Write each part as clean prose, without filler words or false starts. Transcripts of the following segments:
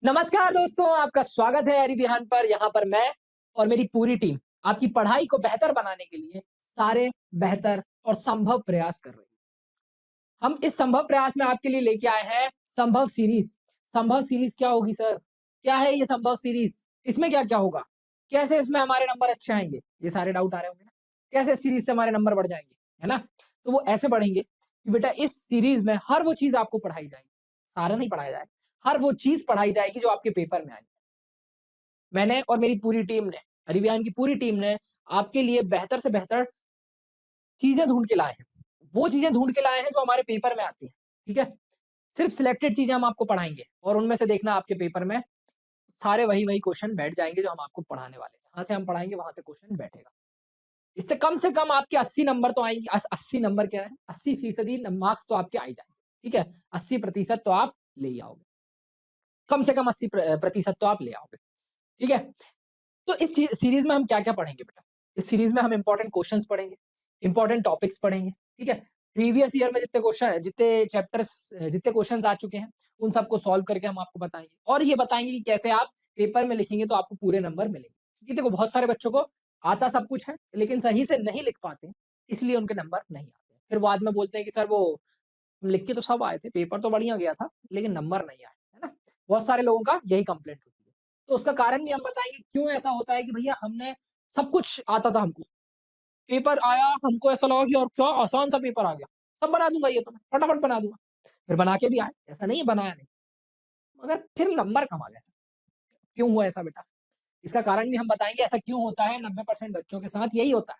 नमस्कार दोस्तों, आपका स्वागत है अरी बिहान पर। यहाँ पर मैं और मेरी पूरी टीम आपकी पढ़ाई को बेहतर बनाने के लिए सारे बेहतर और संभव प्रयास कर रही है। हम इस संभव प्रयास में आपके लिए लेके आए हैं संभव सीरीज। संभव सीरीज क्या होगी सर? क्या है ये संभव सीरीज? इसमें क्या-क्या होगा? कैसे इसमें हमारे नंबर अच्छे आएँगे? ये सारे डाउट आ रहे होंगे ना? कैसे इस सीरीज से हमारे नंबर बढ़ जाएँगे? है ना? तो वो ऐसे बढ़ेंगे कि बेटा इस सीरीज में हर वो चीज़ आपको पढ़ाई जाएगी। सारा नहीं पढ़ाया जाएगा, हर वो चीज़ पढ़ाई जाएगी जो आपके पेपर में आएगी। मैंने और मेरी पूरी टीम ने, अरिवियान की पूरी टीम ने आपके लिए बेहतर से बेहतर चीज़ें ढूँढ के लाए हैं। वो चीज़ें ढूँढ के लाए हैं जो हमारे पेपर में आती हैं, ठीक है? सिर्फ़ सिलेक्टेड चीज़ें हम आपको पढ़ाएँगे और उनमें से देखना आपके पेपर में सारे वही-वही क्वेश्चन बैठ जाएँगे जो हम आपको पढ़ाने वाले हैं। जहाँ से हम पढ़ाएँगे वहाँ से क्वेश्चन बैठेगा। इससे कम से कम आपके 80 नंबर तो आएँगे 80 नंबर क्या है 80% मार्क्स तो आपके आ ही जाएँगे, ठीक है? 80% तो आप ले ही आओगे। कम से कम 80% तो आप ले आओगे, ठीक है? तो इस सीरीज में हम क्या-क्या पढ़ेंगे बेटा? इस सीरीज में हम इम्पोर्टेंट क्वेश्चंस पढ़ेंगे, इम्पोर्टेंट टॉपिक्स पढ़ेंगे, ठीक है? प्रीवियस ईयर में जितने क्वेश्चंस आ चुके हैं, उन सबको सॉल्व करके हम आपको बताएँगे और ये बताएँगे कि कैसे आप पेपर में लिखेंगे तो आपको पूरे नंबर मिलेंगे। क्योंकि देखो बहुत सारे बच्चों को आता सब कुछ है, लेकिन सही से नहीं लिख पाते, हैं, इसलिए उनके नंबर नहीं आते। फिर बाद में बोलते हैं कि सर वो लिख के तो सब आए थे, पेपर तो बढ़िया गया था, लेकिन नंबर नहीं आए, है ना? बहुत सारे लोगों का यही कंप्लेंट होती है। तो उसका कारण भी हम बताएँगे क्यों ऐसा होता है कि भैया हमने सब कुछ आता था हमको, पेपर आया हमको ऐसा लगा कि यार क्या आसान सा पेपर आ गया, सब बना दूँगा ये तो मैं, फटाफट बना दूँगा। फिर बना के भी आए, ऐसा नहीं है बनाया नहीं, मगर फिर नंबर कम आ गए सर, क्यों हुआ ऐसा बेटा? इसका कारण भी हम बताएँगे ऐसा क्यों होता है 90% बच्चों के साथ यही होता है।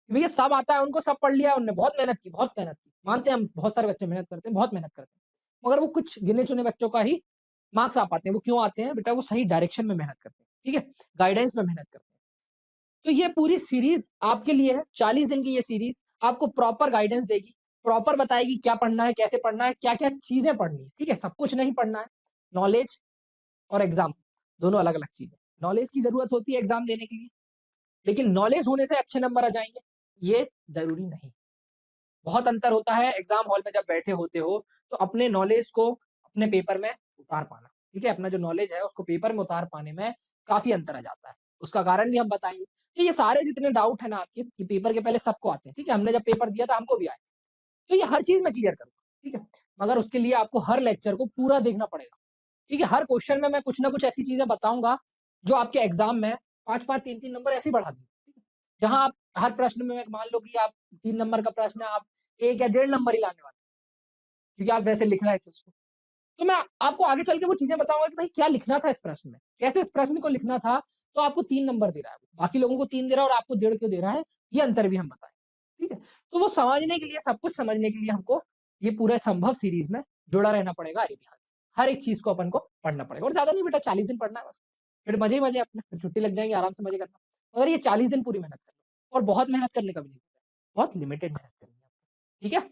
कि भैया सब आता है उनको, सब पढ़ लिया उन्होंने, बहुत मेहनत की। मानते हैं हम बहुत सारे बच्चे मेहनत करते हैं, बहुत मेहनत करते हैं। मगर वो कुछ गिने-चुने बच्चों का ही मार्क्स आ पाते हैं। वो क्यों आते हैं? बेटा वो सही डायरेक्शन में मेहनत करते हैं, ठीक है? गाइडेंस में मेहनत करते हैं। तो ये पूरी सीरीज़ आपके लिए है, 40 दिन की ये सीरीज़ आपको प्रॉपर गाइडेंस देगी, प्रॉपर बताएगी क्या पढ़ना है, कैसे पढ़ना है, क्या-क्या चीज़ें पढ़नी है, ठीक है? सब कुछ नहीं पढ़ना है। नॉलेज और एग्ज़ाम दोनों अलग-अलग चीज़ है। नॉलेज की ज़रूरत होती है एग्ज़ाम देने के लिए, लेकिन नॉलेज होने से अच्छे नंबर आ जाएँगे, ये ज़रूरी नहीं। बहुत अंतर होता है एग्ज़ाम हॉल में जब बैठे होते हो, तो अपने नॉलेज को अपने पेपर में उतार पाना, ठीक है? अपना जो नॉलेज है उसको पेपर में उतार पाने में काफ़ी अंतर आ जाता है। उसका कारण भी हम बताएँगे। तो ये सारे जितने डाउट हैं ना आपके, ये पेपर के पहले सबको आते हैं, ठीक है? हमने जब पेपर दिया था हमको भी आए। तो ये हर चीज़ मैं क्लियर करूँगा, ठीक है? मगर उसके लिए आपको हर लेक्चर को पूरा देखना पड़ेगा, ठीक है? हर क्वेश्चन में मैं कुछ ना कुछ ऐसी चीज़ें बताऊँगा, जो आपके एग्ज़ाम में 5-5 3-3 नंबर ऐसे ही बढ़ा देंगे, ठीक है? जहाँ आप हर प्रश्न में मान लो कि आप 3 नंबर का प्रश्न है, आप 1 या डेढ़ नंबर ही लाने वाले हैं, क्योंकि आप वैसे लिख रहे थे उसको। तो मैं आपको आगे चल के वो चीज़ें बताऊँगा कि भाई क्या लिखना था इस प्रश्न में? कैसे इस प्रश्न को लिखना था, तो आपको 3 नंबर दे रहा है वो। बाकी लोगों को 3 दे रहा है और आपको डेढ़ क्यों दे रहा है, ये अंतर भी हम बताएँगे, ठीक है? तो वो समझने के लिए, सब कुछ समझने के लिए हमको ये पूरा संभव सीरीज़ में जुड़ा रहना पड़ेगा अरिविहान से। हर एक चीज़ को अपन को पढ़ना पड़ेगा और ज़्यादा नहीं बेटा 40 दिन पढ़ना है बस। फिर मज़े ही मज़े अपने, फिर छुट्टी लग जाएँगी, आराम से मज़े करना। मगर ये 40 दिन पूरी मेहनत करनी और बहुत मेहनत करने का भी नहीं, बहुत लिमिटेड मेहनत करनी है, ठीक है?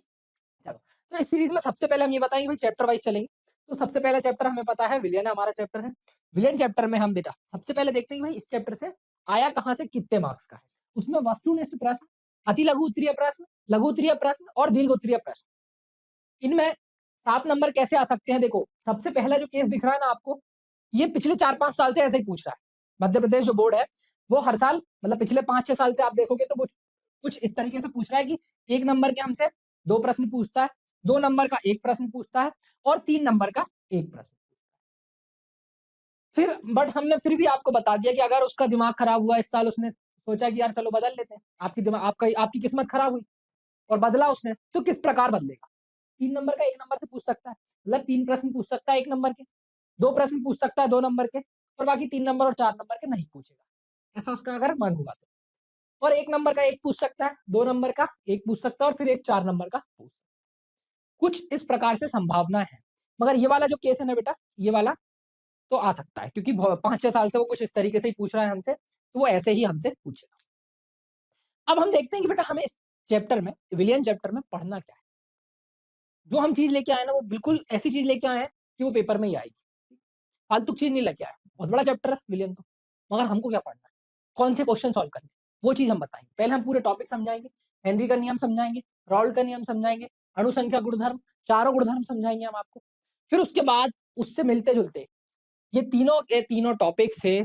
चलो, तो इस सीरीज़ में सबसे पहले हम ये बताएँगे भाई चैप्टर वाइज़ चलेंगे। तो सबसे पहला चैप्टर हमें पता है विलियन हमारा चैप्टर है। विलियन चैप्टर में हम बेटा सबसे पहले देखते हैं कि भाई इस चैप्टर से आया कहाँ से कितने मार्क्स का है। उसमें वस्तुनिष्ठ प्रश्न, अति लघु उत्तरीय प्रश्न, लघु उत्तरीय प्रश्न और दीर्घ उत्तरीय प्रश्न। इनमें 7 नंबर कैसे आ सकते हैं देखो, सबसे पहला जो केस दिख रहा है ना आपको, ये पिछले 4-5 साल से ऐसे ही पूछ रहा है। मध्य प्रदेश जो बोर्ड है, वो हर साल मतलब पिछले 5-6 साल से आप देखोगे तो कुछ कुछ इस तरीके से पूछ रहा है कि 1 नंबर के हमसे 2 प्रश्न पूछता है, 2 नंबर का 1 प्रश्न पूछता है और 3 नंबर का 1 प्रश्न। फिर बट हमने फिर भी आपको बता दिया कि अगर उसका दिमाग खराब हुआ इस साल, उसने सोचा कि यार चलो बदल लेते हैं। आपकी किस्मत खराब हुई और बदला उसने, तो किस प्रकार बदलेगा? 3 नंबर का 1 नंबर से पूछ सकता है। मतलब 3 प्रश्न पूछ सकता है 1 नंबर के, 2 प्रश्न पूछ सकता है 2 नंबर के और बाकी 3 नंबर और 4 नंबर के नहीं पूछेगा। ऐसा उसका अगर मन हुआ तो। और 1 नंबर का 1 पूछ सकता है, 2 नंबर का 1 पूछ सकता है और फिर एक 4 नंबर का पूछ सकता है। कुछ इस प्रकार से संभावना है। मगर ये वाला जो केस है ना बेटा, ये वाला तो आ सकता है क्योंकि 5-6 साल से वो कुछ इस तरीके से ही पूछ रहा है हमसे, तो वो ऐसे ही हमसे पूछेगा। अब हम देखते हैं कि बेटा हमें इस चैप्टर में, विलियन चैप्टर में पढ़ना क्या है? जो हम चीज़ लेके आए ना वो बिल्कुल ऐसी चीज़ लेके आए हैं कि वो पेपर में ही आएगी। फालतू की चीज़ नहीं लेके आए। बहुत बड़ा चैप्टर है विलियन तो। मगर हमको क्या पढ़ना है? कौन से क्वेश्चन सॉल्व करने हैं? वो चीज़ हम बताएँगे। पहले हम पूरे टॉपिक समझाएँगे, हेनरी का नियम समझाएँगे, राउल्ट का नियम समझाएँगे, अणु संख्या गुणधर्म, चारों गुणधर्म समझाएँगे हम आपको। फिर उसके बाद उससे मिलते-जुलते ये तीनों टॉपिक से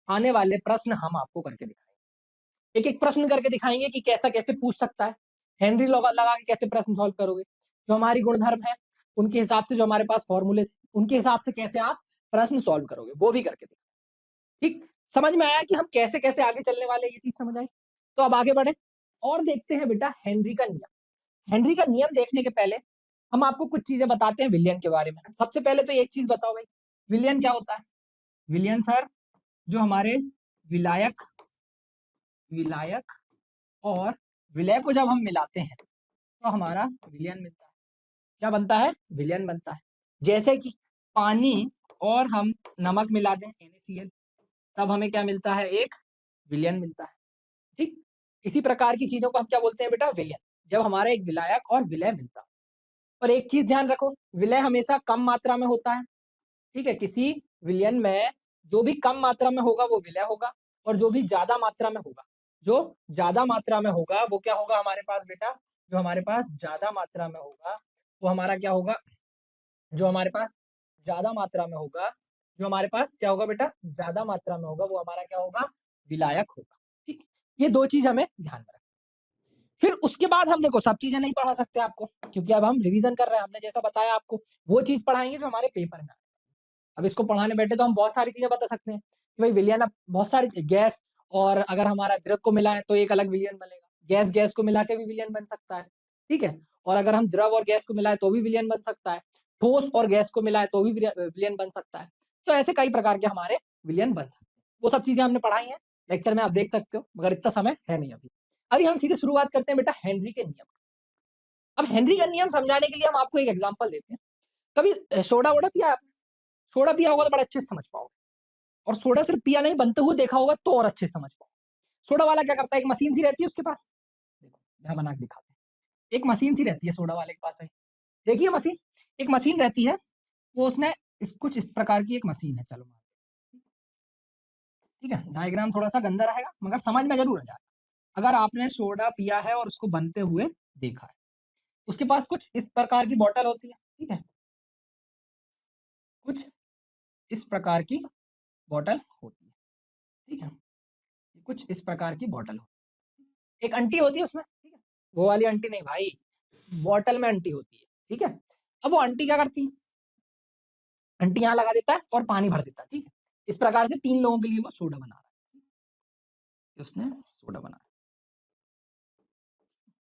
आने वाले प्रश्न हम आपको करके दिखाएंगे। एक एक प्रश्न करके दिखाएंगे कि कैसा कैसे पूछ सकता है। हेनरी लगा के कैसे प्रश्न सॉल्व करोगे, जो हमारी गुणधर्म है उनके हिसाब से, जो हमारे पास फॉर्मूले थे उनके हिसाब से कैसे आप प्रश्न सॉल्व करोगे, वो भी करके दिखाएंगे। ठीक, समझ में आया कि हम कैसे कैसे आगे चलने वाले, ये चीज समझ आई। तो अब आगे बढ़े और देखते हैं बेटा हेनरी का नियम। हेनरी का नियम देखने के पहले हम आपको कुछ चीजें बताते हैं विलियन के बारे में। सबसे पहले तो एक चीज बताओ भाई, विलियन क्या होता है? विलियन सर जो हमारे विलायक विलायक और विलय को जब हम मिलाते हैं तो हमारा विलियन मिलता है। क्या बनता है? विलियन बनता है। जैसे कि पानी और हम नमक मिला दें NaCl, तब हमें क्या मिलता है? एक विलियन मिलता है। ठीक, इसी प्रकार की चीजों को हम क्या बोलते हैं बेटा? विलियन। जब हमारा एक विलायक और विलय मिलता है। और एक चीज ध्यान रखो, विलय हमेशा कम मात्रा में होता है। ठीक है, किसी विलयन में जो भी कम मात्रा में होगा वो विलय होगा, और जो भी ज्यादा मात्रा में होगा, जो ज्यादा मात्रा में होगा वो क्या होगा हमारे पास बेटा? जो हमारे पास ज्यादा मात्रा में होगा वो हमारा क्या होगा? जो हमारे पास ज्यादा मात्रा में होगा, जो हमारे पास क्या होगा बेटा? ज्यादा मात्रा में होगा, वो हमारा क्या होगा? विलायक होगा। ठीक, ये दो चीज हमें ध्यान में रखना। फिर उसके बाद हम देखो सब चीजें नहीं पढ़ा सकते आपको, क्योंकि अब हम रिवीजन कर रहे हैं। हमने जैसा बताया आपको वो चीज पढ़ाएंगे जो हमारे पेपर में। अब इसको पढ़ाने बैठे तो हम बहुत सारी चीजें बता सकते हैं कि भाई विलियन, अब बहुत सारी गैस, और अगर हमारा द्रव को मिलाएं तो एक अलग विलियन बनेगा। गैस गैस को मिला के भी विलियन बन सकता है। ठीक है, और अगर हम द्रव और गैस को मिलाएं तो भी विलियन बन सकता है। ठोस और गैस को मिलाएं तो भी विलियन बन सकता है। तो ऐसे कई प्रकार के हमारे विलियन बन सकते हैं। वो सब चीजें हमने पढ़ाई हैं लेक्चर में, आप देख सकते हो, मगर इतना समय है नहीं अभी। अभी हम सीधे शुरुआत करते हैं बेटा हेनरी के नियम। अब हेनरी का नियम समझाने के लिए हम आपको एक एग्जाम्पल देते हैं। कभी सोडा वोडा पिया आपने? सोडा पिया होगा तो बड़ा अच्छे से समझ पाओगे। और सोडा सिर्फ पिया नहीं, बनते हुए देखा होगा तो और अच्छे से समझ पाओ। सोडा वाला क्या करता है? एक मशीन सी रहती है उसके पास, देखो यहाँ बना के दिखाते हैं। एक मशीन सी रहती है सोडा वाले के पास भाई, देखिए मशीन, एक मशीन रहती है। वो उसने कुछ इस प्रकार की एक मशीन है, चलो ठीक है, डायग्राम थोड़ा सा गंदा रहेगा मगर समझ में जरूर आ जाएगा अगर आपने सोडा पिया है और उसको बनते हुए देखा है। उसके पास कुछ इस प्रकार की बोतल होती है। ठीक है, कुछ इस प्रकार की बोतल होती है। ठीक है, कुछ इस प्रकार की बोतल होती है। एक आंटी होती है उसमें। ठीक है, वो वाली आंटी नहीं भाई, बॉटल में आंटी होती है। ठीक है, अब वो आंटी क्या करती है? आंटी यहाँ लगा देता है और पानी भर देता है। ठीक है, इस प्रकार से 3 लोगों के लिए वो सोडा बना रहा है। उसने सोडा बनाया,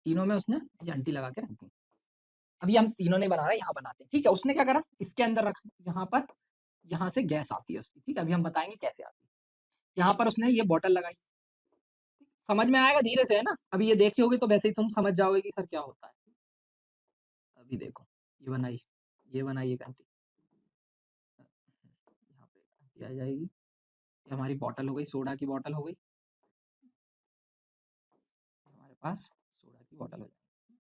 तीनों में उसने ये आंटी लगा के रखी। अभी हम तीनों नहीं बना रहे, यहाँ बनाते हैं। ठीक है, उसने क्या करा? इसके अंदर रखा, यहाँ पर, यहाँ से गैस आती है उसकी। ठीक है, अभी हम बताएंगे कैसे आती है। यहाँ पर उसने ये बॉटल लगाई। समझ में आएगा धीरे से, है ना? अभी ये देखी होगी तो वैसे ही तुम समझ जाओगे कि सर क्या होता है। अभी देखो, ये बनाई एक आंटी, यहाँ पे आंटी आ जाएगी। ये हमारी बॉटल हो गई, सोडा की बॉटल हो गई। हमारे पास सोडा की बॉटल हो जाएगी,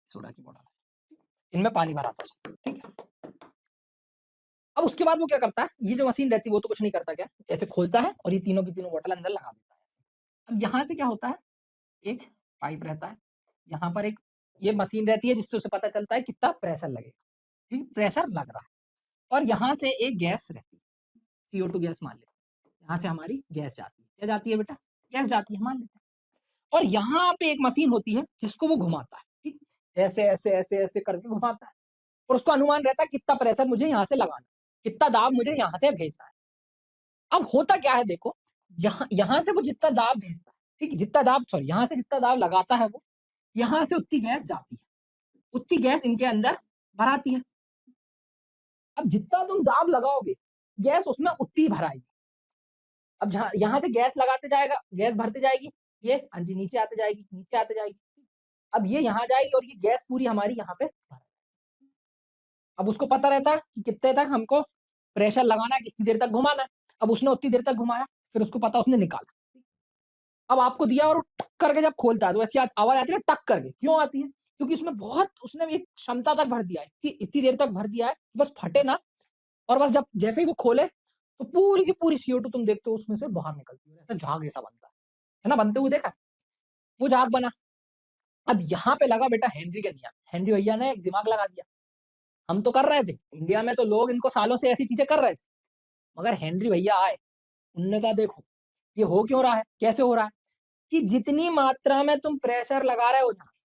सोडा की बॉटल, इनमें पानी भरा था उसने। ठीक है, अब उसके बाद वो क्या करता है? ये जो मशीन रहती है वो तो कुछ नहीं करता, क्या ऐसे खोलता है और ये तीनों की तीनों बोतल अंदर लगा देता है। अब यहाँ से क्या होता है? एक पाइप रहता है, यहाँ पर एक ये मशीन रहती है जिससे उसे पता चलता है कितना प्रेशर लगेगा। ठीक, प्रेशर लग रहा है, और यहाँ से एक गैस रहती है, CO2 गैस मान लेते हैं। यहाँ से हमारी गैस जाती है, क्या जाती है बेटा? गैस जाती है, मान लेते हैं। और यहाँ पे एक मशीन होती है जिसको वो घुमाता है। ठीक, ऐसे ऐसे ऐसे ऐसे करके घुमाता है, और उसको अनुमान रहता है कितना प्रेशर मुझे यहाँ से लगाना, कितना दाब मुझे यहाँ से भेजना है। अब होता क्या है देखो, जहां यहाँ से वो जितना दाब भेजता है, ठीक, जितना दाब, सॉरी, यहाँ से जितना दाब लगाता है वो, यहाँ से उतनी गैस जाती है, उतनी गैस इनके अंदर भराती है। अब जितना तुम दाब लगाओगे गैस उसमें उतनी भराएगी। अब जहां यहाँ से गैस लगाते जाएगा, गैस भरते जाएगी, ये आंटी नीचे आते जाएगी, नीचे आते जाएगी। अब ये यहाँ जाएगी और ये गैस पूरी हमारी यहाँ पे। अब उसको पता रहता है कि कितने तक हमको प्रेशर लगाना है, कितनी देर तक घुमाना है। अब उसने उतनी देर तक घुमाया, फिर उसको पता, उसने निकाला। अब आपको दिया और टक करके जब खोलता है तो ऐसी आवाज आती है ना, टक करके। क्यों आती है? क्योंकि उसमें बहुत, उसने एक क्षमता तक भर दिया है, इतनी देर तक भर दिया है कि बस फटे ना। और बस जब जैसे ही वो खोले तो पूरी की पूरी CO2 तुम देखते हो उसमें से बाहर निकलती है, ऐसा झाग जैसा बनता है ना, बनते हुए देखा, वो झाग बना। अब यहाँ पे लगा बेटा हेनरी का नियम। हेनरी भैया ने एक दिमाग लगा दिया, हम तो कर रहे थे, इंडिया में तो लोग इनको सालों से ऐसी चीजें कर रहे थे, मगर हेनरी भैया आए, उन्होंने कहा देखो ये हो क्यों रहा है, कैसे हो रहा है कि जितनी मात्रा में तुम प्रेशर लगा रहे हो यहाँ से,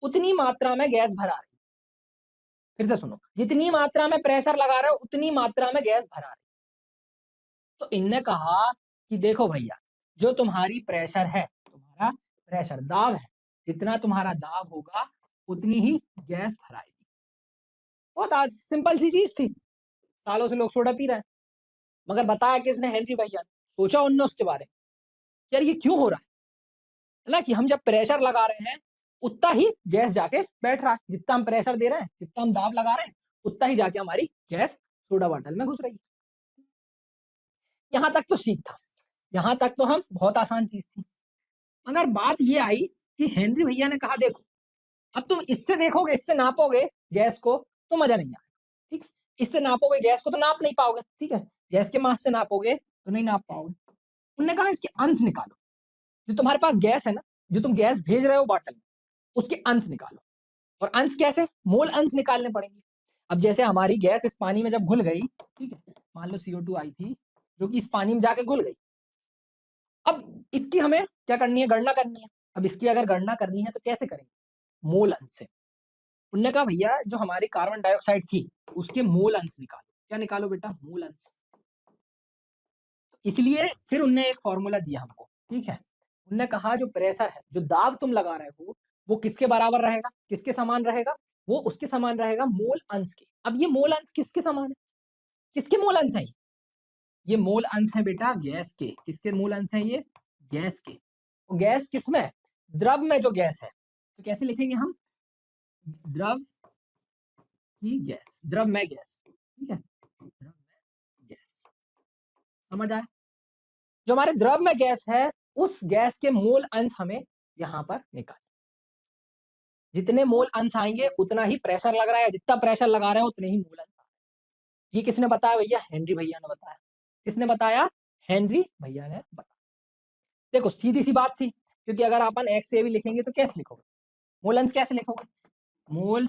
उतनी मात्रा में गैस भरा रही है। फिर से सुनो, जितनी मात्रा में प्रेशर लगा रहे हो उतनी मात्रा में गैस भरा रही है। तो इनने कहा कि देखो भैया, जो तुम्हारी प्रेशर है, तुम्हारा प्रेशर दाब है, जितना तुम्हारा दाब होगा उतनी ही गैस भराएगी। बहुत आज सिंपल सी चीज थी, सालों से लोग सोडा पी रहे हैं, मगर बताया किसने? हेनरी भैया ने। सोचा उनने उसके बारे में, यार ये क्यों हो रहा है ना, कि हम जब प्रेशर लगा रहे हैं उतना ही गैस जाके बैठ रहा है, जितना हम प्रेशर दे रहे हैं, जितना हम दाब लगा रहे हैं, उतना ही जाके हमारी गैस सोडा बॉटल में घुस रही है। यहां तक तो ठीक था, यहां तक तो हम बहुत आसान चीज थी, मगर बात ये आई कि हेनरी भैया ने कहा देखो, अब तुम इससे देखोगे, इससे नापोगे गैस को तो मजा नहीं आएगा, ठीक, इससे नापोगे गैस को तो नाप नहीं पाओगे, ठीक है, गैस के मास से नापोगे तो नहीं नाप पाओगे। उन्होंने कहा इसके अंश निकालो, जो तुम्हारे पास गैस है ना, जो तुम गैस भेज रहे हो बॉटल में, उसके अंश निकालो। और अंश कैसे? मोल अंश निकालने पड़ेंगे। अब जैसे हमारी गैस इस पानी में जब घुल गई, ठीक है, मान लो CO2 आई थी जो कि इस पानी में जाके घुल गई, अब इसकी हमें क्या करनी है? गणना करनी है। अब इसकी अगर गणना करनी है तो कैसे करेंगे? मोल अंश से। उन्होंने कहा भैया जो हमारी कार्बन डाइऑक्साइड थी उसके मोल अंश निकालो। क्या निकालो बेटा? मोल अंश। इसलिए फिर उनने एक फॉर्मूला दिया हमको, ठीक है, उनने कहा जो प्रेशर है, जो दाब तुम लगा रहे हो, वो किसके बराबर रहेगा, किसके समान रहेगा? वो उसके समान रहेगा मोल अंश के। अब ये मोल अंश किसके समान है? किसके मोल अंश है? ये मोल अंश है बेटा गैस के। किसके मोल अंश है ये? गैस के। तो गैस किसमें? द्रव में जो गैस है, तो कैसे लिखेंगे हम? द्रव की गैस, द्रव में गैस, ठीक है, द्रव में गैस। समझ आया? जो हमारे द्रव में गैस है, उस गैस के मोल अंश हमें यहां पर निकाल, जितने मोल अंश आएंगे उतना ही प्रेशर लग रहा है, जितना प्रेशर लगा रहे हैं उतने ही मोल अंश। ये किसने बताया भैया? हेनरी भैया ने बताया। किसने बताया? हेनरी भैया ने बताया। देखो सीधी सी बात थी, क्योंकि अगर अपन एक्स ए भी लिखेंगे तो कैसे लिखोगे? मोल अंश कैसे लिखोगे? Mole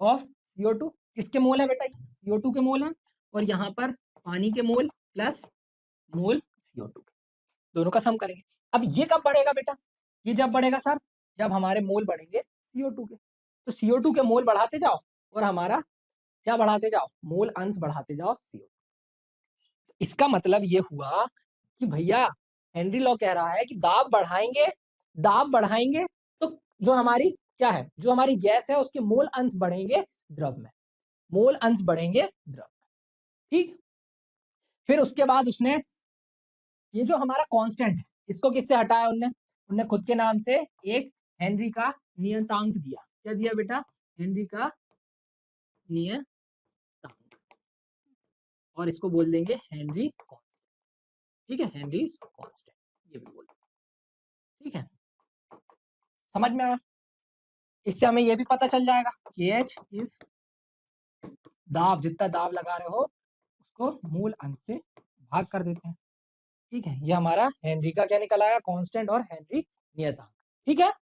of CO2। किसके मोल है बेटा? CO2 के मोल है, और यहाँ पर पानी के मोल प्लस मोल CO2 के, दोनों का सम करेंगे। अब ये कब बढ़ेगा बेटा? ये जब बढ़ेगा सर, जब हमारे मोल बढ़ेंगे CO2 के। तो CO2 के मोल बढ़ाते जाओ और हमारा क्या बढ़ाते जाओ? मोल अंश बढ़ाते जाओ CO2। इसका मतलब ये हुआ कि भैया हेनरी लॉ कह रहा है कि दाब बढ़ाएंगे तो जो हमारी क्या है, जो हमारी गैस है उसके मोल अंश बढ़ेंगे द्रव में, मोल अंश बढ़ेंगे द्रव में, ठीक। फिर उसके बाद उसने ये जो हमारा कांस्टेंट है इसको किससे हटाया? उनने खुद के नाम से एक हेनरी का नियतांक दिया। क्या दिया बेटा? हेनरी का नियतांक, और इसको बोल देंगे हेनरी कांस्टेंट, ठीक है, हेनरीज कांस्टेंट ये भी बोल देंगे, ठीक है। समझ में आया? इससे हमें ये भी पता चल जाएगा कि H इज दाब, जितना दाब लगा रहे हो उसको मूल अंश से भाग कर देते हैं, ठीक है। ये हमारा हेनरी का क्या निकल आएगा? कांस्टेंट और हेनरी नियतांक, ठीक है।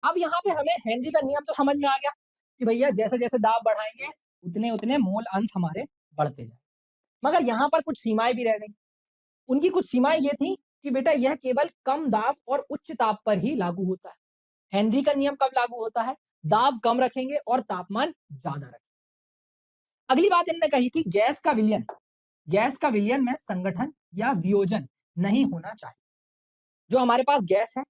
अब यहाँ पे हमें हेनरी का नियम तो समझ में आ गया कि भैया जैसे जैसे दाब बढ़ाएंगे उतने उतने मोल अंश हमारे बढ़ते जाए, मगर यहाँ पर कुछ सीमाएं भी रह गई। उनकी कुछ सीमाएं ये थी कि बेटा यह केवल कम दाब और उच्च ताप पर ही लागू होता है। हेनरी का नियम कब लागू होता है? दाब कम रखेंगे और तापमान ज्यादा रखेंगे। अगली बात इन्होंने कही थी गैस का विलयन में संगठन या वियोजन नहीं होना चाहिए। जो हमारे पास गैस है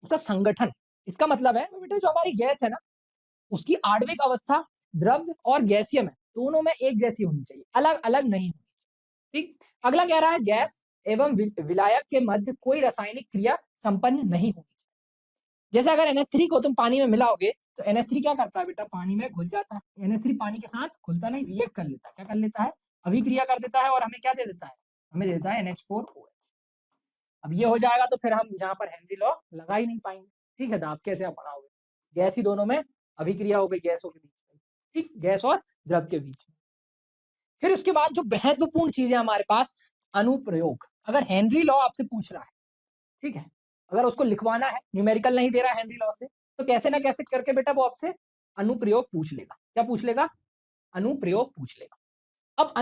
उसका संगठन, इसका मतलब है बेटा जो हमारी गैस है ना उसकी आणविक अवस्था द्रव और गैसीय में दोनों में एक जैसी होनी चाहिए, अलग अलग नहीं होनी चाहिए, ठीक। अगला कह रहा है गैस एवं विलायक के मध्य कोई रासायनिक क्रिया संपन्न नहीं होनी चाहिए। जैसे अगर NH3 को तुम पानी में मिलाओगे तो NH3 क्या करता है बेटा? पानी में घुल जाता है। NH3 पानी के साथ घुलता नहीं, रिएक्ट कर लेता है। क्या कर लेता है? अभिक्रिया कर देता है और हमें क्या दे देता है? हमें देता है NH4OH। अब ये हो जाएगा तो फिर हम यहाँ पर हेनरी लॉ लगा ही नहीं पाएंगे, ठीक है। दाब कैसे आप बढ़ाओगे? गैस ही दोनों में अभिक्रिया हो गई, गैसों के बीच में, ठीक, गैस और द्रव के बीच में। फिर उसके बाद जो महत्वपूर्ण चीज है हमारे पास, अनुप्रयोग। अगर हेनरी लॉ आपसे पूछ रहा है, ठीक है, अगर उसको लिखवाना है, न्यूमेरिकल नहीं दे रहा है हेनरी लॉ से, तो कैसे ना कैसे करके बेटा वो आपसे अनुप्रयोग पूछ लेगा। क्या पूछ लेगा? अनुप्रयोग पूछ लेगा। अब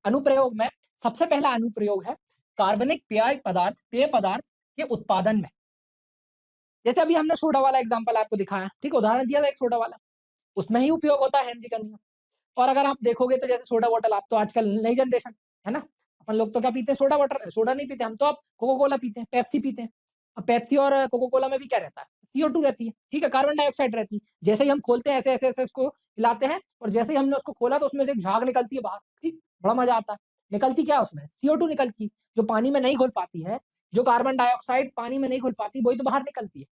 अनुप्रयोग में सबसे पहला अनुप्रयोग है कार्बनिक पेय पदार्थ के उत्पादन में। जैसे अभी हमने सोडा वाला एग्जांपल आपको दिखाया, ठीक है, उदाहरण दिया था एक सोडा वाला, उसमें ही उपयोग होता है हेनरी का नियम। और अगर आप देखोगे तो जैसे सोडा बॉटल, आप तो आजकल नई जनरेशन है ना, अपन लोग तो क्या पीते हैं, सोडा वाटर, सोडा नहीं पीते हम तो, अब कोको कोला पीते हैं, पेप्सी पीते हैं। अब पेप्सी और कोको कोला में भी क्या रहता है, CO2 रहती है, ठीक है, कार्बन डाइऑक्साइड रहती है। जैसे ही हम खोलते हैं ऐसे उसको हिलाते हैं, और जैसे ही हमने उसको खोला तो उसमें से एक झाग निकलती है बाहर, ठीक, बड़ा मजा आता है। निकलती क्या उसमें, CO2 निकलती, जो पानी में नहीं घुल पाती है, जो कार्बन डाइऑक्साइड पानी में नहीं घुल पाती, वही तो बाहर निकलती है,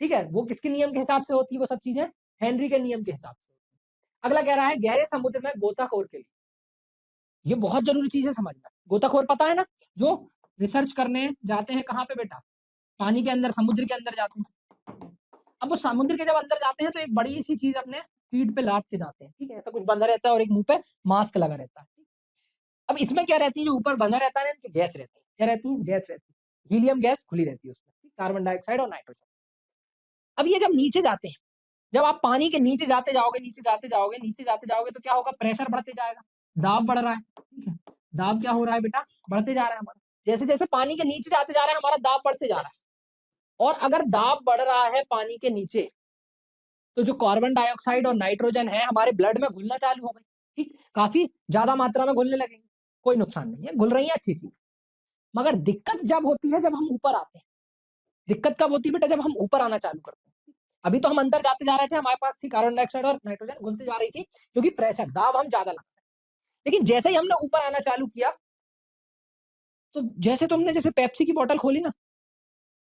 ठीक है। वो किसके नियम के हिसाब से होती है, वो सब चीजें हेनरी के नियम के हिसाब से। अगला कह रहा है गहरे समुद्र में गोताखोर के लिए, ये बहुत जरूरी चीज है समझना। गोताखोर पता है ना, जो रिसर्च करने जाते हैं कहाँ पे बेटा, पानी के अंदर, समुद्र के अंदर जाते हैं। अब वो समुद्र के जब अंदर जाते हैं तो एक बड़ी सी चीज अपने पीठ पे लाद के जाते हैं, ठीक है, ऐसा कुछ बंधा रहता है और एक मुंह पे मास्क लगा रहता है। अब इसमें क्या रहती है, जो ऊपर बंधा रहता है ना, गैस रहती है, क्या रहती है, गैस रहती है, हीलियम गैस खुली रहती है उसमें, कार्बन डाइऑक्साइड और नाइट्रोजन। अब ये जब नीचे जाते हैं, जब आप पानी के नीचे जाते जाओगे, नीचे जाते जाओगे, नीचे जाते जाओगे, तो क्या होगा, प्रेशर बढ़ते जाएगा, दाब बढ़ रहा है, ठीक है, दाब क्या हो रहा है बेटा, बढ़ते जा रहा है हमारा। जैसे जैसे पानी के नीचे जाते जा रहे हैं, हमारा दाब बढ़ते जा रहा है। और अगर दाब बढ़ रहा है पानी के नीचे, तो जो कार्बन डाइऑक्साइड और नाइट्रोजन है हमारे ब्लड में घुलना चालू हो गई, ठीक, काफी ज्यादा मात्रा में घुलने लगेंगे, कोई नुकसान नहीं है, घुल रही है, अच्छी चीज। मगर दिक्कत जब होती है जब हम ऊपर आते हैं। दिक्कत कब होती है बेटा, जब हम ऊपर आना चालू करते हैं। अभी तो हम अंदर जाते जा रहे थे, हमारे पास थी कार्बन डाइऑक्साइड और नाइट्रोजन, घुलती जा रही थी, क्योंकि प्रेशर, दाब हम ज्यादा लगता है। लेकिन जैसे ही हमने ऊपर आना चालू किया, तो जैसे तुमने जैसे पेप्सी की बोतल खोली ना,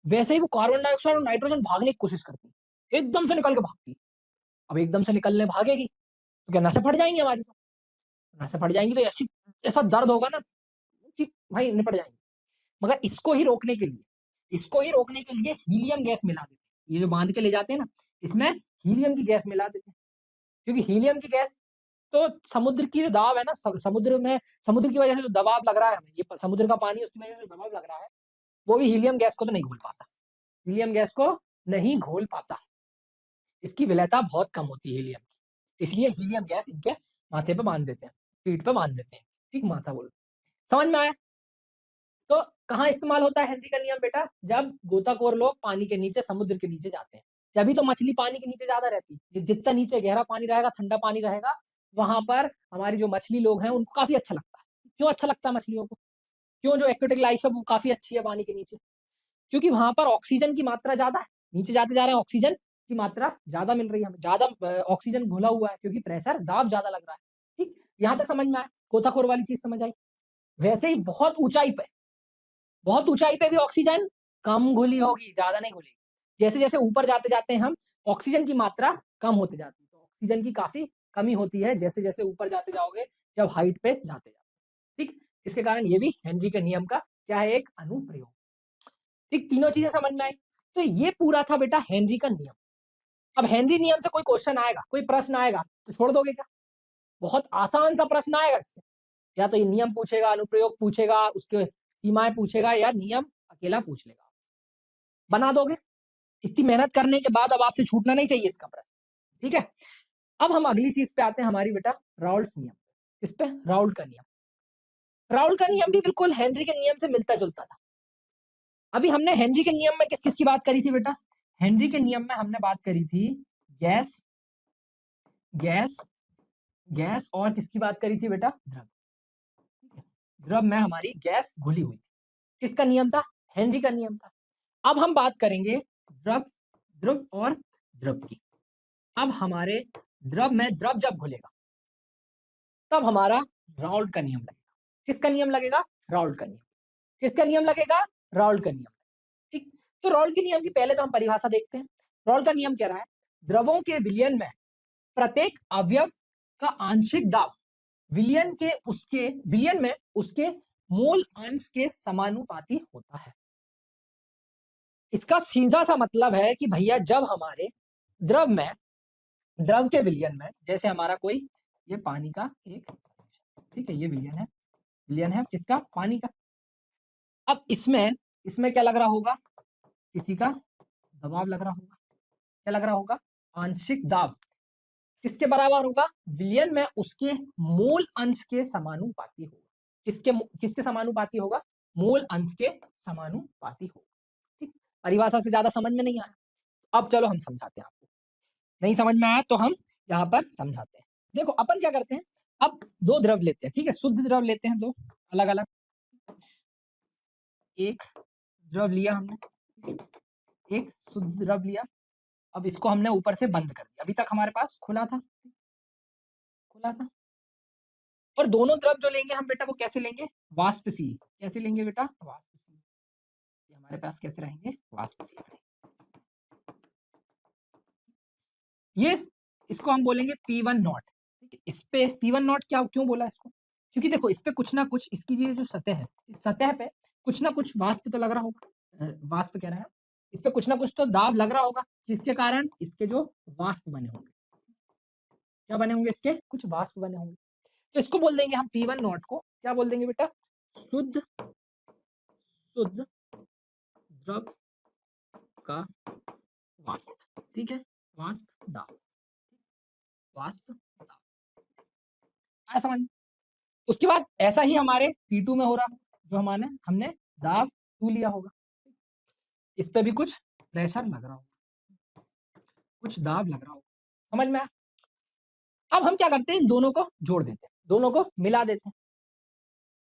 वैसे ही वो कार्बन डाइऑक्साइड और नाइट्रोजन भागने की कोशिश करती है, एकदम से निकल के भागती। अब एकदम से निकलने भागेगी तो क्या नसें फट जाएंगी हमारी, तो नसें फट जाएंगी तो ऐसी, ऐसा दर्द होगा ना कि भाई निपट जाएंगे। मगर इसको ही रोकने के लिए हीलियम गैस मिला देते हैं। ये जो बांध के ले जाते हैं ना, इसमें हीलियम की गैस मिला देते हैं, क्योंकि हीलियम की गैस तो समुद्र की जो दाब है ना, समुद्र में, समुद्र की वजह से जो दबाव लग रहा है हमें, ये समुद्र का पानी, उसकी वजह से जो दबाव लग रहा है, वो भी हीलियम गैस को तो नहीं घोल पाता, हीलियम गैस को नहीं घोल पाता। इसकी विलेयता बहुत कम होती है हीलियम की, इसलिए हीलियम गैस इनके माथे पे बांध देते हैं, पीठ पे बांध देते हैं, ठीक, माथा बोल, समझ में आया। तो कहाँ इस्तेमाल होता है हेनरी का नियम बेटा, जब गोताखोर लोग पानी के नीचे, समुद्र के नीचे जाते हैं। तभी तो मछली पानी के नीचे ज्यादा रहती है, जितना नीचे गहरा पानी रहेगा, ठंडा पानी रहेगा, वहां पर हमारी जो मछली लोग हैं उनको काफी अच्छा लगता है। क्यों अच्छा लगता है मछलियों को, क्यों, जो एक्वेटिक लाइफ है वो काफी अच्छी है पानी के नीचे, क्योंकि वहां पर ऑक्सीजन की मात्रा ज्यादा है। नीचे जाते जा रहे हैं, ऑक्सीजन की मात्रा ज्यादा मिल रही है हमें, ज्यादा ऑक्सीजन घुला हुआ है, क्योंकि प्रेशर, दाब ज्यादा लग रहा है, ठीक, यहाँ तक समझ में आया, गोताखोर वाली चीज समझ आई। वैसे ही बहुत ऊंचाई पे भी ऑक्सीजन कम घुली होगी, ज्यादा नहीं घुलेगी। जैसे जैसे ऊपर जाते जाते हैं हम, ऑक्सीजन की मात्रा कम होती जाती है, तो ऑक्सीजन की काफी कमी होती है जैसे जैसे ऊपर जाते जाओगे, जब हाइट पे जाते जाओगे, ठीक। इसके कारण ये भी हेनरी के नियम का क्या है, एक अनुप्रयोग, ठीक। तीनों चीजें समझ में आई। तो ये पूरा था बेटा हेनरी का नियम। अब हेनरी नियम से कोई क्वेश्चन आएगा, कोई प्रश्न आएगा, तो छोड़ दोगे क्या, बहुत आसान सा प्रश्न आएगा इससे, या तो ये नियम पूछेगा, अनुप्रयोग पूछेगा, उसके सीमाएं पूछेगा, या नियम अकेला पूछ लेगा, बना दोगे। इतनी मेहनत करने के बाद अब आपसे छूटना नहीं चाहिए इसका प्रश्न, ठीक है। अब हम अगली चीज पे आते हैं, हमारी बेटा राउल्ट नियम। इस पे राउल्ट का नियम, राउल्ट का नियम भी बिल्कुल हेनरी के नियम से मिलता जुलता था। अभी हमने हेनरी के नियम में किस किस की बात करी थी बेटा, हेनरी के नियम में हमने बात करी थी गैस, गैस, गैस, और किसकी बात करी थी बेटा, द्रव। द्रव में हमारी गैस घुली हुई, किसका नियम था, हेनरी का नियम था। अब हम बात करेंगे द्रव, द्रव और द्रव की। अब हमारे द्रव में, द्रव जब घुलेगा तब हमारा राउल्ट का नियम लगेगा। किसका नियम लगेगा, राउल्ट का नियम। किसका नियम लगेगा, राउल्ट का नियम, ठीक। तो राउल्ट के नियम की पहले तो हम परिभाषा देखते हैं। राउल्ट का नियम कह रहा है, द्रवों के विलयन में प्रत्येक अवयव का आंशिक दाब विलयन में उसके मोल अंश के समानुपाती होता है। इसका सीधा सा मतलब है कि भैया जब हमारे द्रव में, द्रव के विलयन में, जैसे हमारा कोई, ये पानी का एक, ठीक है, ये विलयन है किसका, पानी का। अब इसमें इसमें क्या लग रहा होगा, किसी का दबाव लग रहा होगा, क्या लग रहा होगा, आंशिक दाब। किसके बराबर होगा? विलयन में उसके मोल अंश के समानुपाती होगा। किसके समानुपाती होगा? मोल अंश के समानुपाती होगा। ठीक, परिभाषा से ज्यादा समझ में नहीं आया। अब चलो हम समझाते हैं आपको। नहीं समझ में आया तो हम यहाँ पर समझाते हैं। देखो अपन क्या करते हैं, अब दो द्रव लेते हैं, ठीक है, शुद्ध द्रव लेते हैं, दो अलग अलग। एक द्रव लिया हमने, एक शुद्ध द्रव लिया। अब इसको हमने ऊपर से बंद कर दिया, अभी तक हमारे पास खुला था, खुला था। और दोनों द्रव जो लेंगे हम बेटा वो कैसे लेंगे? वाष्पशील। कैसे लेंगे बेटा? वाष्पशील। ये हमारे पास कैसे रहेंगे? वाष्पशील रहेंगे। ये इसको हम बोलेंगे P1 नॉट। ठीक है, इस पे P1 नॉट क्या क्यों बोला इसको? क्योंकि देखो इस पे कुछ ना कुछ, इसकी ये जो सतह है, इस सतह पे कुछ ना कुछ वाष्प तो लग रहा होगा। वाष्प कह रहे हैं, इस पे कुछ ना कुछ तो दाब लग रहा होगा, जिसके कारण इसके जो वाष्प बने होंगे, क्या बने होंगे? इसके कुछ वाष्प बने होंगे। तो इसको बोल देंगे हम P1 नॉट को क्या बोल देंगे बेटा? शुद्ध शुद्ध द्रव का वाष्प। ठीक है, वाष्प दाब, वाष्प दाब आया समझ? उसके बाद ऐसा ही हमारे P2 में हो रहा, जो हमने दाब 2 लिया होगा, इस पे भी कुछ प्रेशर लग रहा होगा, कुछ दाब लग रहा होगा, समझ में आया? अब हम क्या करते हैं, इन दोनों को जोड़ देते हैं, दोनों को मिला देते हैं।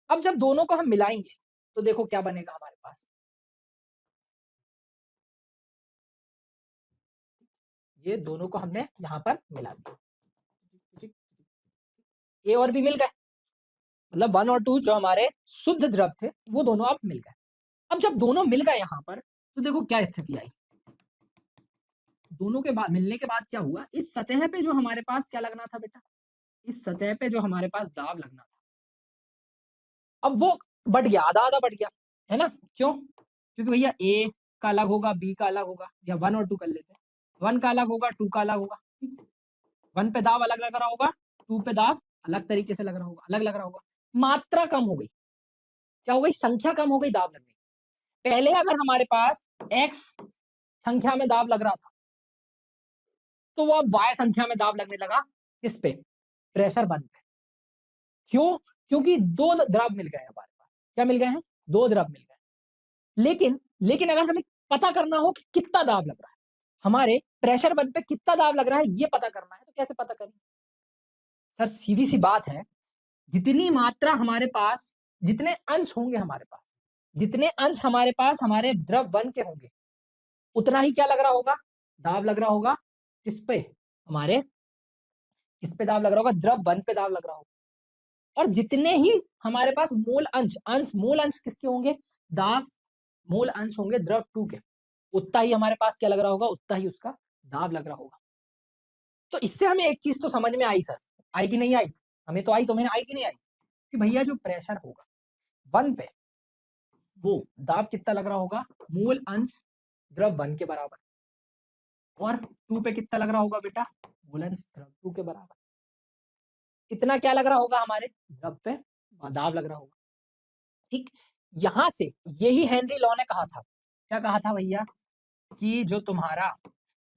अब जब दोनों को हम मिलाएंगे तो देखो क्या बनेगा हमारे पास। ये दोनों को हमने यहाँ पर मिला दिया, ए और बी मिल गए, मतलब 1 और 2 जो हमारे शुद्ध द्रव थे वो दोनों अब मिल गए। अब जब दोनों मिल गए यहाँ पर तो देखो क्या स्थिति आई। दोनों के बाद मिलने के बाद क्या हुआ, इस सतह पे जो हमारे पास क्या लगना था बेटा, इस सतह पे जो हमारे पास दाब लगना था, अब वो बढ़ गया, आधा आधा बढ़ गया, है ना? क्यों? क्योंकि भैया ए का अलग होगा, बी का अलग होगा, या 1 और 2 कर लेते हैं। 1 का अलग होगा, 2 का अलग होगा। 1 पे दाब अलग लग रहा होगा, 2 पे दाब अलग तरीके से लग रहा होगा, अलग लग रहा होगा। मात्रा कम हो गई, क्या हो गई? संख्या कम हो गई दाब लगने की। पहले अगर हमारे पास x संख्या में दाब लग रहा था, तो वो अब y संख्या में दाब लगने लगा, किस पे? प्रेशर 1 पे। क्यों? क्योंकि दो द्रव मिल गए हमारे पास। क्या मिल गए हैं? दो द्रव मिल गए। लेकिन अगर हमें पता करना हो कि कितना दाब लग रहा है, हमारे प्रेशर 1 पे कितना दाब लग रहा है ये पता करना है, तो कैसे पता करें? सर सीधी सी बात है, जितनी मात्रा हमारे पास, जितने अंश होंगे हमारे पास, जितने अंश हमारे पास हमारे द्रव 1 के होंगे, उतना ही क्या लग रहा होगा? दाब लग रहा होगा। किस पे? हमारे किस पे दाब लग रहा होगा? द्रव 1 पे दाब लग रहा होगा। और जितने ही हमारे पास मोल अंश किसके होंगे? दाब मोल अंश होंगे द्रव 2 के, उतना ही हमारे पास क्या लग रहा होगा? उतना ही उसका दाब लग रहा होगा। तो इससे हमें एक चीज तो समझ में आई सर, आई कि नहीं आई? हमें तो आई, तुम्हें आई कि नहीं आई? कि भैया जो प्रेशर होगा 1 पे, वो दाब कितना लग रहा होगा? मूल अंश द्रव 1 के बराबर। और 2 पे कितना लग रहा होगा बेटा? मूल अंश द्रव 2 के बराबर। इतना क्या लग रहा होगा हमारे द्रव पे? दाब लग रहा होगा। ठीक, यहां से यही हेनरी लॉ ने कहा था, क्या कहा था भैया? कि जो तुम्हारा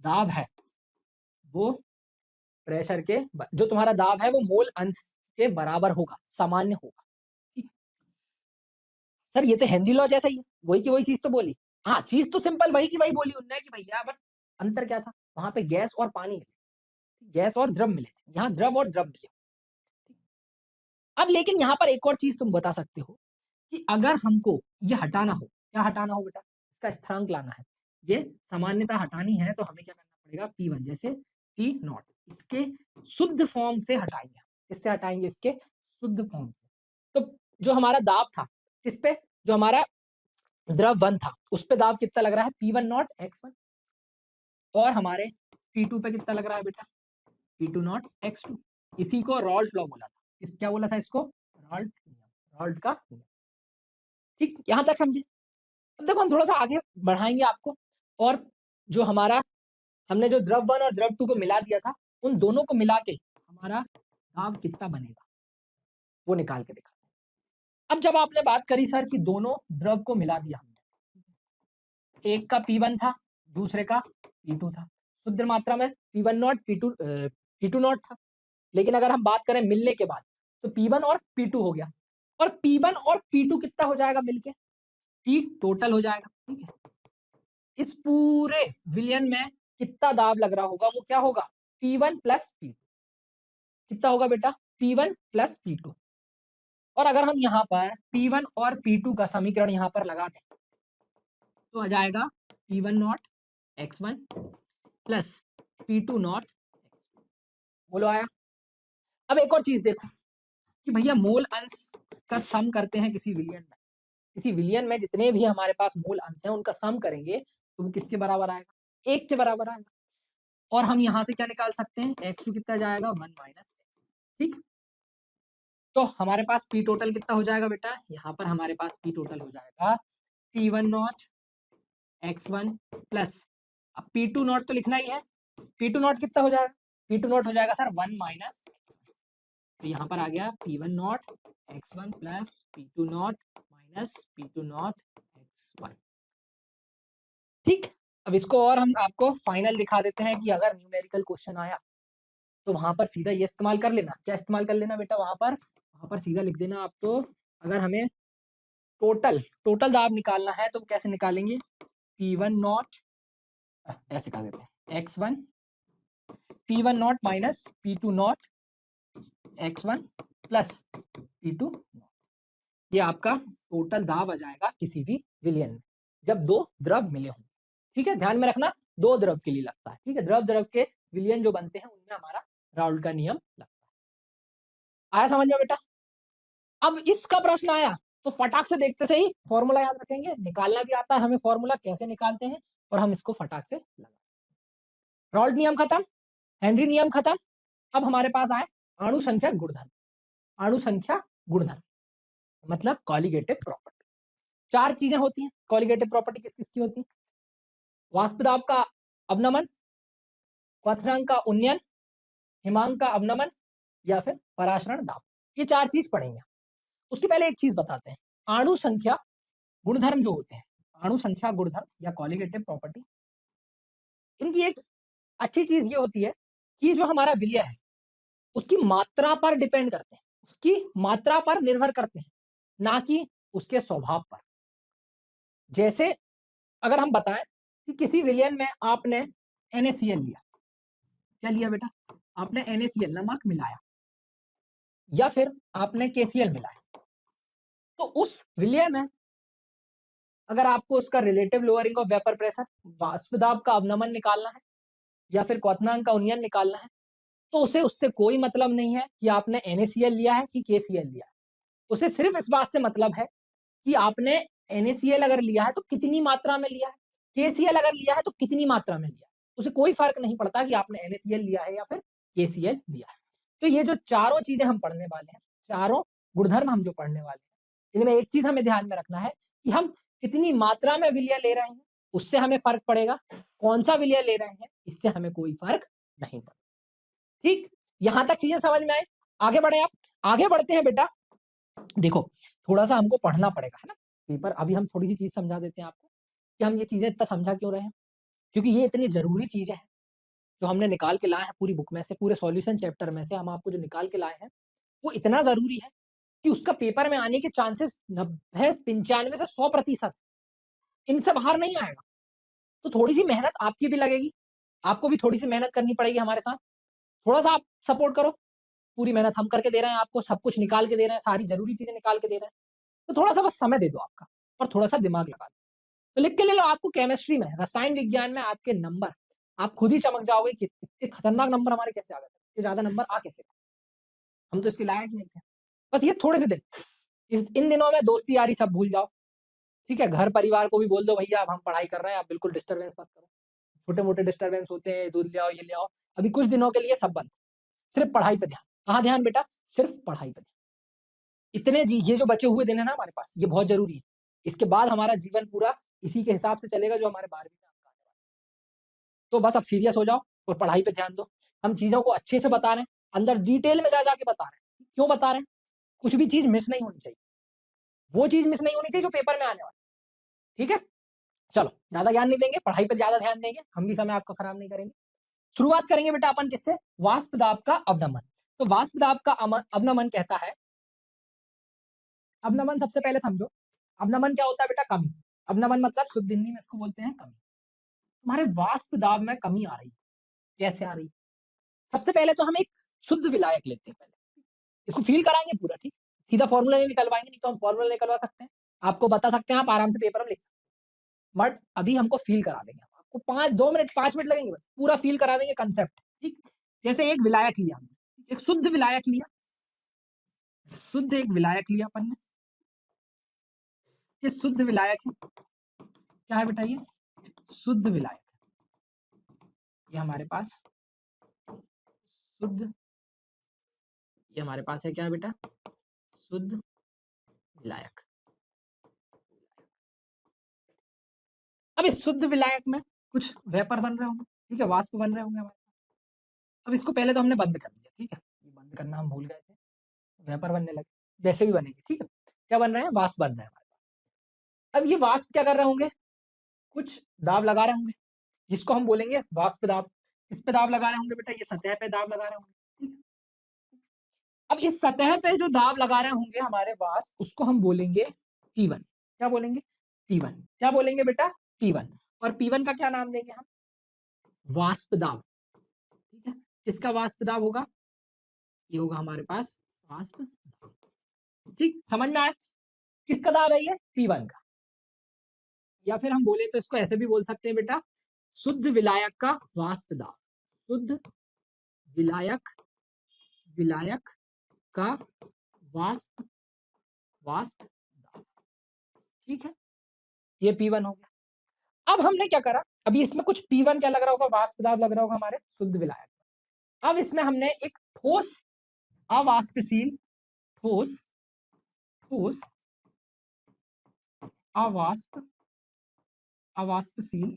दाब है वो प्रेशर के, जो तुम्हारा दाब है वो मोल अंश के बराबर होगा, सामान्य होगा। ठीक, सर ये तो हेनरी लॉ जैसा ही है, वही की वही चीज तो बोली। हाँ, चीज तो सिंपल वही की वही बोली उन्होंने कि भैया, बट अंतर क्या था? वहां पे गैस और पानी मिले, गैस और द्रव मिले थे, यहाँ द्रव और द्रव मिले। अब लेकिन यहाँ पर एक और चीज तुम बता सकते हो कि अगर हमको ये हटाना हो, क्या हटाना हो बेटा? इसका स्थिरांक लाना है, ये सामान्यता हटानी है, तो हमें क्या करना पड़ेगा? P1 जैसे P नॉट, इसके शुद्ध फॉर्म से हटाएंगे। इससे हटाएंगे, इसके शुद्ध फॉर्म से। तो जो हमारा दाब था इस पे, जो हमारा द्रव 1 था उस पे दाब कितना लग रहा है? P1 naught x1। और हमारे P2 पे कितना लग रहा है बेटा? P2 not x2। इसी को रॉल्ट लॉ बोला था। इस क्या बोला था इसको? रॉल्ट का नियम। ठीक, यहां तक समझे? अब देखो हम थोड़ा सा आगे बढ़ाएंगे आपको, और जो हमारा हमने जो द्रव 1 और द्रव 2 को मिला दिया था, उन दोनों को मिला के हमारा दाब कितना बनेगा वो निकाल के दिखा। अब जब आपने बात करी सर कि दोनों द्रव को मिला दिया हमने, एक का P1 था, दूसरे का P2 था, शुद्ध मात्रा में P1 not P2 P2 not था। लेकिन अगर हम बात करें मिलने के बाद तो P1 और P2 हो गया, और P1 और P2 कितना हो जाएगा मिलके? P टोटल हो जाएगा। ठीक है, इस पूरे विलयन में कितना दाब लग रहा होगा वो क्या होगा? P1 plus P2। कितना होगा बेटा? P1 plus P2। और अगर हम यहाँ पर P1 और P2 का समीकरण यहाँ पर लगा दें तो आ जाएगा P1 naught x1 plus P2 not x2। बोलो आया? अब एक और चीज देखो कि भैया मोल अंश का सम करते हैं किसी विलयन में, किसी विलयन में जितने भी हमारे पास मोल अंश हैं उनका सम करेंगे तो वो किसके बराबर आएगा? 1 के बराबर आएगा। और हम यहाँ से क्या निकाल सकते हैं? x2 कितना जाएगा? 1 माइनस। ठीक, तो हमारे पास P टोटल कितना हो जाएगा बेटा? यहाँ पर हमारे पास P टोटल हो जाएगा P1 नॉट x1 प्लस, अब P2 नॉट तो लिखना ही है, P2 नॉट कितना हो जाएगा? P2 नॉट हो जाएगा सर 1 माइनस x1। तो यहाँ पर आ गया P1 naught x1 plus P2 not minus P2 not x1। ठीक, अब इसको और हम आपको फाइनल दिखा देते हैं कि अगर न्यूमेरिकल क्वेश्चन आया तो वहां पर सीधा ये इस्तेमाल कर लेना। क्या इस्तेमाल कर लेना बेटा? वहां पर सीधा लिख देना आप। तो अगर हमें टोटल दाब निकालना है तो कैसे निकालेंगे? P1 नॉट, ऐसे कर देते हैं x1 P1 naught minus P2 not x1 plus P2 not. ये आपका टोटल दाब आ जाएगा किसी भी विलयन में जब दो द्रव मिले हों। ठीक है, ध्यान में रखना, दो द्रव के लिए लगता है। ठीक है, द्रव के विलयन जो बनते हैं उनमें हमारा राउल्ट का नियम लगता है। आया समझ में बेटा? अब इसका प्रश्न आया तो फटाक से देखते से ही फॉर्मूला याद रखेंगे, निकालना भी आता है हमें फॉर्मूला कैसे निकालते हैं, और हम इसको फटाक से लगा। राउल्ट नियम खत्म, हेनरी नियम खत्म। अब हमारे पास आए अणु संख्या गुणधर्म। अणु संख्या गुणधर्म मतलब कॉलिगेटिव प्रॉपर्टी। चार चीजें होती हैं कॉलिगेटिव प्रॉपर्टी, किस किसकी होती है? वाष्प दाब का अवनमन, क्वथनांक का उन्नयन, हिमांक का अवनमन, या फिर पराशरण दाब। ये चार चीज पढ़ेंगे। उसके पहले एक चीज बताते हैं, अणु संख्या गुणधर्म जो होते हैं, अणु संख्या गुणधर्म या कॉलिगेटिव प्रॉपर्टी, इनकी एक अच्छी चीज ये होती है कि जो हमारा विलय है उसकी मात्रा पर डिपेंड करते हैं, उसकी मात्रा पर निर्भर करते हैं, ना कि उसके स्वभाव पर। जैसे अगर हम बताएं कि किसी विलयन में आपने NaCl लिया, क्या लिया बेटा? आपने NaCl नमक मिलाया, या फिर आपने KCl मिलाया, तो उस विलय में अगर आपको उसका relative lowering of vapour pressure, वाष्प दाब का अवनमन निकालना है, या फिर क्वथनांक का उन्नयन निकालना है, तो उसे उससे कोई मतलब नहीं है कि आपने NaCl लिया है कि KCl लिया है। उसे सिर्फ इस बात से मतलब है कि आपने NaCl अगर लिया है तो कितनी मात्रा में लिया है, KCl अगर लिया है तो कितनी मात्रा में लिया है। उसे कोई फर्क नहीं पड़ता कि आपने NaCl लिया है या फिर KCl लिया है। तो ये जो चारों चीजें हम पढ़ने वाले हैं, चारों गुणधर्म हम जो पढ़ने वाले हैं, इनमें एक चीज हमें ध्यान में रखना है कि हम कितनी मात्रा में विलय ले रहे हैं उससे हमें फर्क पड़ेगा, कौन सा विलय ले रहे हैं इससे हमें कोई फर्क नहीं पड़ेगा। ठीक, यहां तक चीजें समझ में आए? आगे बढ़े आप। आगे बढ़ते हैं बेटा। देखो थोड़ा सा हमको पढ़ना पड़ेगा, है ना पेपर। अभी हम थोड़ी सी चीज समझा देते हैं आपको कि हम ये चीजें इतना समझा क्यों रहे हैं, क्योंकि ये इतनी जरूरी चीजें हैं जो हमने निकाल के लाए हैं पूरी बुक में से, पूरे सॉल्यूशन चैप्टर में से हम आपको जो निकाल के लाए हैं वो इतना जरूरी है कि उसका पेपर में आने के चांसेस 90-95 से 100% इनसे बाहर नहीं आएगा। तो थोड़ी सी मेहनत आपकी भी लगेगी, आपको भी थोड़ी सी मेहनत करनी पड़ेगी हमारे साथ। थोड़ा सा आप सपोर्ट करो, पूरी मेहनत हम करके दे रहे हैं आपको, सब कुछ निकाल के दे रहे हैं, सारी जरूरी चीजें निकाल के दे रहे हैं, तो थोड़ा सा बस समय दे दो आपका, और थोड़ा सा दिमाग लगा दो। तो लिख के ले लो, आपको केमिस्ट्री में, रसायन विज्ञान में आपके नंबर, आप खुद ही चमक जाओगे कि इतने खतरनाक नंबर हमारे कैसे आ गए, इतने ज्यादा नंबर आ कैसे गए, हम तो इसके लायक ही नहीं थे। बस ये थोड़े से दिन, इन दिनों में दोस्ती यारी सब भूल जाओ। ठीक है, घर परिवार को भी बोल दो भैया अब हम पढ़ाई कर रहे हैं, आप बिल्कुल डिस्टर्बेंस मत करो। छोटे मोटे डिस्टर्बेंस होते हैं, दूध ले आओ ये ले आओ, अभी कुछ दिनों के लिए सब बंद, सिर्फ पढ़ाई पे ध्यान। कहाँ ध्यान बेटा? सिर्फ पढ़ाई पे ध्यान। इतने ये जो बचे हुए दिन है ना हमारे पास, ये बहुत जरूरी है। इसके बाद हमारा जीवन पूरा इसी के हिसाब से चलेगा जो हमारे 12वीं में अंक आने वाले हैं। तो बस अब सीरियस हो जाओ और पढ़ाई पे ध्यान दो। हम चीजों को अच्छे से बता रहे हैं, अंदर डिटेल में जा जाके बता रहे हैं। क्यों बता रहे हैं? कुछ भी चीज मिस नहीं होनी चाहिए, वो चीज मिस नहीं होनी चाहिए जो पेपर में आने वाली। ठीक है, चलो ज्यादा ज्ञान नहीं देंगे, पढ़ाई पे ज्यादा ध्यान देंगे, हम भी समय आपका खराब नहीं करेंगे। शुरुआत करेंगे बेटा अपन किससे? वाष्प दाब का अवनमन। तो वाष्प दाब का अवनमन कहता है, अवनमन सबसे पहले समझो, अवनमन क्या होता है बेटा? कमी। अवनमन मतलब शुद्ध हिंदी में इसको बोलते हैं कमी। तुम्हारे वाष्प दाब में कमी आ रही है, कैसे आ रही है? सबसे पहले तो हम एक शुद्ध विलायक लेते हैं, पहले इसको फील कराएंगे पूरा, ठीक? सीधा फॉर्मूला नहीं निकलवाएंगे, नहीं तो हम फॉर्मूला निकलवा सकते हैं, आपको बता सकते हैं, आप आराम से पेपर में लिख सकते हैं, बट अभी हमको फील करा देंगे, आपको 2 मिनट 5 मिनट लगेंगे, बस पूरा फील करा देंगे कंसेप्ट, ठीक? जैसे एक विलायक लिया हमने, एक शुद्ध विलायक लिया, शुद्ध एक विलायक लिया अपन ने, ये शुद्ध विलायक है, क्या है बेटा? ये शुद्ध विलायक, ये हमारे पास शुद्ध, ये हमारे पास है क्या है बेटा? शुद्ध विलायक। अब इस शुद्ध विलायक में कुछ वेपर बन रहे होंगे, ठीक है, वाष्प बन रहे होंगे हमारे पास। अब इसको पहले तो हमने बंद कर दिया, ठीक है, ये बंद करना हम भूल गए थे, वेपर बनने लगे, जैसे भी बनेंगे, ठीक है, क्या बन रहे हैं? वाष्प बन रहे हैं हमारे पास। अब ये वाष्प क्या कर रहे होंगे? कुछ दाब लगा रहे होंगे, जिसको हम बोलेंगे वाष्प दाब। किस पे दाब लगा रहे होंगे बेटा? ये सतह पे दाब लगा रहे होंगे, ठीक है। अब इस सतह पे जो दाब लगा रहे होंगे हमारे वाष्प, उसको हम बोलेंगे P1। क्या बोलेंगे? P1। क्या बोलेंगे बेटा? P1। और P1 का क्या नाम देंगे हम? वाष्प दाब, ठीक है। किसका वाष्प दाब होगा? ये होगा हमारे पास वाष्प दाब, ठीक, समझ में आया? किसका दाब है ये? P1 का। या फिर हम बोले तो इसको ऐसे भी बोल सकते हैं बेटा, शुद्ध विलायक का वाष्प दाब, शुद्ध विलायक, विलायक का वाष्प, वाष्प दाब, ठीक है, ये P1 हो गया। अब हमने क्या करा? अभी इसमें कुछ P1 क्या लग रहा होगा? वाष्प दाब लग रहा होगा हमारे शुद्ध विलायक। अब इसमें हमने एक ठोस अवाष्पशील, ठोस, ठोस अवाष्प, अवाष्पशील,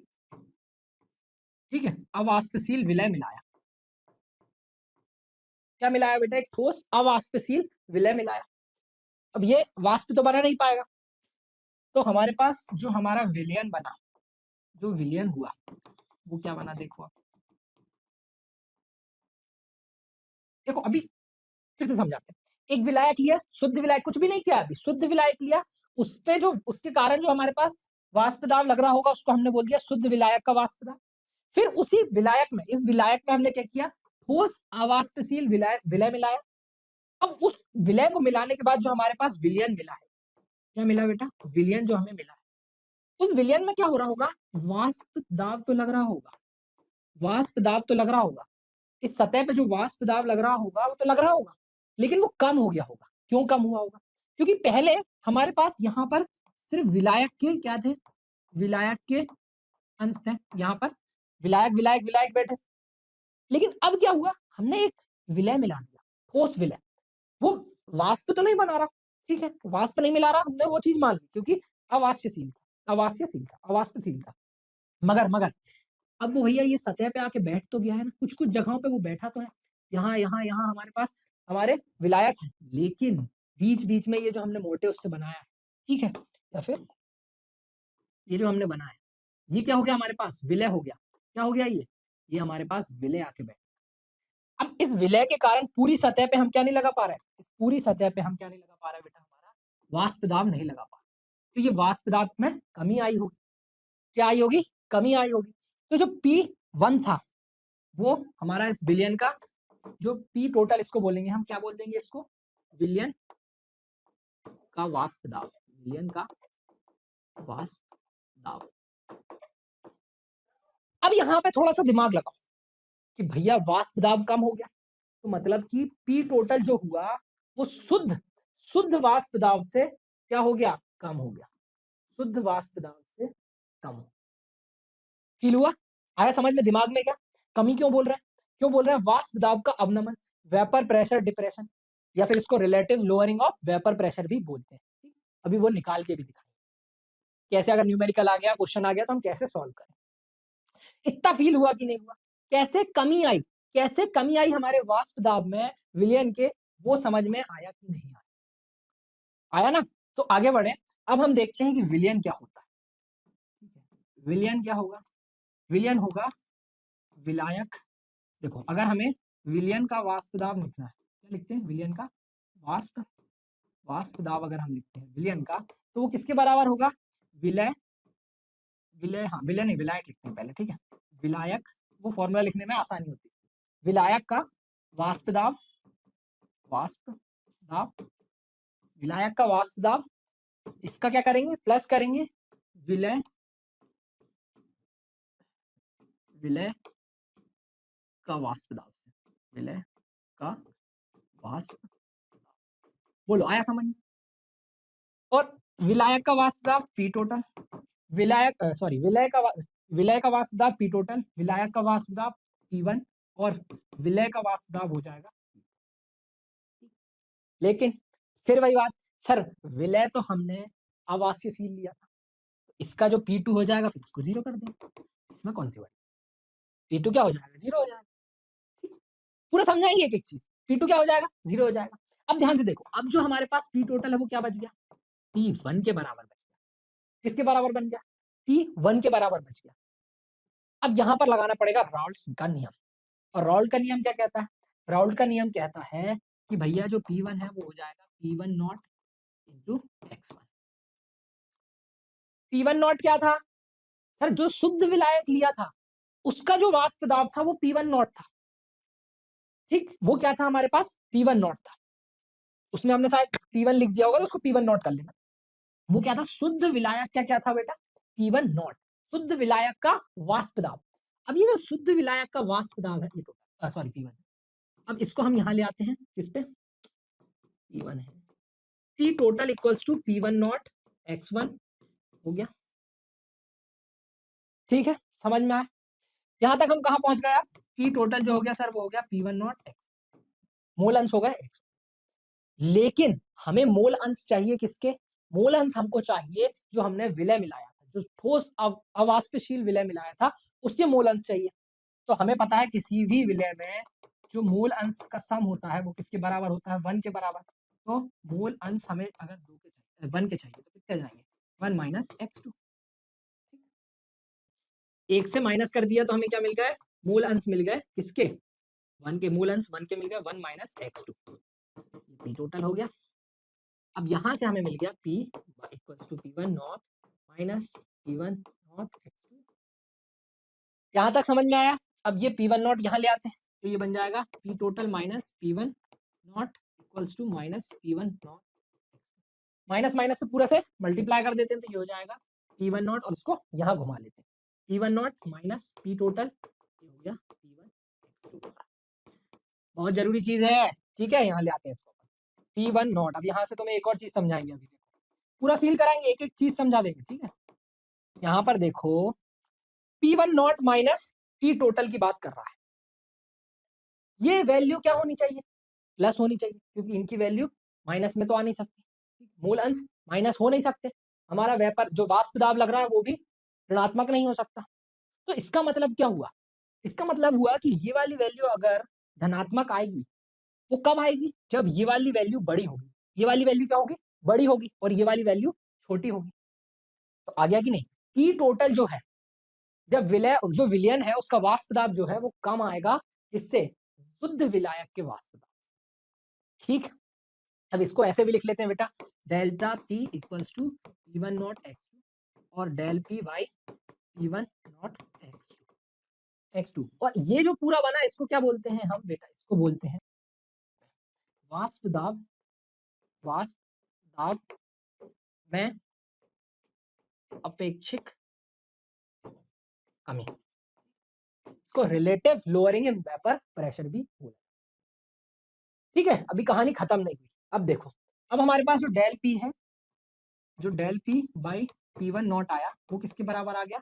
ठीक है, अवाष्पशील विलय मिलाया। क्या मिलाया बेटा? एक ठोस अवाष्पशील विलय मिलाया। अब ये वाष्प तो बना नहीं पाएगा, तो हमारे पास जो हमारा विलयन बना, जो विलयन हुआ वो क्या बना? देखो, देखो अभी फिर से समझाते हैं। एक विलायक लिया, शुद्ध विलायक, कुछ भी नहीं किया अभी, शुद्ध विलायक लिया, उस पे जो उसके कारण जो हमारे पास वाष्प दाब लग रहा होगा, उसको हमने बोल दिया शुद्ध विलायक का वाष्प दाब। फिर उसी विलायक में, इस विलायक में हमने क्या किया? ठोस अवाष्पशील विलायक, विलय मिलाया। अब उस विलय को मिलाने के बाद जो हमारे पास विलयन मिला है, क्या मिला बेटा? विलयन जो हमें मिला है, उस विलयन में क्या हो रहा होगा? वाष्प दाब तो लग रहा होगा, वाष्प दाब तो लग रहा होगा, इस सतह पे जो वाष्प दाब लग रहा होगा वो तो लग रहा होगा, लेकिन वो कम हो गया होगा। क्यों कम हुआ होगा? क्योंकि पहले हमारे पास यहाँ पर सिर्फ विलायक के क्या थे? विलायक के अंश थे, यहाँ पर विलायक विलायक विलायक बैठे, लेकिन अब क्या हुआ? हमने एक विलय मिला दिया, ठोस विलय। वो वाष्प तो नहीं बना रहा, ठीक है, वाष्प नहीं मिला रहा, हमने वो चीज मान ली क्योंकि अवाष्यशील था, अवाष्यशील था, अवाष्पशील था। मगर मगर अब वो भैया ये सतह पे आके बैठ तो गया है ना, कुछ कुछ जगहों पे वो बैठा तो है, यहाँ यहाँ यहाँ हमारे पास हमारे विलायक हैं, लेकिन बीच बीच में ये जो हमने मोटे उससे बनाया है, ठीक है, या फिर ये जो हमने बनाया, ये क्या हो गया? हमारे पास विलय हो गया। क्या हो गया? ये हमारे पास विलय आके बैठ। अब इस विलय के कारण पूरी सतह पे हम क्या नहीं लगा पा रहे हैं? इस पूरी सतह पे हम क्या नहीं लगा पा रहे बेटा? हमारा वाष्प दाब नहीं लगा पा रहे, तो ये वाष्प दाब में कमी आई होगी। क्या आई होगी? कमी आई होगी। तो जो P1 था वो हमारा इस विलयन का जो P टोटल, इसको बोलेंगे हम, क्या बोल देंगे इसको? विलयन का वाष्प दाब, विलयन का वाष्प दाब। अब यहाँ पे थोड़ा सा दिमाग लगाओ कि भैया वाष्प दाब कम हो गया, तो मतलब कि P टोटल जो हुआ वो शुद्ध, शुद्ध वाष्प दाब से क्या हो गया? कम हो गया, शुद्ध वाष्प दाब से कम हो। फील हुआ? आया समझ में? दिमाग में क्या कमी क्यों बोल रहे हैं? क्यों बोल रहे हैं? वाष्प दाब का अवनमन, वेपर प्रेशर डिप्रेशन, या फिर इसको relative lowering of vapour pressure भी बोलते हैं। अभी वो निकाल के भी दिखाएंगे कैसे, अगर न्यूमेरिकल आ गया, क्वेश्चन आ गया, तो हम कैसे सॉल्व करें। इतना फील हुआ कि नहीं हुआ? कैसे कमी आई, कैसे कमी आई हमारे वाष्प दाब में विलयन के, वो समझ में आया कि नहीं आया? आया ना? तो आगे बढ़े। अब हम देखते हैं कि विलयन क्या होता है। विलयन क्या होगा? विलयन होगा विलायक देखो अगर हमें विलयन का वाष्प दाब लिखना है, क्या लिखते हैं? विलयन का वाष्प दाब अगर हम लिखते हैं विलयन का, तो वो किसके बराबर होगा? विलय विलय हाँ विलय नहीं, विलायक लिखते हैं पहले, ठीक है। विलायक, वो फॉर्मूला लिखने में आसानी होती है। विलायक का वाष्प दाब विलायक का वाष्प दाब, इसका क्या करेंगे? प्लस करेंगे विलय का वाष्प दाब से, विलय का वाष्प, बोलो आया समझ में? और विलायक का वाष्प दाब पी टोटल, विलय का वाष्प दाब पी टोटल, विलायक का वाष्प दाब P1 और विलय का वाष्प दाब हो जाएगा। लेकिन फिर वही बात, सर विलय तो हमने आवास्यशील लिया था, तो इसका जो P2 हो जाएगा फिर इसको 0 कर देंगे, इसमें कौन सी बात? P2 क्या हो जाएगा? 0 हो जाएगा। पूरा समझाएंगे एक एक चीज। P2 क्या हो जाएगा? 0 हो जाएगा। अब ध्यान से देखो, अब जो हमारे पास P टोटल है वो क्या बच गया? P1 के बराबर बच गया। किसके बराबर बन गया? P1 के बराबर बच गया। अब यहां पर लगाना पड़ेगा राल्ड्स का नियम, और राल्ड का नियम क्या कहता है? राल्ड का नियम कहता है कि भैया जो P1 है वो हो जाएगा P1 not into X1। P1 not क्या था? सर जो शुद्ध विलायक लिया था उसका जो वाष्प दाब था वो P1 नॉट था, ठीक। वो क्या था हमारे पास? P1 नॉट था। उसमें हमने शायद P1 लिख दिया होगा, तो उसको P1 नॉट कर लेना। वो क्या था? शुद्ध विलायक का क्या था बेटा? P1 नॉट, शुद्ध विलायक का वाष्प दाब। अब ये जो शुद्ध विलायक का वाष्प दाब है, ये सॉरी P1, अब इसको हम यहां ले आते हैं, किस पे? P1 है, P total equals to P1 naught X1 हो गया, ठीक है। समझ में आया? यहां तक हम कहां पहुंच गए? आप P टोटल जो हो गया सर वो हो गया P1 नॉट X, मोल अंश हो गए X। लेकिन हमें मोल अंश चाहिए किसके? मोल अंश हमको चाहिए जो हमने विलय मिलाया था, जो ठोस अवाष्पशील विलय मिलाया था, उसके मोल अंश चाहिए। तो हमें पता है किसी भी विलय में जो मोल अंश का सम होता है वो किसके बराबर होता है? 1 के बराबर। तो मोल अंश हमें अगर 2 के चाहिए, 1 के चाहिए, तो कितने जाएंगे? 1 माइनस X2। एक से माइनस कर दिया तो हमें क्या मिल गए? मूल अंश मिल गए किसके? 1 के। मूल अंश 1 के मिल गए, 1 माइनस X2, P टोटल हो गया। अब यहां से हमें मिल गया P equals to P1 naught minus P1 naught X2। यहां तक समझ में आया? अब ये P1 नॉट यहां ले आते हैं, तो ये बन जाएगा P total minus P1 naught equals to minus P1 naught, minus minus से पूरा से मल्टीप्लाई कर देते हैं, तो ये हो जाएगा P1 नॉट, और इसको यहाँ घुमा लेते हैं, P1 naught minus P total, ये हो गया P1 X2। बहुत जरूरी चीज है, ठीक है। यहाँ ले आते हैं इसको, P1 नॉट। अब यहाँ से तो मैं एक और चीज समझाएंगे, अभी देखो पूरा फील कराएंगे, एक एक चीज समझा देंगे, ठीक है। यहाँ पर देखो P1 naught minus P total की बात कर रहा है, ये वैल्यू क्या होनी चाहिए? प्लस होनी चाहिए, क्योंकि इनकी वैल्यू माइनस में तो आ नहीं सकती, मूल अंश माइनस हो नहीं सकते। हमारा वेपर जो वाष्प दाब लग रहा है वो भी ऋणात्मक नहीं हो सकता। तो इसका मतलब क्या हुआ? इसका मतलब हुआ कि ये वाली वैल्यू अगर धनात्मक आएगी, वो कब आएगी? जब ये वाली वैल्यू बड़ी होगी। ये वाली वैल्यू क्या होगी? बड़ी होगी, और ये वाली वैल्यू छोटी होगी। तो आ गया कि नहीं? पी टोटल जो है, जब विलय जो विलयन है उसका वाष्प दाब जो है वो कम आएगा, इससे शुद्ध विलायक के वाष्प दाब, ठीक। अब इसको ऐसे भी लिख लेते हैं बेटा, delta P equals to P1 naught X2 और del P by P1 naught X2। और ये जो पूरा बना इसको क्या बोलते हैं हम बेटा? इसको बोलते हैं वाष्प दाब में अपेक्षिक कमी, इसको relative lowering in vapour pressure भी बोला, ठीक है। अभी कहानी खत्म नहीं हुई। अब देखो, अब हमारे पास जो डेल P है, जो del P by P1 not आया, वो किसके बराबर आ गया?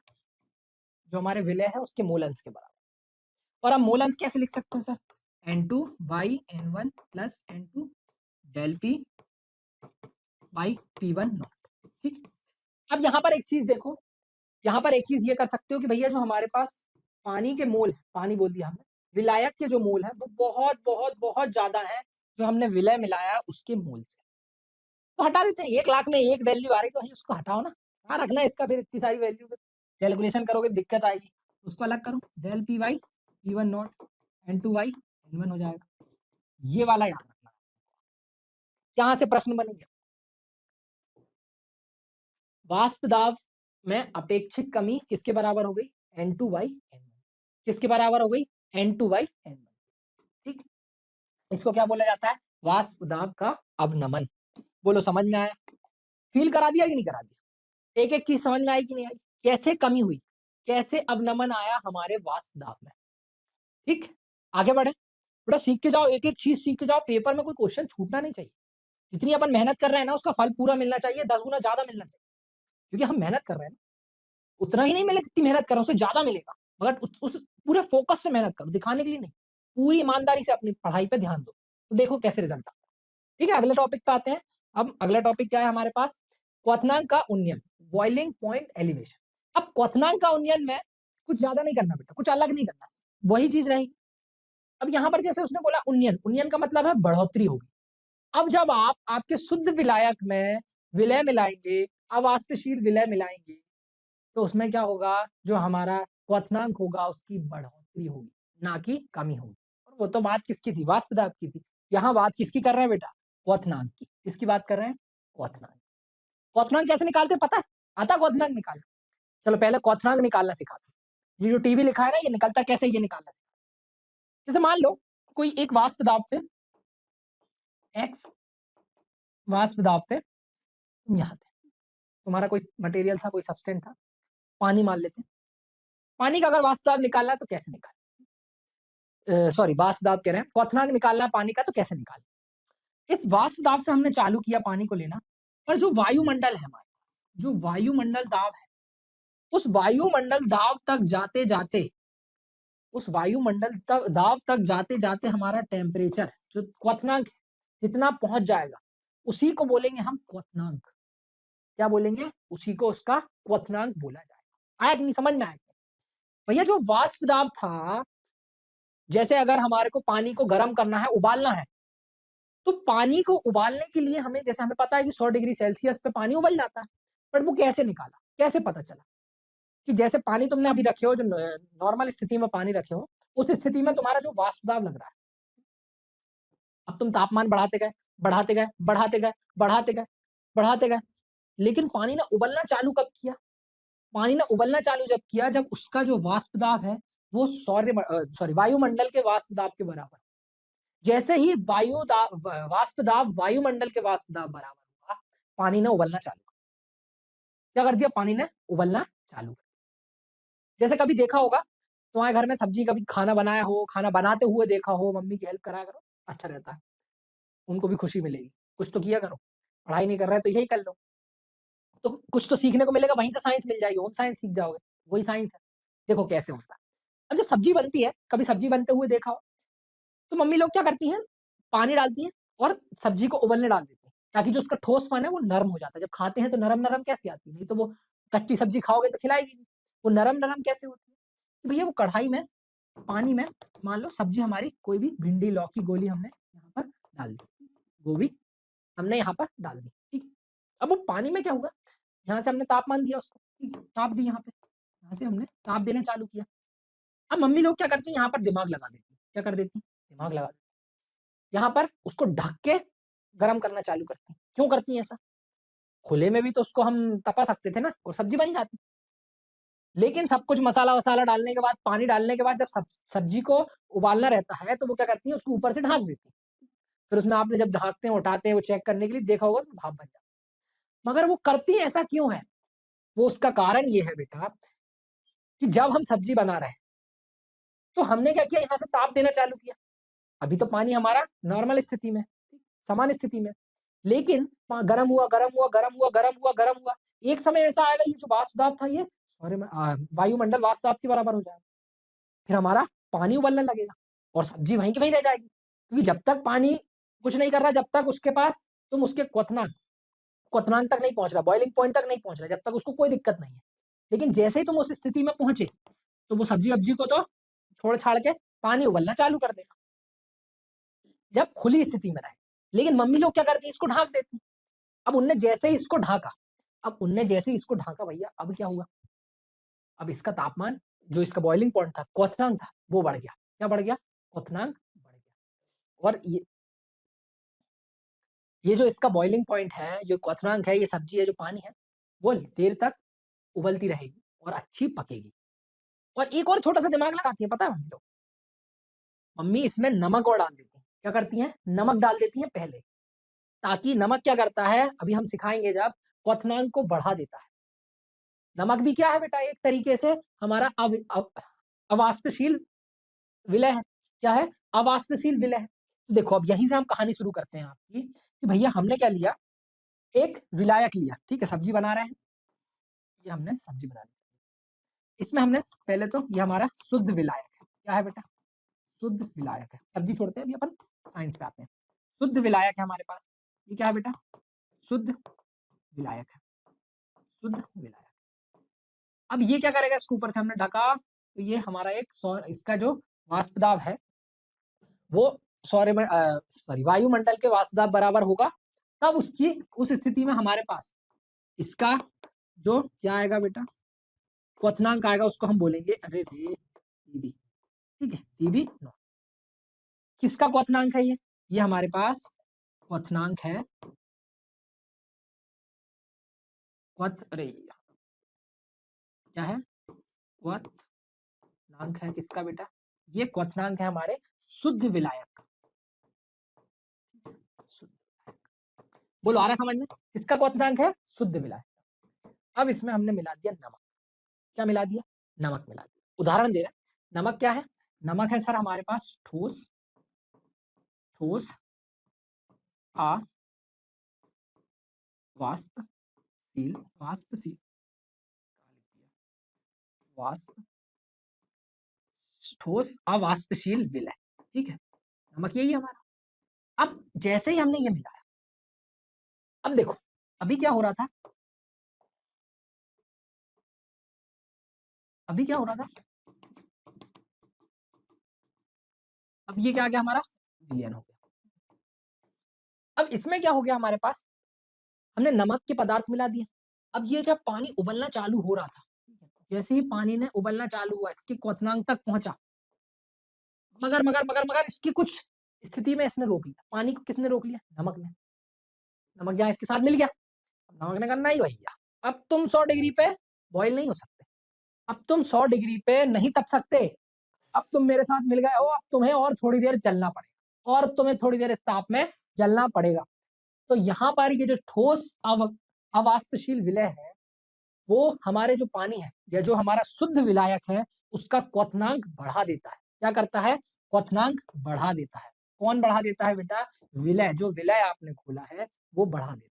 जो हमारे विलय है उसके मोल अंश के बराबर। और हम मोल अंश कैसे लिख सकते हैं sir? N2 by N1 plus N2 del P by P1 naught, ठीक। अब यहाँ पर एक चीज देखो, यहाँ पर एक चीज ये कर सकते हो कि भैया जो हमारे पास पानी के मोल है, पानी बोल दिया हमने, विलायक के जो मोल है वो बहुत बहुत बहुत ज्यादा है जो हमने विलय मिलाया उसके मोल से, तो हटा देते हैं। 1 लाख में एक वैल्यू आ रही तो भाई उसको हटाओ ना, हाँ रखना इसका, फिर इतनी सारी वैल्यू कैलकुलेशन करोगे दिक्कत आएगी, उसको अलग करो। Del P by P1 naught N2 by N1 हो जाएगा। ये वाला याद रखना। यहां से प्रश्न बनेगा, वाष्प दाब में अपेक्षित कमी किसके बराबर हो गई? N2 by N1। किसके बराबर हो गई? N2 by N1। ठीक, इसको क्या बोला जाता है? वाष्प दाब का अवनमन। बोलो समझ में आया? फील करा दिया कि नहीं करा दिया? एक एक चीज समझ में आई कि नहीं आई? कैसे कमी हुई, कैसे अवनमन आया हमारे वाष्प दाब में। ठीक, आगे बढ़े बेटा, सीख के जाओ, एक एक चीज सीख के जाओ, पेपर में कोई क्वेश्चन छूटना नहीं चाहिए। जितनी अपन मेहनत कर रहे हैं ना, उसका फल पूरा मिलना चाहिए, 10 गुना ज्यादा मिलना चाहिए, क्योंकि हम मेहनत कर रहे हैं ना। उतना ही नहीं मिलेगा जितनी मेहनत कर रहे हो, उससे ज्यादा मिलेगा, मगर उस पूरे फोकस से मेहनत करो, दिखाने के लिए नहीं। पूरी ईमानदारी से अपनी पढ़ाई पे ध्यान दो, तो देखो कैसे रिजल्ट आता है। ठीक है, अगले टॉपिक पे आते हैं। अब अगला टॉपिक क्या है हमारे पास? क्वथनांक का उन्नयन, बॉइलिंग पॉइंट एलिवेशन। अब क्वथनांक का उन्नयन में कुछ ज्यादा नहीं करना बेटा, कुछ अलग नहीं करना, वही चीज रहेगी। अब यहाँ पर जैसे उसने बोला उन्नयन, उन्नयन का मतलब है बढ़ोतरी होगी। अब जब आप आपके शुद्ध विलायक में विलय मिलाएंगे, अवाष्पशील विलय मिलाएंगे, तो उसमें क्या होगा? जो हमारा क्वथनांक होगा उसकी बढ़ोतरी होगी, ना कि कमी होगी। और वो तो बात किसकी थी? वाष्प दाब की थी। यहाँ बात किसकी कर रहे हैं बेटा? क्वथनांक की। किसकी बात कर रहे हैं? क्वथनांक। क्वथनांक कैसे निकालते हैं पता है? आता क्वथनांक निकालना? चलो पहले क्वथनांक निकालना सिखाते हैं। ये जो टीवी लिखा है ना, ये निकलता कैसे, ये निकालना सिखाते हैं। जैसे मान लो कोई एक वाष्प दाब पे, एक्स वाष्प दाब पे तुम यहाँ थे, तुम्हारा कोई मटेरियल था, कोई सब्सटेंस था, पानी मान लेते हैं। पानी का अगर वाष्प दाब निकालना है तो कैसे निकाल, सॉरी वाष्प दाब कह रहे हैं, क्वथनांक निकालना है पानी का, तो कैसे निकाल? इस वाष्प दाब से हमने चालू किया पानी को लेना, और जो वायुमंडल है हमारे, जो वायुमंडल दाब है, उस वायुमंडल दाब तक जाते जाते, उस वायुमंडल तक दाब तक जाते जाते हमारा टेम्परेचर जो क्वथनांक है जितना पहुंच जाएगा, उसी को बोलेंगे हम क्वथनांक। क्या बोलेंगे? उसी को उसका क्वथनांक बोला जाएगा। आया कि नहीं? समझ में आया? भैया जो वाष्प दाब था, जैसे अगर हमारे को पानी को गर्म करना है, उबालना है, तो पानी को उबालने के लिए हमें, जैसे हमें पता है कि 100 डिग्री सेल्सियस पे पानी उबल जाता है, बट वो कैसे निकाला, कैसे पता चला? कि जैसे पानी तुमने अभी रखे हो, जो नॉर्मल स्थिति में पानी रखे हो, उस स्थिति में तुम्हारा जो वाष्प दाब लग रहा है, अब तुम तापमान बढ़ाते गए, बढ़ाते गए, बढ़ाते गए, बढ़ाते गए, बढ़ाते गए, लेकिन पानी ने उबलना चालू कब किया? पानी ने उबलना चालू जब किया, जब उसका जो वाष्प दाब है वो सॉरी वायुमंडल के वाष्प दाब के बराबर। जैसे ही वाष्प दाब वायुमंडल के वाष्प दाब बराबर हुआ, पानी ने उबलना चालू कर। क्या कर दिया? पानी ने उबलना चालू कर। जैसे कभी देखा होगा तुम्हारे घर में सब्जी, कभी खाना बनाया हो, खाना बनाते हुए देखा हो, मम्मी की हेल्प करा करो, अच्छा रहता है, उनको भी खुशी मिलेगी। कुछ तो किया करो, पढ़ाई नहीं कर रहे तो यही कर लो, तो कुछ तो सीखने को मिलेगा, वहीं से साइंस मिल जाएगी, होम साइंस सीख जाओगे, वही साइंस है। देखो कैसे होता है। अब जब सब्जी बनती है, कभी सब्जी बनते हुए देखा हो, तो मम्मी लोग क्या करती हैं? पानी डालती हैं और सब्जी को उबलने डाल देती हैं, ताकि जो उसका ठोसपन है वो नरम हो जाता है। जब खाते हैं तो नरम-नरम कैसी आती है? नहीं तो वो कच्ची सब्जी खाओगे तो खिलाएगी नहीं। वो नरम-नरम कैसे होती है? तो भैया वो कढ़ाई में, पानी में, मान लो सब्जी हमारी कोई भी भिंडी, लौकी, गोली हमने यहाँ पर डाल दी, गोभी हमने यहाँ पर डाल दी, ठीक है? अब वो पानी में क्या हुआ? यहाँ से हमने तापमान दिया उसको, ठीक है? ताप दी यहाँ पे, यहाँ से हमने ताप देना चालू किया। अब मम्मी लोग क्या करती हैं? यहाँ पर दिमाग लगा देती हैं। क्या कर देती हैं? दिमाग लगा, यहाँ पर उसको ढक के गरम करना चालू करती हैं। क्यों करती हैं ऐसा? खुले में भी तो उसको हम तपा सकते थे ना, और सब्जी बन जाती। लेकिन सब कुछ मसाला-वसाला डालने के बाद, पानी डालने के बाद जब सब्जी को उबालना रहता है, तो वो क्या करती हैं? उसको ऊपर से ढक देती हैं। फिर उसमें आपने जब ढाँकते हैं, उठाते हैं, वो चेक करने के लिए देखा होगा, उसमें भाप बन जाता है। मगर वो करती ऐसा क्यों है? वो उसका कारण ये है बेटा, कि जब हम सब्जी बना रहे हैं, तो हमने क्या किया? यहाँ से ताप देना चालू किया। अभी तो पानी हमारा नॉर्मल स्थिति में, सामान्य स्थिति में, लेकिन गरम हुआ, गरम हुआ, गरम हुआ, गरम हुआ, गरम हुआ। एक समय ऐसा आएगा, ये जो वाष्प दाब था, ये वायुमंडल वाष्प दाब के बराबर हो जाएगा। फिर हमारा पानी उबलने लगेगा और सब्जी वहीं की वहीं रह जाएगी, क्योंकि जब तक पानी कुछ नहीं कर रहा, जब तक उसके पास तुम उसके क्वथनांक तक नहीं पहुंच रहा, बॉइलिंग पॉइंट तक नहीं पहुंच रहा, जब तक उसको कोई दिक्कत नहीं है। लेकिन जैसे ही तुम उस स्थिति में पहुंचे, तो वो सब्जी-वब्जी को तो छोड़-छाड़ के पानी उबलना चालू कर देगा, जब खुली स्थिति में रहे। लेकिन मम्मी लोग क्या करती हैं? इसको ढाँक देती हैं। अब उनने जैसे ही इसको ढाँका, भैया, अब क्या हुआ? अब इसका तापमान, जो इसका बॉइलिंग पॉइंट था, क्वथनांक था, वो बढ़ गया। क्या बढ़ गया? क्वथनांक बढ़ गया। और ये जो इसका बॉइलिंग पॉइंट है, जो क्वथनांक है, ये सब्जी है जो पानी है, वो देर तक उबलती रहेगी और अच्छी पकेगी। और एक और छोटा सा दिमाग लगाती है, पता है मम्मी लोग, मम्मी इसमें नमक और डाल देती है। क्या करती हैं? नमक डाल देती हैं पहले, ताकि नमक क्या करता है, अभी हम सिखाएंगे जब, क्वथनांक को बढ़ा देता है। नमक भी क्या है बेटा, एक तरीके से हमारा अवाष्पशील विलय है। क्या है? अवाष्पशील विलय है। तो देखो अब यहीं से हम कहानी शुरू करते हैं आपकी, कि भैया हमने क्या लिया, एक विलायक लिया, ठीक है, सब्जी बना रहे हैं, ये हमने सब्जी बना ली। इसमें हमने पहले तो ये हमारा शुद्ध विलायक है। क्या है बेटा? शुद्ध विलायक है। सब्जी छोड़ते हैं, अभी अपन साइंस पे आते हैं। शुद्ध विलायक है हमारे पास। ये क्या है बेटा? शुद्ध विलायक है। शुद्ध विलायक। अब ये क्या करेगा, इसके ऊपर से हमने ढका, तो ये हमारा एक इसका जो वाष्प दाब है वो वायुमंडल के वाष्प दाब बराबर होगा। तब उस स्थिति में हमारे पास इसका जो क्या आएगा बेटा, क्वथनांक आएगा, उसको हम बोलेंगे, अरे रे, टीबी। ठीक है, टीबी नॉट। किसका क्वथनांक है ये हमारे पास क्वथनांक है, अरे क्या है, क्वथनांक है किसका बेटा, ये क्वथनांक है हमारे शुद्ध विलायक का। बोलो आ रहा समझ में? किसका क्वथनांक है? शुद्ध विलायक। अब इसमें हमने मिला दिया नमक। क्या मिला दिया? नमक मिला दिया। उदाहरण दे रहे हैं, नमक क्या है? नमक है सर हमारे पास ठोस आ वाष्पशील ठोस अवाष्पशील विलय। ठीक है, नमक यही है हमारा। अब जैसे ही हमने ये मिलाया, अब देखो अभी क्या हो रहा था, अब ये क्या आ गया हमारा, विलयन हो गया। अब इसमें क्या हो गया हमारे पास, हमने नमक के पदार्थ मिला दिए। अब ये जब पानी उबलना चालू हो रहा था, जैसे ही पानी ने उबलना चालू हुआ, इसके क्वथनांक तक पहुंचा, मगर इसकी कुछ स्थिति में इसने रोक लिया। पानी को किसने रोक लिया? नमक ने। नमक जहां इसके साथ मिल गया, नमक ने कहा नहीं भैया, अब तुम 100 डिग्री पे बॉईल नहीं हो सकते, अब तुम 100 डिग्री पे नहीं तप सकते, अब तुम मेरे साथ मिल गए हो, अब तुम्हें और थोड़ी देर जलना पड़ेगा, और तुम्हें थोड़ी देर इस ताप में जलना पड़ेगा। तो यहाँ पर ये जो ठोस अवाष्पशील विलय है, वो हमारे जो पानी है या जो हमारा शुद्ध विलायक है, उसका क्वथनांक बढ़ा देता है। क्या करता है? क्वथनांक बढ़ा देता है। कौन बढ़ा देता है बेटा? विलय। जो विलय आपने खोला है वो बढ़ा देता है।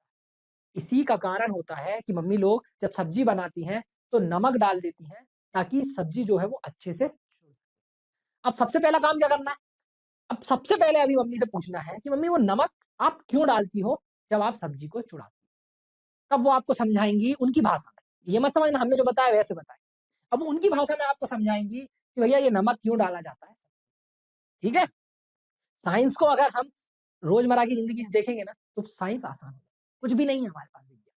इसी का कारण होता है कि मम्मी लोग जब सब्जी बनाती हैं तो नमक डाल देती हैं, ताकि सब्जी जो है वो अच्छे से। अब सबसे पहला काम क्या करना है? अब सबसे पहले अभी मम्मी से पूछना है कि मम्मी वो नमक आप क्यों डालती हो जब आप सब्जी को चुड़ाती हो? तब वो आपको समझाएंगी उनकी भाषा में। ये मत समझना हमने जो बताया वैसे बताए, अब उनकी भाषा में आपको समझाएंगी कि भैया ये नमक क्यों डाला जाता है। ठीक है, साइंस को अगर हम रोजमर्रा की जिंदगी से देखेंगे ना, तो साइंस आसान है। कुछ भी नहीं है हमारे पास विज्ञान,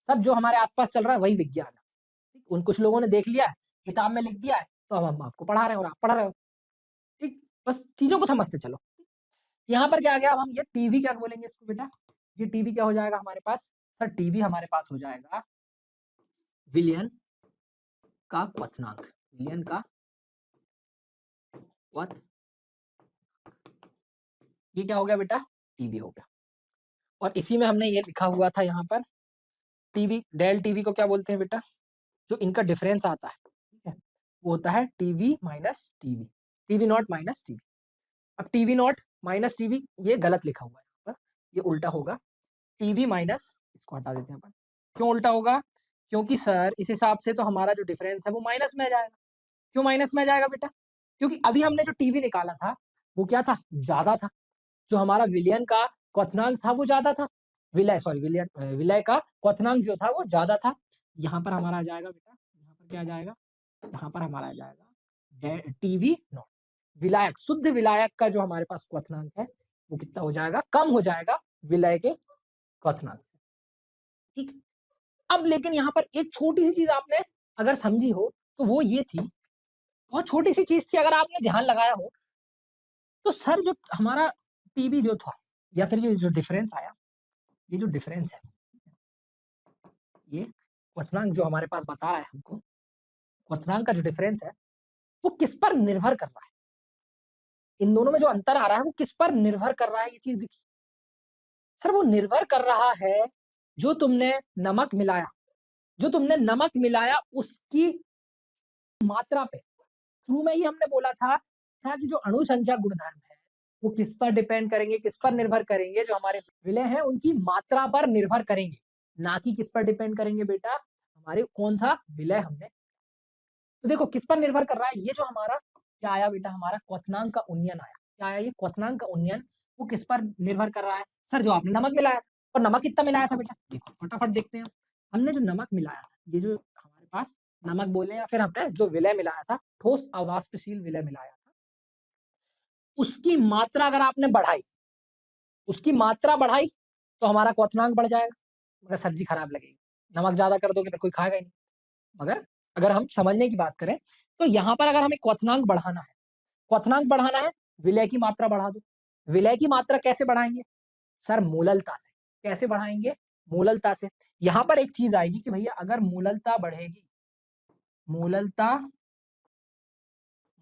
सब जो हमारे आसपास चल रहा है वही विज्ञान है। उन कुछ लोगों ने देख लिया है, किताब में लिख दिया है, तो अब हम आपको पढ़ा रहे हैं और आप पढ़ रहे हो। ठीक, बस चीजों को समझते चलो। यहाँ पर क्या आ गया, अब हम ये टीवी क्या बोलेंगे इसको बेटा, ये टीवी क्या हो जाएगा हमारे पास? सर टीवी हमारे पास हो जाएगा विलयन का क्वथनांक। विलयन का क्वथ, ये क्या हो गया बेटा? टीवी हो गया। और इसी में हमने ये लिखा हुआ था यहाँ पर, टीवी, डेल टीवी को क्या बोलते हैं बेटा? जो इनका डिफरेंस आता है, ठीक है, वो होता है TV minus TV, TV not minus TV. अब टीवी नॉट माइनस टीवी ये गलत लिखा हुआ है यहाँ पर, ये उल्टा होगा। टीवी माइनस, इसको हटा देते हैं अपन। क्यों उल्टा होगा? क्योंकि सर इस हिसाब से तो हमारा जो डिफरेंस है वो माइनस में आ जाएगा। क्यों माइनस में आ जाएगा बेटा? क्योंकि अभी हमने जो टीवी निकाला था वो क्या था? ज्यादा था। जो हमारा विलयन का क्वथनांक था वो ज्यादा था। विलय का क्वथनांक जो था वो ज्यादा था। यहाँ पर हमारा आ जाएगा बेटा, यहाँ पर क्या आ जाएगा? यहाँ पर हमारा आ जाएगा टीवी नॉट, विलायक, शुद्ध विलायक का जो हमारे पास क्वथनांक है वो कितना हो जाएगा? कम हो जाएगा विलय के क्वथनांक से। ठीक, अब लेकिन यहाँ पर एक छोटी सी चीज आपने अगर समझी हो तो वो ये थी, बहुत छोटी सी चीज थी, अगर आपने ध्यान लगाया हो तो सर जो हमारा टीबी जो था या फिर ये जो डिफरेंस आया, ये जो डिफरेंस है, ये क्वथनांक जो हमारे पास बता रहा है हमको, क्वथनांक का जो डिफरेंस है वो किस पर निर्भर कर रहा है? इन दोनों में जो अंतर आ रहा है वो किस पर निर्भर कर रहा है, ये चीज देखिए। सर वो निर्भर कर रहा है जो तुमने नमक मिलाया, जो तुमने नमक मिलाया उसकी मात्रा पे। शुरू में ही हमने बोला था कि जो अणु संख्या गुणधर्म है वो किस पर डिपेंड करेंगे, किस पर निर्भर करेंगे, जो हमारे विलय हैं उनकी मात्रा पर निर्भर करेंगे, ना कि किस पर डिपेंड करेंगे बेटा, हमारे कौन सा विलय हमने। तो देखो किस पर निर्भर कर रहा है, ये जो हमारा क्या आया बेटा, हमारा क्वथनांक का उन्नयन आया। क्या आया, ये क्वथनांक का उन्नयन, वो किस पर निर्भर कर रहा है? सर जो आपने नमक मिलाया था, और नमक कितना मिलाया था बेटा, देखो फटाफट देखते हैं। हमने जो नमक मिलाया था, ये जो हमारे पास नमक बोले या फिर हमने जो विलय मिलाया था, ठोस अवाष्पशील विलय मिलाया था, उसकी मात्रा अगर आपने बढ़ाई, उसकी मात्रा बढ़ाई तो हमारा क्वथनांक बढ़ जाएगा, मगर सब्जी खराब लगेगी। नमक ज्यादा कर दोगे तो कोई खाएगा ही नहीं। मगर अगर हम समझने की बात करें तो यहाँ पर अगर हमें क्वथनांक बढ़ाना है, क्वथनांक बढ़ाना है, विलय की मात्रा बढ़ा दो। विलय की मात्रा कैसे बढ़ाएंगे? सर मूललता से। कैसे बढ़ाएंगे? मूललता से। यहाँ पर एक चीज आएगी कि भैया अगर मूललता बढ़ेगी, मूललता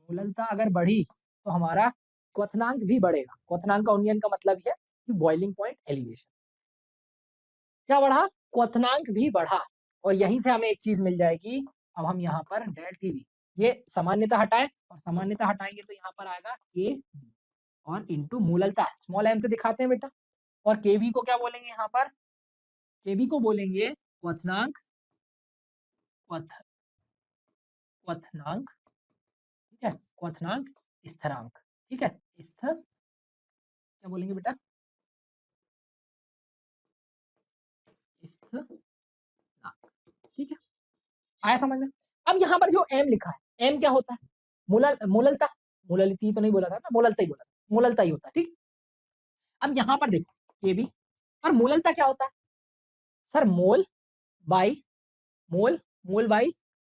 मूललता अगर बढ़ी तो हमारा क्वथनांक भी बढ़ेगा। क्वथनांक का उन्नयन का मतलब है कि बॉइलिंग पॉइंट एलिवेशन। क्या बढ़ा? क्वथनांक भी बढ़ा, और यहीं से हमें एक चीज मिल जाएगी। अब हम यहाँ पर डेल टीवी, ये सामान्यता हटाएं, और सामान्यता हटाएंगे तो यहाँ पर आएगा के और इंटू मूललता, स्मॉल एम से दिखाते हैं बेटा। और केवी को क्या बोलेंगे यहाँ पर? केवी को बोलेंगे क्वथनांक, क्वथनांक, ठीक है, क्वथनांक स्थिरांक, ठीक है, स्थिर क्या बोलेंगे बेटा? स्थिरांक, ठीक है, आया समझ में? अब यहाँ पर जो एम लिखा है, एम क्या होता है? मूललता, मूललिती तो नहीं बोला था ना, मूललता ही बोला था, मूललता ही होता है, ठीक। अब यहाँ पर देखो ये भी, और मूललता क्या होता है? Sir mole by mole, mole by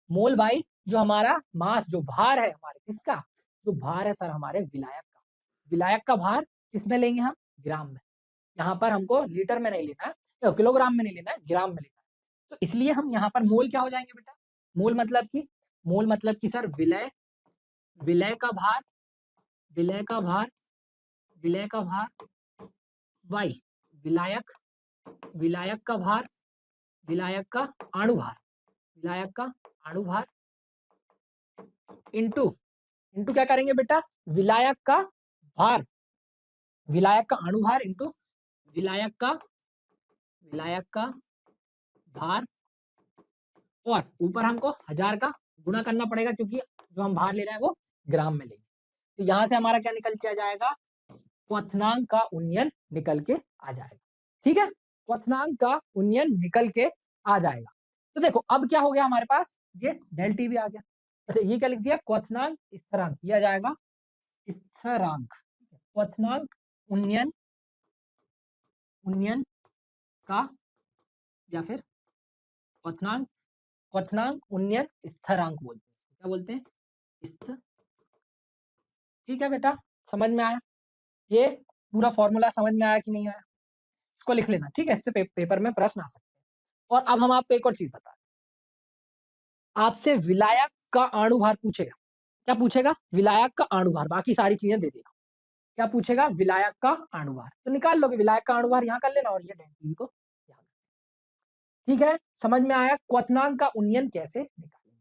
mole by जो हमारा मास, जो भार है हमारे, किसका? जो भार है सर हमारे विलायक का। विलायक का भार किसमें लेंगे हम? ग्राम में। यहाँ पर हमको लीटर में नहीं लेना है, किलोग्राम में नहीं लेना है, ग्राम में लेना है। तो इसलिए हम यहाँ पर मोल क्या हो जाएंगे बेटा? मोल मतलब कि सर विलय, विलय का भार, विलय का भार, विलय का भार वाई विलायक, विलायक का भार, विलायक का अणु भार, विलायक का अणु भार इंटू, इंटू क्या करेंगे बेटा? विलायक का भार, विलायक का अणु भार इंटू विलायक का, विलायक का भार, और ऊपर हमको 1000 का गुणा करना पड़ेगा क्योंकि जो हम भार ले रहे हैं वो ग्राम में लेंगे। तो यहां से हमारा क्या निकल के आ जाएगा? क्वथनांक का उन्नयन निकल के आ जाएगा, ठीक है, क्वथनांक का उन्नयन निकल के आ जाएगा। तो देखो अब क्या हो गया हमारे पास, ये डेल टी भी आ गया। अच्छा ये क्या लिख दिया? क्वथनांक स्थिरांक, किया जाएगा स्थिरांक, क्वथनांक उन्नयन, उन्नयन का, या फिर क्वथनांक, क्वथनांक उन्नयन स्थिरांक बोलते हैं, क्या बोलते हैं? स्थिर, ठीक है बेटा, समझ में आया? ये पूरा फॉर्मूला समझ में आया कि नहीं आया? इसको लिख लेना, ठीक है, इससे पेपर में प्रश्न आ सकते हैं। और अब हम आपको एक और चीज बता, आपसे विलायक का अणुभार पूछेगा। क्या पूछेगा? विलायक का अणुभार, बाकी सारी चीजें दे देगा। क्या पूछेगा? विलायक का अणुभार, तो निकाल लोगे विलायक का अणुभार, यहाँ कर लेना, और ये डेल को यहाँ, ठीक है, समझ में आया क्वथनांक का उन्नयन कैसे निकालेंगे।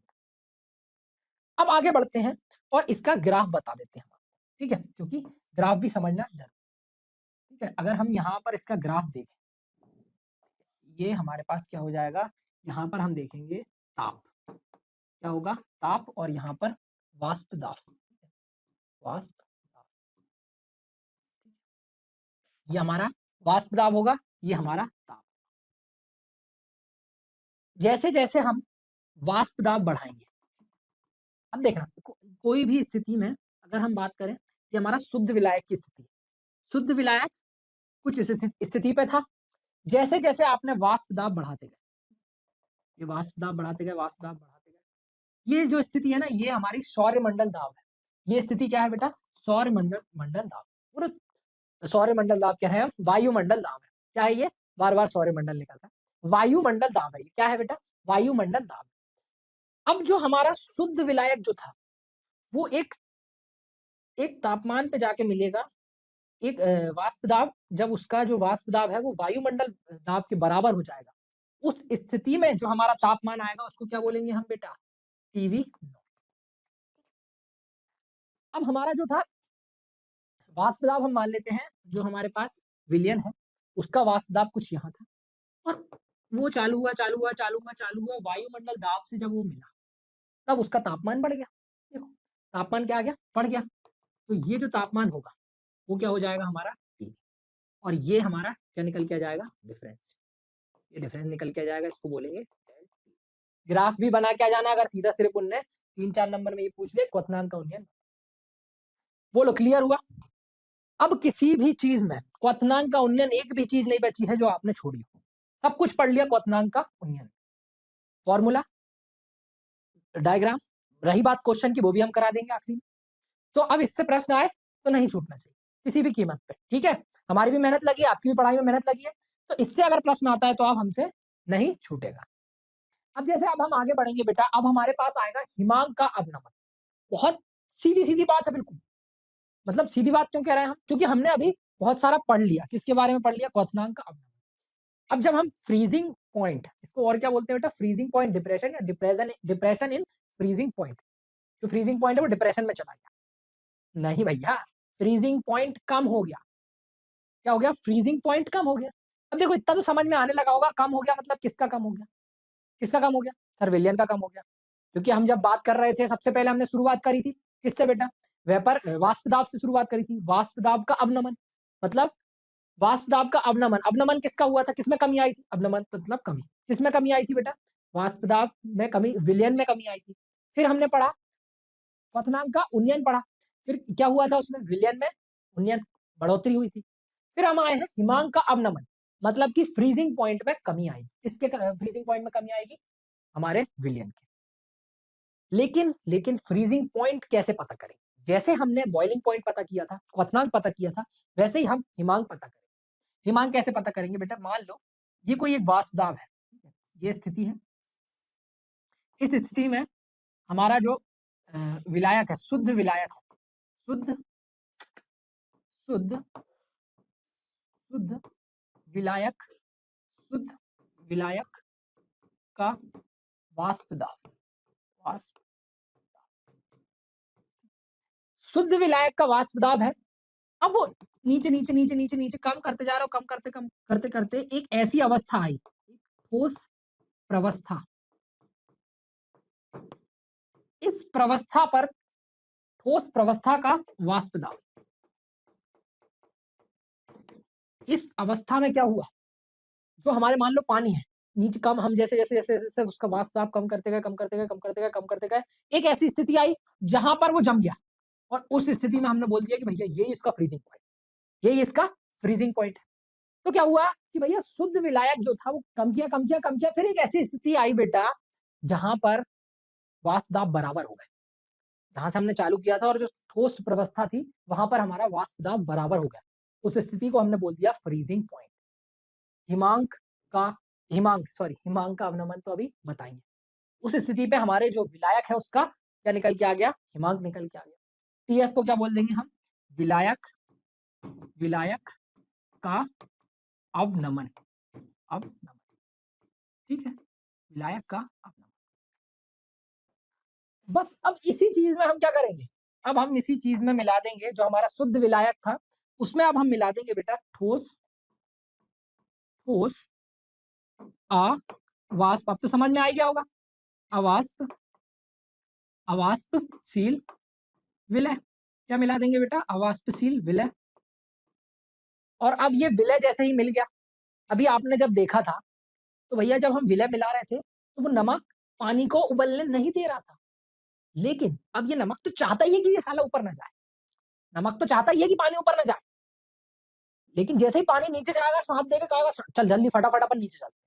अब आगे बढ़ते हैं और इसका ग्राफ बता देते हैं, ठीक है, क्योंकि ग्राफ भी समझना जरूरी, ठीक है। अगर हम यहाँ पर इसका ग्राफ देखें, ये हमारे पास क्या हो जाएगा, यहाँ पर हम देखेंगे ताप, क्या होगा? ताप, और यहाँ पर वाष्प दाब, वाष्प दाब, ये हमारा वाष्प दाब होगा, ये हमारा ताप। जैसे जैसे हम वाष्प दाब बढ़ाएंगे, अब देखना कोई भी स्थिति में अगर हम बात करें, ये हमारा शुद्ध विलायक की स्थिति, शुद्ध विलायक कुछ स्थिति पे था, जैसे जैसे आपने वाष्प दाब बढ़ाते गए, ये वाष्प दाब बढ़ाते गए, वाष्प दाब बढ़ाते गए, ये जो स्थिति है ना, ये हमारी सौरमंडल दाब है। ये स्थिति क्या है बेटा? सौरमंडल मंडल दाब। पूरे सौरमंडल दाब क्या है? वायुमंडल दाब है। क्या है ये? बार-बार सौरमंडल निकल रहा है। वायुमंडल दाब है ये। क्या है बेटा? वायुमंडल दाब। अब जो हमारा शुद्ध विलायक जो था, वो एक एक तापमान पे जाके मिलेगा, एक वाष्प दाब, जब उसका जो वाष्प दाब है वो वायुमंडल दाब के बराबर हो जाएगा। उस स्थिति में जो हमारा तापमान आएगा उसको क्या बोलेंगे हम बेटा? टीवी। अब हमारा जो था वाष्प दाब हम मान लेते हैं, जो हमारे पास विलयन है, उसका वाष्प दाब कुछ यहाँ था और वो चालू हुआ, चालू हुआ, चालू हुआ, चालू हुआ, वायुमंडल दाब से जब वो मिला, तब उसका तापमान बढ़ गया। देखो, तापमान क्या आ गया? बढ़ गया। तो ये जो तापमान होगा, वो क्या हो जाएगा हमारा? T। और ये हमारा क्या निकल के आ जाएगा? डिफरेंस। ये डिफरेंस निकल के आ जाएगा, इसको बोलेंगे ग्राफ भी बना के आ जाना, अगर सीधा सिर्फ उनने 3-4 नंबर में ये पूछ ले क्वथनांक का उन्नयन। बोलो क्लियर हुआ? अब किसी भी चीज में क्वथनांक का उन्नयन एक भी चीज नहीं बची है जो आपने छोड़ी हो, सब कुछ पढ़ लिया क्वथनांक का उन्नयन। फॉर्मूला, डायग्राम, रही बात क्वेश्चन की वो भी हम करा देंगे आखिरी में। तो अब इससे प्रश्न आए तो नहीं छूटना चाहिए किसी भी कीमत पे, ठीक है? हमारी भी मेहनत लगी है, आपकी भी पढ़ाई में मेहनत लगी है, तो इससे अगर प्रश्न आता है तो आप हमसे नहीं छूटेगा। अब जैसे अब हम आगे बढ़ेंगे बेटा, अब हमारे पास आएगा हिमांक का अवनमन। बहुत सीधी-सीधी बात है बिल्कुल। मतलब सीधी बात क्यों कह रहे हैं हम? क्योंकि हमने अभी बहुत सारा पढ़ लिया। किसके बारे में पढ़ लिया? क्वथनांक का अवनमन। अब जब हम फ्रीजिंग पॉइंट, इसको और क्या बोलते हैं बेटा? फ्रीजिंग पॉइंट डिप्रेशन या डिप्रेशन इन फ्रीजिंग पॉइंट। जो फ्रीजिंग पॉइंट है वो डिप्रेशन में चला गया। नहीं भैया, फ्रीजिंग पॉइंट कम हो गया। क्या हो गया? फ्रीजिंग पॉइंट कम हो गया। अब देखो इतना तो समझ में आने लगा होगा, कम हो गया मतलब किसका कम हो गया? किसका कम हो गया? सर विलियन का कम हो गया। क्योंकि हम जब बात कर रहे थे सबसे पहले हमने शुरुआत करी थी किससे बेटा? वेपर वाष्प दाब से शुरुआत करी थी। वाष्प दाब का अवनमन मतलब वाष्प दाब का अवनमन। अवनमन किसका हुआ था? किसमें कमी आई थी? अवनमन मतलब कमी। किसमें कमी आई थी बेटा? वाष्प दाब में कमी, विलयन में कमी आई थी। फिर हमने पढ़ा क्वथनांक का उन्नयन पढ़ा। फिर क्या हुआ था उसमें? विलयन में उन्नयन, बढ़ोतरी हुई थी। फिर हम आए हैं हिमांक का अवनमन, मतलब कि फ्रीजिंग पॉइंट में कमी आएगी। किसके फ्रीजिंग पॉइंट में कमी आएगी? हमारे विलयन के। लेकिन फ्रीजिंग पॉइंट कैसे पता करें? जैसे हमने बॉइलिंग पॉइंट पता किया था, क्वथनांक पता किया था, वैसे ही हम हिमांक पता करेंगे। हिमांक कैसे पता करेंगे बेटा? मान लो ये कोई एक वाष्प दाब है, ठीक है? ये स्थिति है। इस स्थिति में हमारा जो विलायक है, शुद्ध विलायक है, शुद्ध शुद्ध शुद्ध विलायक, शुद्ध विलायक का वाष्प दाब, वाष्प शुद्ध विलायक का वाष्प दाब है। अब वो नीचे नीचे नीचे नीचे नीचे कम करते जा रहे हो, कम करते करते एक ऐसी अवस्था आई, ठोस प्रवस्था। इस प्रवस्था पर, ठोस प्रवस्था का वाष्प दाब, इस अवस्था में क्या हुआ? जो हमारे मान लो पानी है, नीचे कम, हम जैसे जैसे जैसे जैसे उसका वाष्प दाब कम करते गए, कम करते गए, कम करते गए, कम करते गए, एक ऐसी स्थिति आई जहां पर वो जम गया और उस स्थिति में हमने बोल दिया कि भैया ये इसका फ्रीजिंग पॉइंट, ये इसका फ्रीजिंग पॉइंट है। तो क्या हुआ कि भैया शुद्ध विलायक जो था वो कम किया, कम किया, कम किया, फिर एक ऐसी स्थिति आई बेटा जहां पर वाष्प दाब बराबर हो गए। जहां से हमने चालू किया था और जो ठोस प्रवस्था थी वहां पर हमारा वाष्प दाब बराबर हो गया। उस स्थिति को हमने बोल दिया फ्रीजिंग पॉइंट। हिमांक का हिमांक का अवनमन तो अभी बताएंगे। उस स्थिति पे हमारे जो विलायक है उसका क्या निकल के आ गया? हिमांक निकल के आ गया। टीएफ को क्या बोल देंगे हम? विलायक, विलायक का अवनमन, अवनमन, ठीक है? विलायक का अवनमन। बस अब इसी चीज में हम क्या करेंगे? अब हम इसी चीज में मिला देंगे जो हमारा शुद्ध विलायक था, उसमें अब हम मिला देंगे बेटा ठोस, ठोस अवाष्प। अब तो समझ में आ गया होगा, अवाष्प, अवाष्पशील विलय। क्या मिला देंगे बेटा? अवाष्पशील विलय। और अब ये विलय जैसे ही मिल गया, अभी आपने जब देखा था तो भैया जब हम विलय मिला रहे थे तो वो नमक पानी को उबलने नहीं दे रहा था, लेकिन अब ये नमक तो चाहता ही है कि ये साला ऊपर ना जाए, नमक तो चाहता ही है कि पानी ऊपर ना जाए, लेकिन जैसे ही पानी नीचे जाएगा साथ देके कहेगा चल जल्दी फटाफट अपन नीचे चलते,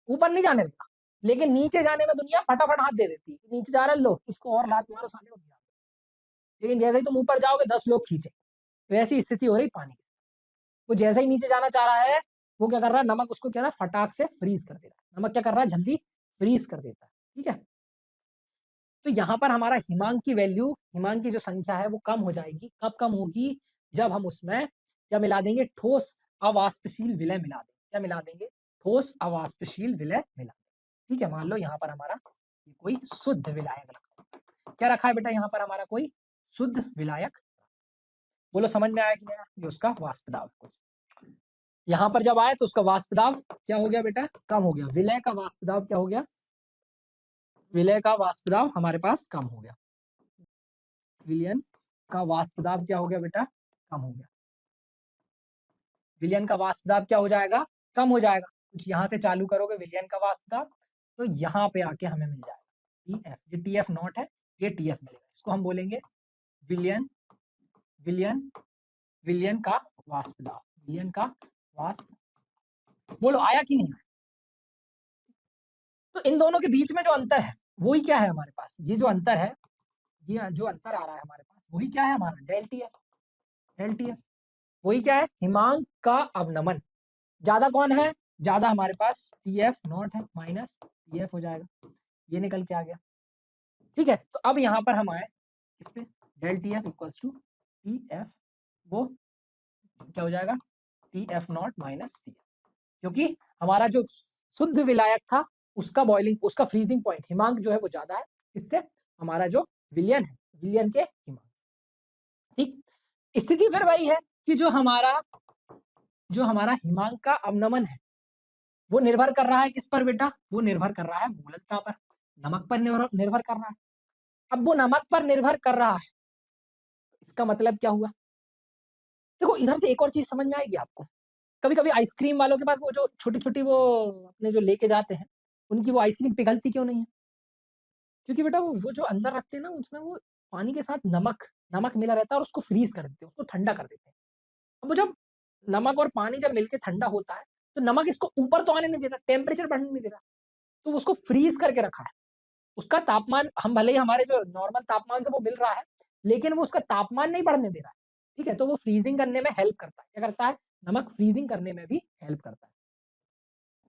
ऊपर नहीं जाने देगा। लेकिन नीचे जाने में दुनिया फटाफट हाथ दे देती है, नीचे जा रहा है लो इसको और लात मारो साले को गिरा दो। लेकिन जैसे ही तुम ऊपर जाओगे 10 लोग खींचे, तो ऐसी स्थिति हो रही पानी की। वो जैसे ही नीचे जाना चाह रहा है, वो क्या कर रहा है, नमक उसको क्या है फटाक से फ्रीज कर दे रहा है। नमक क्या कर रहा है, जल्दी फ्रीज कर देता है। ठीक है, तो यहाँ पर हमारा हिमांक की वैल्यू, हिमांक की जो संख्या है वो कम हो जाएगी। कब कम होगी, जब हम उसमें क्या मिला देंगे, ठोस अवाष्पशील विलय मिला देंगे। क्या मिला देंगे, ठोस अवाष्पशील विलय मिला देंगे। ठीक है, मान लो यहाँ पर हमारा कोई शुद्ध विलायक रखा, क्या रखा है बेटा यहाँ पर हमारा कोई शुद्ध विलायक। बोलो समझ में आया कि नहीं आया, ये उसका वाष्प दाब कुछ यहाँ पर जब आए तो उसका वाष्प दाब क्या हो गया बेटा, कम हो गया। विलय का वाष्प दाब क्या हो गया, विलय का वाष्प दाब हमारे पास कम हो गया। विलयन का वाष्प दाब क्या हो गया बेटा, कम हो गया। विलयन का वाष्प दाब क्या हो जाएगा, कम हो जाएगा। कुछ यहाँ से चालू करोगे विलयन का वाष्प दाब, तो यहाँ पे आके हमें मिल जाएगा TF। ये TF नॉट है, ये TF मिलेगा। इसको हम बोलेंगे विलयन, विलयन, विलयन का वाष्प दाब, विलयन का वाष्प। बोलो आया कि नहीं आया। तो इन दोनों के बीच में जो अंतर है वही क्या है हमारे पास, ये जो अंतर है, ये जो अंतर आ रहा है हमारे पास वही क्या है हमारा डेल TF। डेल TF वही क्या है, हिमांक का अवनमन। ज्यादा कौन है, ज्यादा हमारे पास TF नॉट है, माइनस TF हो जाएगा। ये निकल के आ गया। ठीक है, तो अब यहाँ पर हम आए इस पे, del TF equals to TF, वो क्या हो जाएगा, TF नॉट माइनस TF, क्योंकि हमारा जो शुद्ध विलायक था उसका बॉइलिंग, उसका फ्रीजिंग पॉइंट हिमांक जो है वो ज्यादा है, इससे हमारा जो विलयन है, विलयन के हिमांक। ठीक, स्थिति फिर वही है कि जो हमारा हिमांक का अवनमन है वो निर्भर कर रहा है किस पर बेटा, वो निर्भर कर रहा है मूलतता पर, नमक पर निर्भर कर रहा है। अब वो नमक पर निर्भर कर रहा है, इसका मतलब क्या हुआ, देखो इधर से एक और चीज समझ में आएगी आपको। कभी कभी आइसक्रीम वालों के पास वो जो छोटी छोटी वो अपने जो लेके जाते हैं, उनकी वो आइसक्रीम पिघलती क्यों नहीं है, क्योंकि बेटा वो जो अंदर रखते हैं ना उसमें वो पानी के साथ नमक मिला रहता है और उसको फ्रीज कर देते हैं, उसको ठंडा कर देते हैं। अब वो जब नमक और पानी जब मिलके ठंडा होता है तो नमक इसको ऊपर तो आने नहीं दे रहा, टेम्परेचर बढ़ने नहीं दे रहा, तो उसको फ्रीज करके रखा है। उसका तापमान हम भले ही हमारे जो नॉर्मल तापमान से वो मिल रहा है, लेकिन वो उसका तापमान नहीं बढ़ने दे रहा है। ठीक है, तो वो फ्रीजिंग करने में हेल्प करता है। क्या करता है, नमक फ्रीजिंग करने में भी हेल्प करता है।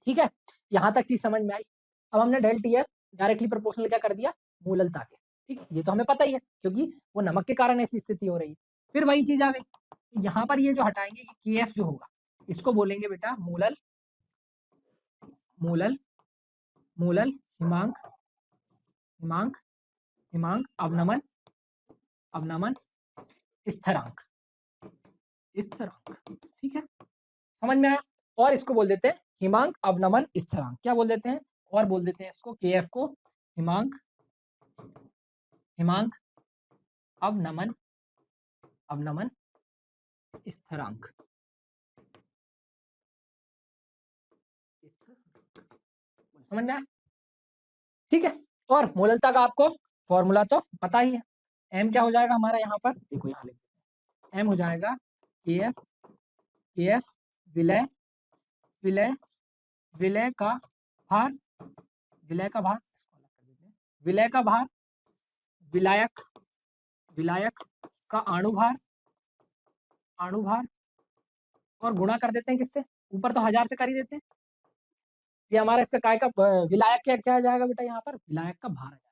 ठीक है, यहां तक चीज समझ में आई। अब हमने डेल TF डायरेक्टली प्रोपोर्शनल क्या कर दिया, मूललता के। ठीक, ये तो हमें पता ही है क्योंकि वो नमक के कारण ऐसी स्थिति हो रही है। फिर वही चीज आ गई, यहाँ पर ये जो हटाएंगे ये KF जो होगा इसको बोलेंगे बेटा मूलल, मूलल, मूलल हिमांक, हिमांक, हिमांक अवनमन, अवनमन स्थिरांक, स्थिरांक। ठीक है, समझ में आया। और इसको बोल देते हैं हिमांक अवनमन स्थिरांक, क्या बोल देते हैं, और बोल देते हैं इसको KF को हिमांक, हिमांक अवनमन, अवनमन स्थिरांक, समझ में आया। ठीक है, और मूललता का आपको फॉर्मूला तो पता ही है। M क्या हो जाएगा हमारा यहाँ पर, देखो यहाँ लिख, M हो जाएगा KF, KF विलय, विलय, विलय का भार, विलय का भार, विलय का भार, विलायक, विलायक का अणुभार, अणुभार, और गुणा कर देते हैं किससे, ऊपर तो 1000 से कर ही देते हैं। ये हमारा इसका काय का विलायक क्या क्या आ जाएगा बेटा, यहाँ पर विलायक का भार आ जाएगा,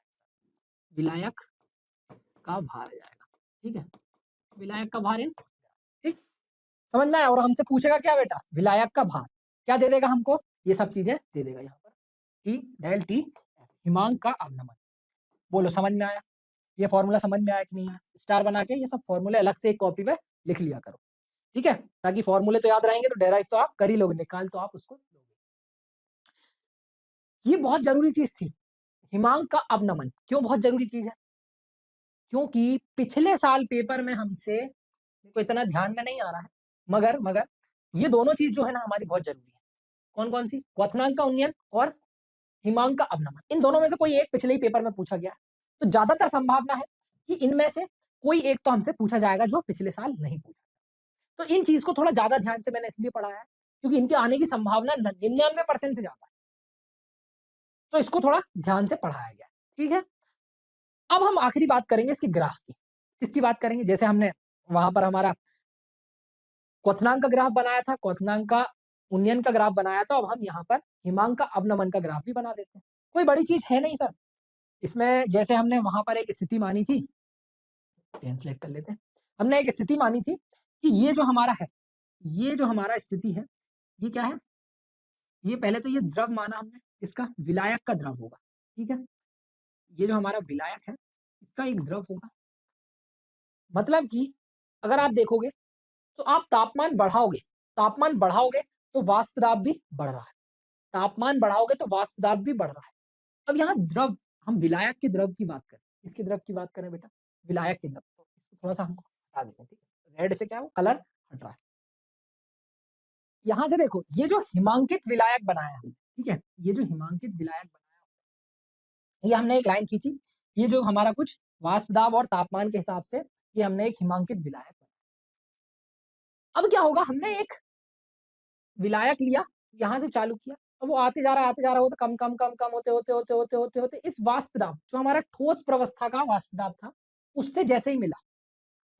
विलायक का भार आ जाएगा। ठीक है, विलायक का भार इन, ठीक समझ में आया। और हमसे पूछेगा क्या बेटा, विलायक का भार क्या दे देगा हमको, ये सब चीजें दे देगा यहाँ पर, T डेल T हिमांक का अवनमन। बोलो समझ में आया, ये फॉर्मूला समझ में आया कि नहीं आया। स्टार बना के ये सब फॉर्मूले अलग से एक कॉपी पे लिख लिया करो। ठीक है, ताकि फॉर्मूले तो याद रहेंगे तो डेराइव तो आप कर ही लोगे, निकाल तो आप उसको लोगे। ये बहुत जरूरी चीज थी, हिमांक का अवनमन। क्यों बहुत जरूरी चीज है, क्योंकि पिछले साल पेपर में हमसे को इतना ध्यान में नहीं आ रहा है, मगर ये दोनों चीज जो है ना हमारी बहुत जरूरी है। कौन कौन सी, क्वथनांक का उन्नयन और हिमांक का अवनमन। इन दोनों में से कोई एक पिछले ही पेपर में पूछा गया है, तो ज्यादातर संभावना है कि इनमें से कोई एक तो हमसे पूछा जाएगा जो पिछले साल नहीं पूछा। तो इन चीज को थोड़ा ज्यादा ध्यान से मैंने इसलिए पढ़ाया है क्योंकि इनके आने की संभावना 99% से ज्यादा है, तो इसको थोड़ा ध्यान से पढ़ाया गया। ठीक है, अब हम आखिरी बात करेंगे इसकी ग्राफ की। किसकी बात करेंगे? जैसे हमने वहां पर हमारा क्वथनांक का ग्राफ बनाया था, क्वथनांक का उन्नयन का ग्राफ बनाया था, अब हम यहाँ पर हिमांक का अवनमन का ग्राफ भी बना देते हैं। कोई बड़ी चीज है नहीं सर। इसमें जैसे हमने वहां पर एक स्थिति मानी थी, पेन सेलेक्ट कर लेते हैं। हमने एक स्थिति मानी थी कि ये जो हमारा है, ये जो हमारा स्थिति है, ये क्या है? ये पहले तो ये द्रव माना हमने, इसका विलायक का द्रव होगा, ठीक है? ये जो हमारा विलायक है, इसका एक द्रव होगा। मतलब कि अगर आप देखोगे तो आप तापमान बढ़ाओगे तो वाष्प दाब भी बढ़ रहा है, तापमान बढ़ाओगे तो वाष्प दाब भी बढ़ रहा है। अब यहाँ द्रव, हम विलायक के द्रव की बात करें, किसके द्रव की बात करें बेटा? विलायक के द्रव। तो इसको थोड़ा-सा हमको हटा देते हैं, ठीक है? रेड से क्या है, वो कलर हट रहा है। यहाँ से देखो, ये जो हिमांकित विलायक बनाया हमने, ठीक है? ये जो हिमांकित विलायक बनाया, ये हमने एक लाइन खींची, ये जो हमारा कुछ वाष्प दाब और तापमान के हिसाब से ये हमने एक हिमांकित विलायक बनाया। अब क्या होगा, हमने एक विलायक लिया, यहाँ से चालू किया, अब वो आते जा रहा, वो तो कम होते इस वाष्प दाब, जो हमारा ठोस प्रवस्था का वाष्प दाब था, उससे जैसे ही मिला,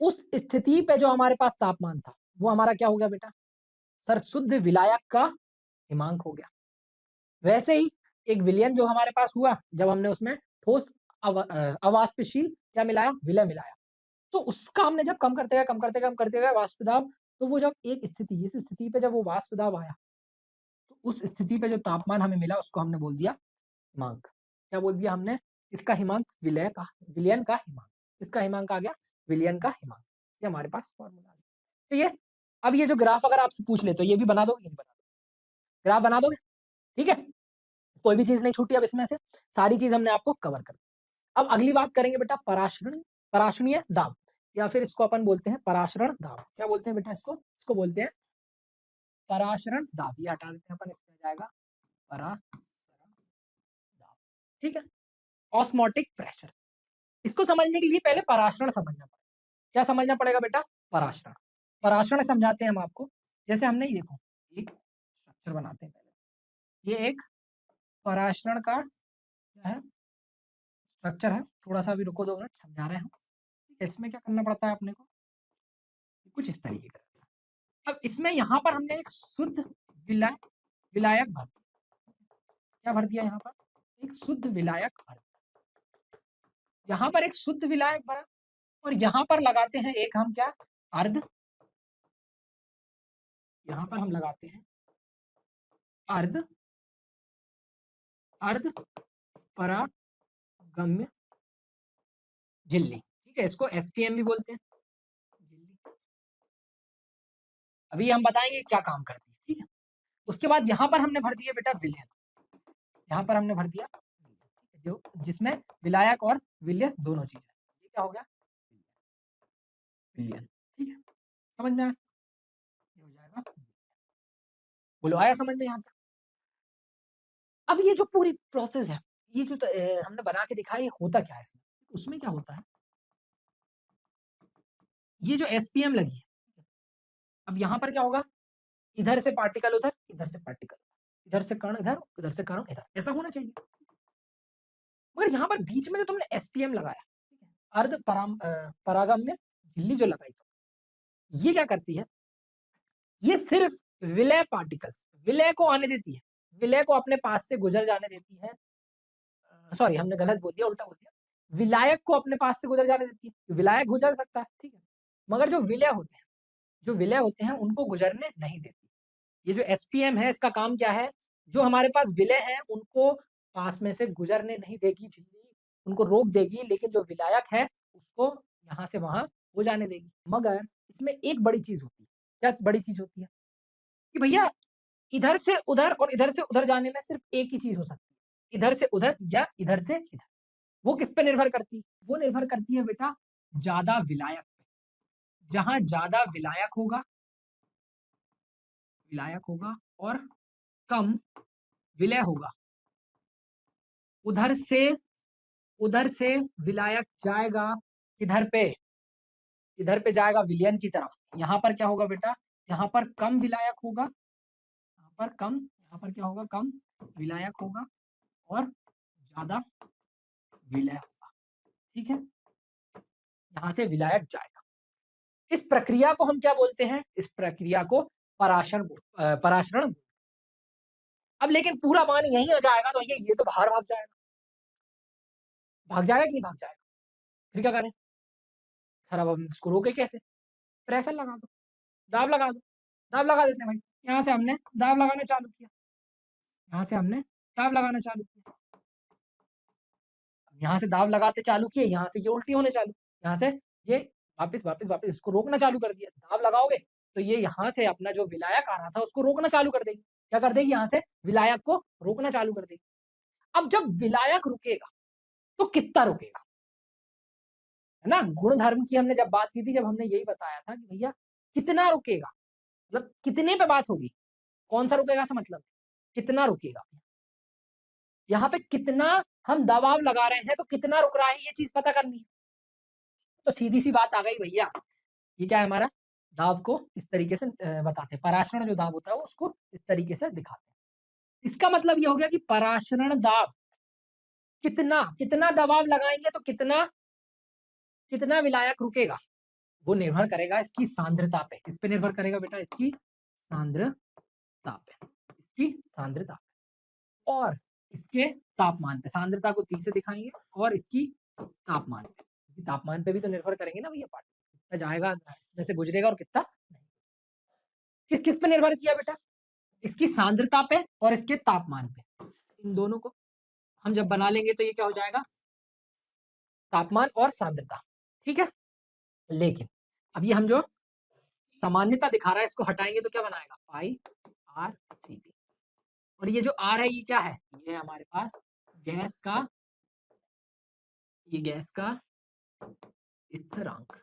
उस स्थिति पे जो हमारे पास तापमान था, वो हमारा क्या हो गया बेटा? सर शुद्ध विलायक का हिमांक हो गया। वैसे ही एक विलयन जो हमारे पास हुआ, जब हमने उसमें ठोस अवाष्पशील क्या मिलाया? विलय मिलाया। तो उसका हमने जब कम करते गए वाष्प दाब, तो वो जब एक स्थिति, इस स्थिति पे जब वो वाष्प दाब आया, तो उस स्थिति पे जो तापमान हमें मिला, उसको हमने बोल दिया हिमांक। क्या बोल दिया हमने? इसका हिमांक विलयन का हिमांक। इसका हिमांक आ गया विलयन का हिमांक। ये हमारे पास फॉर्मूला आ गया। तो ये, अब ये जो ग्राफ अगर आपसे पूछ ले, तो ये भी बना दोगे कि नहीं बना दोगे? ग्राफ बना दोगे? ठीक है? कोई भी चीज नहीं छूटी अब इसमें से, सारी चीज हमने आपको कवर कर दी। अब अगली बात करेंगे बेटा पराशरणीय दाब, या फिर इसको अपन बोलते हैं पराशरण दाब। क्या बोलते हैं बेटा इसको? इसको बोलते हैं पराशरण दाब। ये हटा देते हैं अपन, इसमें जाएगा पराशरण दाब, ठीक है? Osmotic pressure. इसको समझने के लिए पहले पराशरण समझना पड़ेगा। क्या समझना पड़ेगा बेटा? पराशरण। पराशरण समझाते हैं हम आपको। जैसे हमने ये देखो, एक स्ट्रक्चर बनाते हैं पहले। ये एक पराशरण का क्या है? स्ट्रक्चर है। थोड़ा सा अभी रुको, 2 मिनट समझा रहे हैं हम। इसमें क्या करना पड़ता है अपने को? कुछ इस तरीके का। अब इसमें यहाँ पर हमने एक शुद्ध विलायक भर दिया। क्या भर दिया यहाँ पर? एक शुद्ध विलायक भर दिया। यहाँ पर एक शुद्ध विलायक भरा, और यहाँ पर लगाते हैं एक हम क्या? अर्ध। यहाँ पर हम लगाते हैं अर्ध परागम्य झिल्ली, ठीक है? इसको एसपीएम भी बोलते हैं, झिल्ली। अभी हम बताएंगे क्या काम करती है, ठीक है? उसके बाद यहाँ पर हमने भर दिया बेटा विलयन। यहाँ पर हमने भर दिया जो, जिसमें विलायक और विलय दोनों चीज है। ये क्या हो गया? विलयन, ठीक है? समझ में आया? ये हो जाएगा। बोलो, आया समझ में यहाँ तक? अब ये जो पूरी प्रोसेस है, ये जो हमने बना के दिखाया, ये होता क्या है इसमें? उसमें क्या होता है, ये जो एसपीएम लगी है, अब यहाँ पर क्या होगा? इधर से पार्टिकल उधर, इधर से पार्टिकल, इधर से कण इधर से कण इधर, ऐसा होना चाहिए। मगर यहाँ पर बीच में जो तुमने एसपीएम लगाया, परागम्य झिल्ली जो लगाई, ये क्या करती है? ये सिर्फ विलय पार्टिकल्स, विलय को आने देती है, विलय को अपने पास से गुजर जाने देती है। सॉरी, हमने गलत बोल दिया, उल्टा बोल दिया। विलायक को अपने पास से गुजर जाने देती है। विलायक गुजर सकता है, ठीक है, मगर जो विलय होते हैं उनको गुजरने नहीं देती। ये जो एसपीएम है, इसका काम क्या है? जो हमारे पास विलय है, उनको पास में से गुजरने नहीं देगी झिल्ली, उनको रोक देगी, लेकिन जो विलायक है, उसको यहाँ से वहां हो जाने देगी। मगर इसमें एक बड़ी चीज होती है। क्या बड़ी चीज होती है? कि भैया इधर से उधर और इधर से उधर जाने में सिर्फ एक ही चीज हो सकती है, इधर से उधर या इधर से इधर। वो किस पे निर्भर करती है? वो निर्भर करती है बेटा ज्यादा विलायक पे। जहां ज्यादा विलायक होगा और कम विलय होगा, उधर से विलायक जाएगा किधर पे? इधर पे जाएगा विलयन की तरफ। यहाँ पर क्या होगा बेटा? यहाँ पर कम विलायक होगा, यहाँ पर क्या होगा? कम विलायक होगा और ज्यादा विलय होगा, ठीक है? यहाँ से विलायक जाएगा। इस प्रक्रिया को हम क्या बोलते हैं? इस प्रक्रिया को पराशरण। अब लेकिन पूरा पानी यहीं आ जाएगा तो ये तो बाहर भाग जाएगा। भाग जाएगा कि नहीं भाग जाएगा? फिर क्या करें? सर अब हम इसको रोके कैसे? प्रेशर लगा दो, दाब लगा दो। दाब लगा देते हैं भाई। यहाँ से हमने दाब लगाना चालू किया। यहाँ से हमने दाब लगाना चालू किया। यहाँ से दाब लगाते चालू किए, यहाँ से ये उल्टी होने चालू, यहाँ से ये वापस इसको रोकना चालू कर दिया। दाब लगाओगे तो ये यहाँ से अपना जो विलायक आ रहा था उसको रोकना चालू कर देगी। क्या कर देगी? यहाँ से विलायक को रोकना चालू कर देगी। अब जब विलायक रुकेगा तो कितना रुकेगा? है ना? गुणधर्म की हमने जब बात की थी, जब हमने यही बताया था कि भैया कितना रुकेगा, मतलब कितने पे बात होगी। कौन सा रुकेगा से मतलब कितना रुकेगा। यहाँ पे कितना हम दबाव लगा रहे हैं तो कितना रुक रहा है ये चीज पता करनी है। तो सीधी सी बात आ गई भैया, ये क्या है हमारा दाब को इस तरीके से बताते हैं। पराशरण जो दाब होता है उसको इस तरीके से दिखाते हैं। इसका मतलब ये हो गया कि पराशरण दाब कितना कितना दबाव लगाएंगे तो कितना कितना विलायक रुकेगा, वो निर्भर करेगा इसकी सांद्रता पे। किस पे निर्भर करेगा बेटा? इसकी सांद्रता पे। इसकी सांद्रता पे और इसके तापमान पे। सांद्रता को 30 से दिखाएंगे और इसकी तापमान पे, क्योंकि तापमान पे भी तो निर्भर करेंगे ना भैया पार्टिकल कितना जाएगा इसमें से गुजरेगा और कितना नहीं। किस किस पे निर्भर किया बेटा? इसकी सांद्रता पे और इसके तापमान पे। इन दोनों को हम जब बना लेंगे तो ये क्या हो जाएगा? तापमान और सांद्रता। ठीक है, लेकिन अब ये हम जो सामान्यता दिखा रहा है इसको हटाएंगे तो क्या बनाएगा? पाई आर सी टी। और ये जो आर है ये क्या है? ये हमारे पास गैस का, ये गैस का स्थिरांक।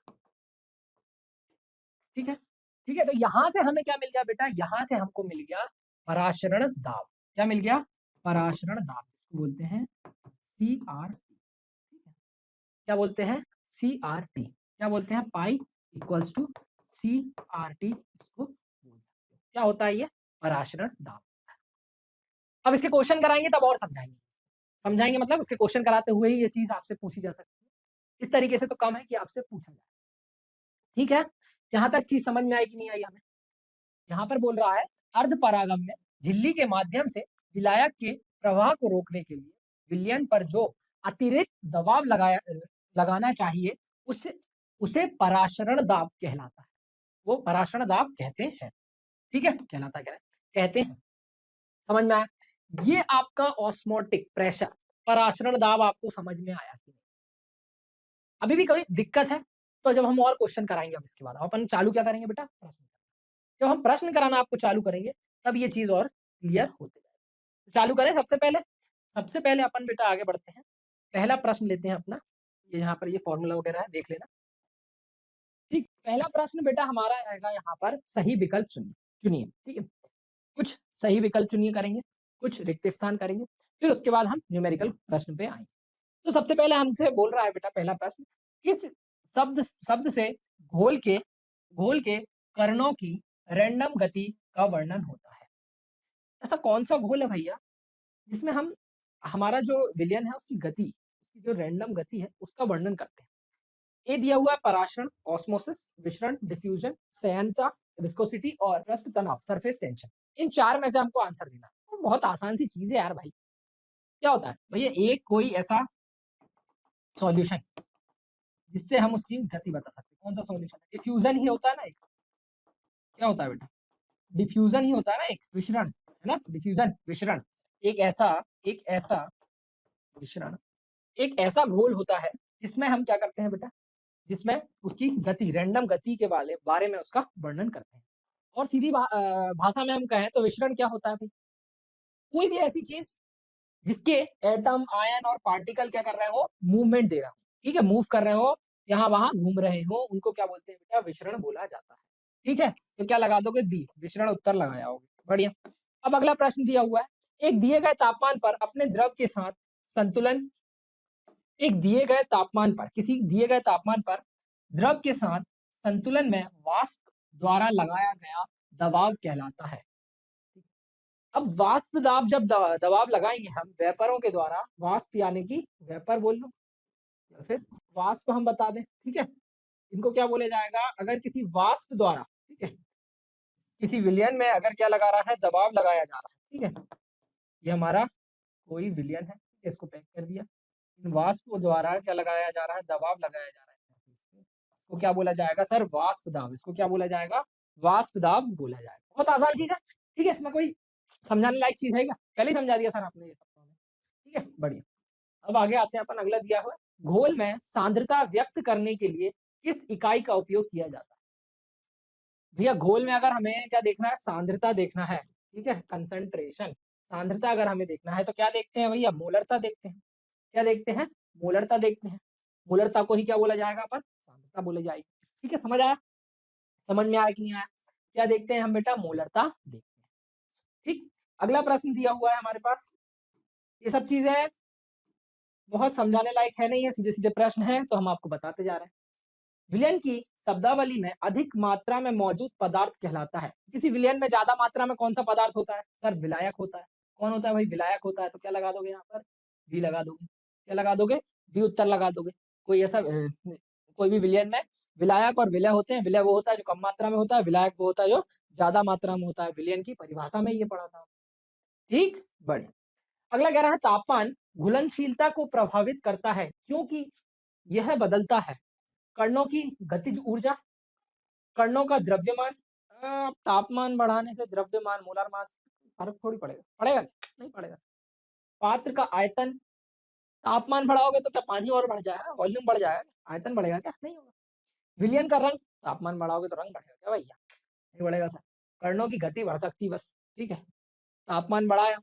ठीक है, ठीक है। तो यहां से हमें क्या मिल गया बेटा? यहां से हमको मिल गया पराशरण दाब। क्या मिल गया? पराशरण दाब, इसको बोलते हैं सी आर टी। क्या बोलते हैं? C R T. क्या बोलते हैं? Pi equals to C R T, इसको बोल सकते हो। क्या होता है ये? पराशरण दाब। अब इसके क्वेश्चन कराएंगे तब और समझाएंगे। समझाएंगे मतलब इसके क्वेश्चन कराते हुए ही ये चीज आपसे पूछी जा सकती है। इस तरीके से तो कम है कि आपसे पूछा जाए। ठीक है, यहां तक चीज समझ में आई कि नहीं आई हमें? यहाँ पर बोल रहा है अर्धपरागम में झिल्ली के माध्यम से विलायक के प्रवाह को रोकने के लिए विलयन पर जो अतिरिक्त दबाव लगाना चाहिए उसे पराशरण दाब कहलाता है। वो पराशरण दाब कहते हैं। ठीक है, कहलाता क्या है? कहते हैं। समझ में आया? ये आपका ऑस्मोटिक प्रेशर पराशरण दाब आपको समझ में आया कि नहीं? अभी भी कोई दिक्कत है तो जब हम और क्वेश्चन कराएंगे अब इसके बाद अपन चालू क्या करेंगे बेटा? प्रश्न। जब हम प्रश्न कराना आपको चालू करेंगे तब ये चीज और क्लियर होते जाएगी। चालू करें सबसे पहले अपन बेटा आगे बढ़ते हैं। पहला प्रश्न लेते हैं अपना, ये यहाँ पर ये फॉर्मूला वगैरह है, देख लेना। ठीक, पहला प्रश्न बेटा हमारा आएगा यहाँ पर सही विकल्प चुनिए। ठीक है, कुछ सही विकल्प चुनिए करेंगे, कुछ रिक्त स्थान करेंगे, फिर उसके बाद हम न्यूमेरिकल प्रश्न पे आएंगे। तो सबसे पहले हमसे बोल रहा है बेटा पहला प्रश्न, किस शब्द से घोल के कणों की रैंडम गति का वर्णन होता है? ऐसा कौन सा घोल है भैया जिसमें हम हमारा जो विलयन है उसकी गति, उसकी जो रैंडम गति है उसका वर्णन करते हैं? ए दिया हुआ है पराशरण, ऑस्मोसिस, विसरण, डिफ्यूजन, संयंत्रता, विस्कोसिटी और पृष्ठ तनाव, सरफेस टेंशन। इन चार में से हमको आंसर देना। तो बहुत आसान सी चीज है यार भाई। क्या होता है भैया? एक कोई ऐसा सॉल्यूशन जिससे हम उसकी गति बता सकते हैं। कौन सा सॉल्यूशन है? डिफ्यूजन ही होता है ना एक। क्या होता है बेटा? डिफ्यूजन ही होता है ना एक, विसरण है ना, डिफ्यूजन विसरण। एक ऐसा विसरण, एक ऐसा घोल होता है जिसमें हम क्या करते हैं बेटा? जिसमें उसकी गति, रैंडम गति के बारे में उसका वर्णन करते हैं। और सीधी भाषा में हम कहें तो विसरण क्या होता है भाई? कोई भी ऐसी चीज जिसके एटम, आयन और पार्टिकल क्या कर रहे हो? मूवमेंट दे रहा हो। ठीक है, मूव कर रहे हो, यहाँ वहां घूम रहे हो, उनको क्या बोलते हैं बेटा? विसरण बोला जाता है। ठीक है, तो क्या लगा दोगे? बी, विसरण उत्तर लगाया होगा। बढ़िया। अब अगला प्रश्न दिया हुआ है, एक दिए गए तापमान पर अपने द्रव के साथ संतुलन, एक दिए गए तापमान पर, किसी दिए गए तापमान पर द्रव के साथ संतुलन में वाष्प द्वारा लगाया गया दबाव कहलाता है। अब वाष्प दाब जब दबाव लगाएंगे हम वेपरों के द्वारा, वाष्प यानी कि वेपर बोल लो, या फिर वाष्प हम बता दें, ठीक है। इनको क्या बोला जाएगा, अगर किसी वाष्प द्वारा, ठीक है, किसी विलयन में अगर क्या लगा रहा है, दबाव लगाया जा रहा है, ठीक है, ये हमारा कोई विलयन है, इसको पैक कर दिया। इन वाष्प द्वारा क्या लगाया जा रहा है, दबाव लगाया जा रहा है, इसको क्या बोला जाएगा सर, वाष्प दाब। इसको क्या बोला जाएगा, वाष्प दाब बोला जाएगा। बहुत आसान चीज है, ठीक है, इसमें कोई समझाने लायक चीज है क्या, पहले ही समझा दिया सर आपने ये सब, ठीक है, बढ़िया। अब आगे आते हैं अपन, अगला दिया हुआ घोल में सांद्रता व्यक्त करने के लिए किस इकाई का उपयोग किया जाता है। भैया घोल में अगर हमें क्या देखना है, सांद्रता देखना है, ठीक है, कंसंट्रेशन, सांद्रता अगर हमें देखना है तो क्या देखते हैं भैया, मोलरता देखते हैं। क्या देखते हैं, मोलरता देखते हैं। मोलरता को ही क्या बोला जाएगा, अपन सांद्रता बोले जाएगी, ठीक है, समझ आया, समझ में आया कि नहीं आया। क्या देखते हैं हम बेटा, मोलरता देखते हैं, ठीक। अगला प्रश्न दिया हुआ है हमारे पास, ये सब चीजें बहुत समझाने लायक है नहीं है, सीधे सीधे प्रश्न है, तो हम आपको बताते जा रहे हैं। विलयन की शब्दावली में अधिक मात्रा में मौजूद पदार्थ कहलाता है। किसी विलयन में ज्यादा मात्रा में कौन सा पदार्थ होता है, सर विलायक होता है। कौन होता है भाई, विलायक होता है। तो क्या लगा दोगे यहाँ पर, बी लगा दोगे। क्या लगा दोगे, बी उत्तर लगा दोगे। कोई ऐसा कोई भी विलयन में विलायक और विलय होते हैं। विलय वो होता है जो कम मात्रा में होता है, विलायक वो होता है जो ज्यादा मात्रा में होता है। विलयन की परिभाषा में ये पढ़ा था, ठीक, बढ़िया। अगला कह रहा है, तापमान घुलनशीलता को प्रभावित करता है क्योंकि यह बदलता है। कणों की गतिज ऊर्जा, कणों का द्रव्यमान। तापमान बढ़ाने से द्रव्यमान, मोलर मास फर्क थोड़ी पड़ेगा, पड़ेगा नहीं पड़ेगा। पात्र का आयतन, तापमान बढ़ाओगे तो क्या पानी और बढ़ जाएगा, वॉल्यूम बढ़ जाएगा, आयतन बढ़ेगा क्या, नहीं होगा। विलयन का रंग, तापमान बढ़ाओगे तो रंग बढ़ेगा क्या भैया, नहीं बढ़ेगा सर। कणों की गति बढ़ सकती बस, ठीक है। तापमान बढ़ाया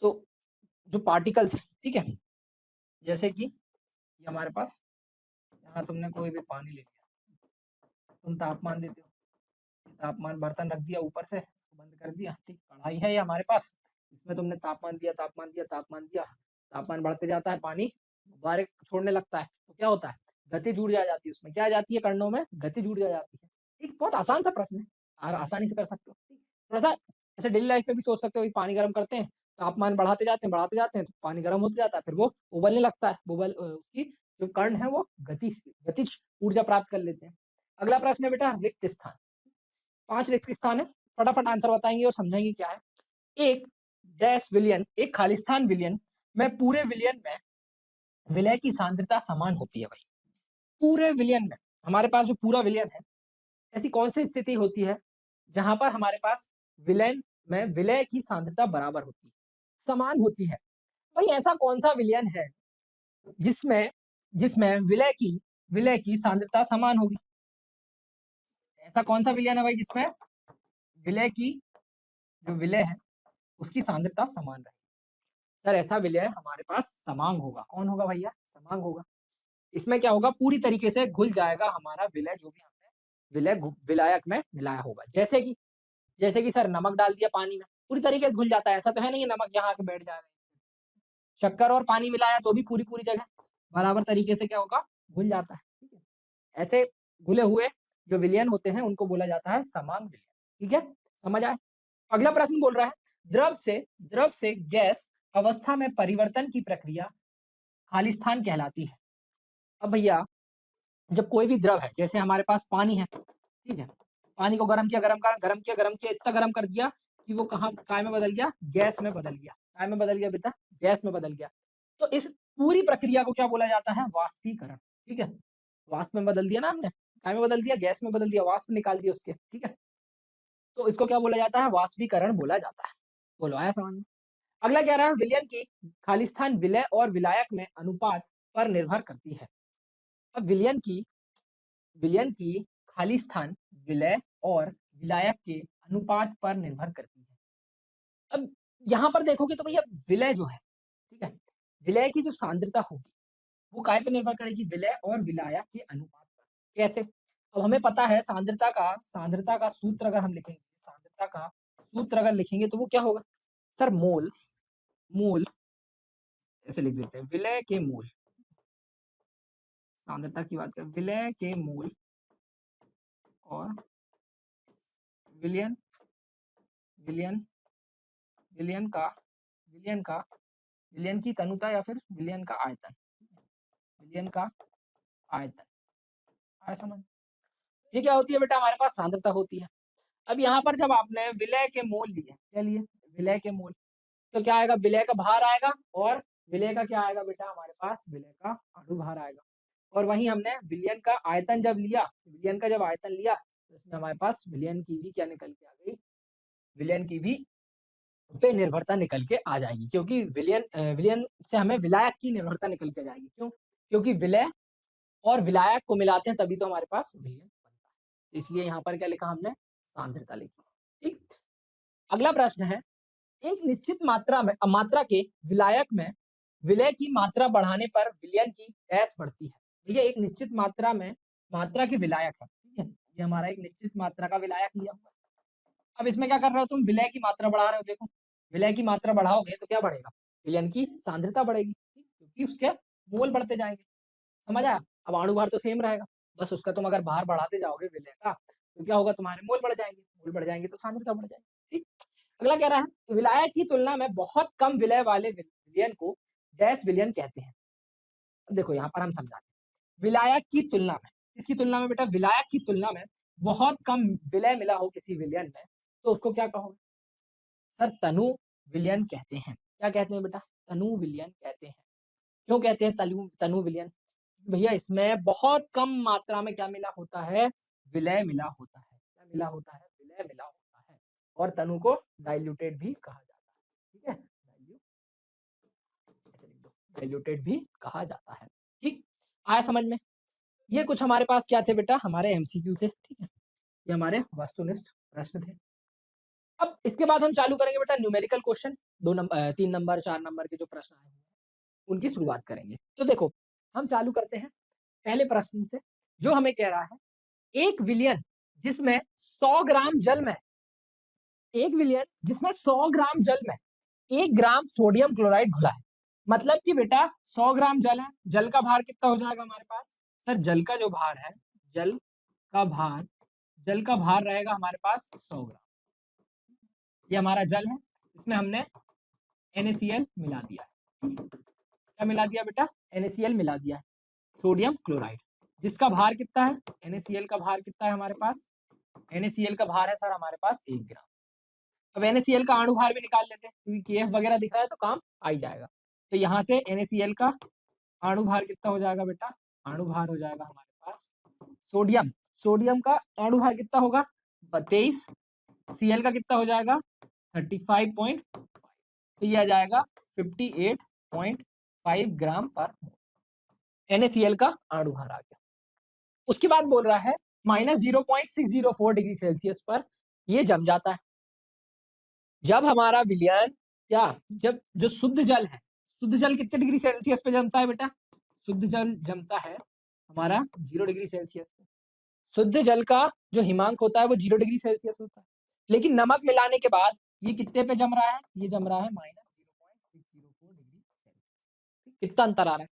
तो जो पार्टिकल्स है, ठीक है, जैसे कि ये हमारे पास, यहाँ तुमने कोई भी पानी ले लिया, तुम तापमान देते हो, तापमान बर्तन रख दिया ऊपर से, बंद कर दिया, ठीक, कढ़ाई है ये हमारे पास, इसमें तुमने तापमान दिया, तापमान दिया, तापमान दिया, तापमान बढ़ते जाता है, पानी गुब्बारे छोड़ने लगता है, तो क्या होता है, गतिज ऊर्जा आ जाती है उसमें। क्या आ जाती है, कणों में गतिज ऊर्जा आ जाती है, ठीक। बहुत आसान सा प्रश्न है, और आसानी से कर सकते हो। थोड़ा सा ऐसे डेली लाइफ में भी सोच सकते हो कि पानी गर्म करते हैं, तापमान बढ़ाते जाते हैं, तो पानी गर्म होते जाता है, फिर वो उबलने लगता है, उसकी जो कण है वो गतिज ऊर्जा प्राप्त कर लेते हैं। अगला प्रश्न है बेटा, रिक्त स्थान। 5 रिक्त स्थान है, फटाफट आंसर बताएंगे और समझाएंगे क्या है। एक डैश विलियन, एक खालिस्तान विलियन में पूरे विलियन में विलय की सांद्रता समान होती है भाई। पूरे विलियन में हमारे पास जो पूरा विलियन है, ऐसी कौन सी स्थिति होती है जहां पर हमारे पास विलयन में विलय की सांद्रता बराबर होती है, समान होती है। भाई ऐसा कौन सा विलयन है जिसमें जिसमें विलय की सांद्रता समान होगी। ऐसा कौन सा विलयन है भाई जिसमें विलय की जो विलय है उसकी सांद्रता समान रहे। सर ऐसा विलय हमारे पास समांग होगा। कौन होगा भैया, समांग होगा। इसमें क्या होगा, पूरी तरीके से घुल जाएगा हमारा विलय, जो भी हमने विलय विलायक में मिलाया होगा। जैसे कि सर नमक डाल दिया पानी में, पूरी तरीके से घुल जाता है। ऐसा तो है नहीं नमक यहाँ आके बैठ जाएगा। शक्कर और पानी मिलाया तो भी पूरी पूरी जगह बराबर तरीके से क्या होगा, घुल जाता है, ठीक है। ऐसे घुले हुए जो विलयन होते हैं उनको बोला जाता है समांग विलयन, ठीक है, समझ आए। अगला प्रश्न बोल रहा है, द्रव से गैस अवस्था में परिवर्तन की प्रक्रिया खालिस्तान कहलाती है। अब भैया जब कोई भी द्रव है, जैसे हमारे पास पानी है, ठीक है, पानी को गर्म किया, गर्म किया, इतना गर्म कर दिया कि वो कहाँ काय में बदल गया, गैस में बदल गया। काय में बदल गया बेटा, गैस में बदल गया। तो इस पूरी प्रक्रिया को क्या बोला जाता है, वाष्पीकरण, ठीक है। वाष्प में बदल दिया ना हमने, काय में बदल दिया, गैस में बदल दिया, वाष्प निकाल दिया उसके, ठीक है। तो इसको क्या बोला जाता है, वाष्पीकरण बोला जाता है। बोलो आया समझ में। अगला कह रहा है, विलयन की खालिस्तान विलय और विलायक में अनुपात पर निर्भर करती है। अब विलयन की खालिस्तान विलय और विलायक के अनुपात पर निर्भर करती है। अब यहाँ पर देखोगे तो भैया विलय जो है, ठीक है, विलय की जो सांद्रता होगी वो काय पे निर्भर करेगी, विलय और विलायक के अनुपात पर। कैसे, अब हमें पता है सांद्रता का सूत्र अगर हम लिखेंगे, सांद्रता का सूत्र अगर लिखेंगे तो वो क्या होगा सर, मूल ऐसे लिख देते हैं, विलय के मूल, सांद्रता की बात करें, विलय के मूल और विलयन विलयन विलयन का विलयन की तनुता या फिर विलयन का आयतन, विलयन का आयतन। आया समझ? ये क्या होती है बेटा, हमारे पास सांद्रता होती है। अब यहाँ पर जब आपने विलय के मोल लिए, क्या लिए, विलय के मोल, तो क्या आएगा, विलय का भार आएगा और विलय का क्या आएगा बेटा, हमारे पास विलय का अणु भार आएगा। और वहीं हमने विलयन का आयतन जब लिया, विलयन का जब आयतन लिया तो इसमें हमारे पास विलयन की भी क्या निकल के आ गई, विलयन की भी पे निर्भरता निकल के आ जाएगी, क्योंकि विलयन से हमें विलायक की निर्भरता निकल के आ जाएगी। क्यों? क्योंकि विलय और विलायक को मिलाते हैं तभी तो हमारे पास विलयन बनता है। इसलिए यहाँ पर क्या लिखा हमने, सांद्रता लिखी। ठीक, अगला प्रश्न है, एक निश्चित मात्रा के विलायक में विलय की मात्रा बढ़ाने पर विलयन की डैश बढ़ती है। ठीक है, एक निश्चित मात्रा में मात्रा के विलायक है, ठीक है, ये हमारा एक निश्चित मात्रा का विलायक लिया हुआ। अब इसमें क्या कर रहे हो तुम, विलय की मात्रा बढ़ा रहे हो। देखो विलय की मात्रा बढ़ाओगे तो क्या बढ़ेगा, विलयन की सांद्रता बढ़ेगी, क्योंकि उसके मोल बढ़ते जाएंगे। समझ आया? अब अणु भार तो सेम रहेगा, बस उसका तुम अगर भार बढ़ाते जाओगे विलय का तो क्या होगा, तुम्हारे मोल बढ़ जाएंगे, मोल बढ़ जाएंगे तो सांद्रता बढ़ जाएगी। ठीक, अगला कह रहा है, विलायक की तुलना में बहुत कम विलय वाले विलयन को डैश विलयन कहते हैं। अब देखो यहाँ पर हम समझाते हैं, विलायक की तुलना में, इसकी तुलना में बेटा, विलायक की तुलना में बहुत कम विलय मिला हो किसी विलयन में तो उसको क्या कहोगे सर, तनु विलयन कहते हैं। क्या कहते हैं बेटा, तनु विलयन कहते हैं। क्यों कहते हैं तनु विलयन, भैया इसमें बहुत कम मात्रा में क्या मिला होता है, विलय मिला होता है। क्या मिला होता है, विलय मिला होता है। और तनु को डाइल्यूटेड भी कहा जाता है। ठीक है, डाइल्यूटेड भी कहा जाता है। ठीक, आया समझ में? ये कुछ हमारे पास क्या थे बेटा, हमारे एमसीक्यू थे। ठीक है, ये हमारे वस्तुनिष्ठ प्रश्न थे। अब इसके बाद हम चालू करेंगे बेटा न्यूमेरिकल क्वेश्चन, 3 नंबर 4 नंबर के जो प्रश्न आए हैं उनकी शुरुआत करेंगे। तो देखो हम चालू करते हैं पहले प्रश्न से, जो हमें कह रहा है, एक विलयन जिसमें 100 ग्राम जल में, एक विलयन जिसमें 100 ग्राम जल में 1 ग्राम सोडियम क्लोराइड घुला है। मतलब कि बेटा 100 ग्राम जल है, जल का भार कितना हो जाएगा हमारे पास, सर जल का जो भार है, जल का भार, जल का भार रहेगा हमारे पास 100 ग्राम। ये हमारा जल है, इसमें हमने NaCl मिला दिया है। क्या मिला दिया बेटा, NaCl मिला दिया है, सोडियम क्लोराइड, जिसका भार कितना है, NaCl का भार कितना है हमारे पास, NaCl का भार है सर हमारे पास 1 ग्राम। अब NaCl का अणु भार भी निकाल लेते हैं, क्योंकि Kf वगैरह दिख रहा है तो काम आ ही जाएगा। तो यहाँ से NaCl का अणु भार कितना हो जाएगा बेटा, अणु भार हो जाएगा हमारे पास सोडियम, सोडियम का अणु भार कितना होगा 22, Cl का कितना हो जाएगा 35.5, तो ये आ जाएगा 58.5 ग्राम पर मोल। NaCl का अणु भार आ गया। उसके बाद बोल रहा है -0.604 डिग्री सेल्सियस पर ये जम जाता है। जब हमारा विलयन क्या, जब जो शुद्ध जल है, शुद्ध जल कितने डिग्री सेल्सियस पे जमता है बेटा, शुद्ध जल जमता है हमारा 0 डिग्री सेल्सियस पे। शुद्ध जल का जो हिमांक होता है वो 0 डिग्री सेल्सियस होता है, लेकिन नमक मिलाने के बाद ये कितने पे जम रहा है, ये जम रहा है -0.604 डिग्री सेल्सियस। कितना अंतर आ रहा है,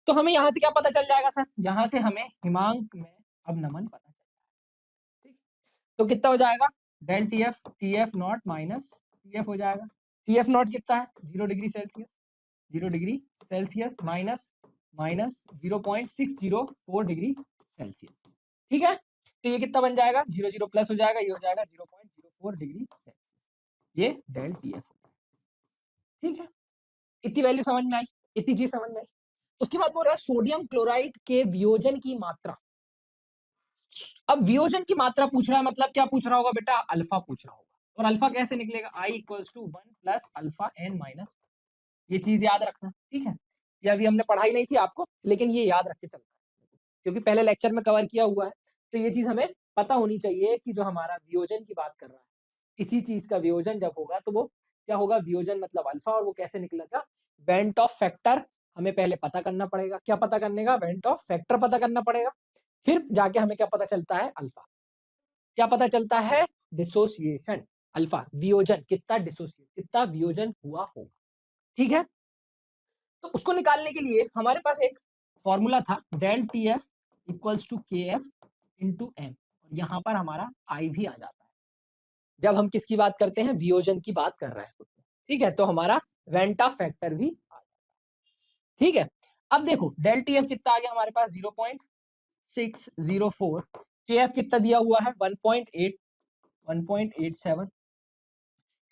तो हमें यहाँ से क्या पता चल जाएगा सर, यहाँ से हमें हिमांक में अब नमन पता चल जाएगा। ठीक, तो कितना हो जाएगा, del TF naught minus TF हो जाएगा। TF नॉट कितना है 0 degree Celsius, 0 degree Celsius minus 0.604 degree Celsius. ठीक है, तो ये कितना बन जाएगा, 0 प्लस हो जाएगा, ये हो जाएगा 0.04 डिग्री सेल्सियस, ये डेल TF हो जाएगा। ठीक है, इतनी वैल्यू समझ में आई, इतनी चीज समझ में आई। उसके बाद बोल रहा है सोडियम क्लोराइड के वियोजन की मात्रा। अब वियोजन की मात्रा पूछ रहा है, मतलब क्या पूछ रहा होगा बेटा, अल्फा पूछ रहा होगा। और अल्फा कैसे निकलेगा, I = 1 plus alpha n minus, ये चीज याद रखना। ठीक है, ये अभी हमने पढ़ाई नहीं थी आपको, लेकिन ये याद रख के चलना है, क्योंकि पहले लेक्चर में कवर किया हुआ है। तो ये चीज हमें पता होनी चाहिए कि जो हमारा वियोजन की बात कर रहा है, किसी चीज का वियोजन जब होगा तो वो क्या होगा, वियोजन मतलब अल्फा, और वो कैसे निकलेगा, वेंट ऑफ फैक्टर हमें पहले पता करना पड़ेगा। क्या पता करने का, वेंट ऑफ फैक्टर पता करना पड़ेगा, फिर जाके हमें क्या पता चलता है, अल्फा। क्या पता चलता है, डिसोसिएशन, अल्फा वियोजन कितना, डिसोसिएट कितना वियोजन हुआ होगा। ठीक है, तो उसको निकालने के लिए हमारे पास एक फॉर्मूला था, डेल TF = KF × M, यहाँ पर हमारा I भी आ जाता है जब हम किसकी बात करते हैं, वियोजन की बात कर रहे हैं। ठीक है, तो हमारा वेंटा फैक्टर भी आ जाता है। ठीक है, अब देखो डेल टी एफ कितना आ गया हमारे पास 0.604, के एफ कितना दिया हुआ है 1.87,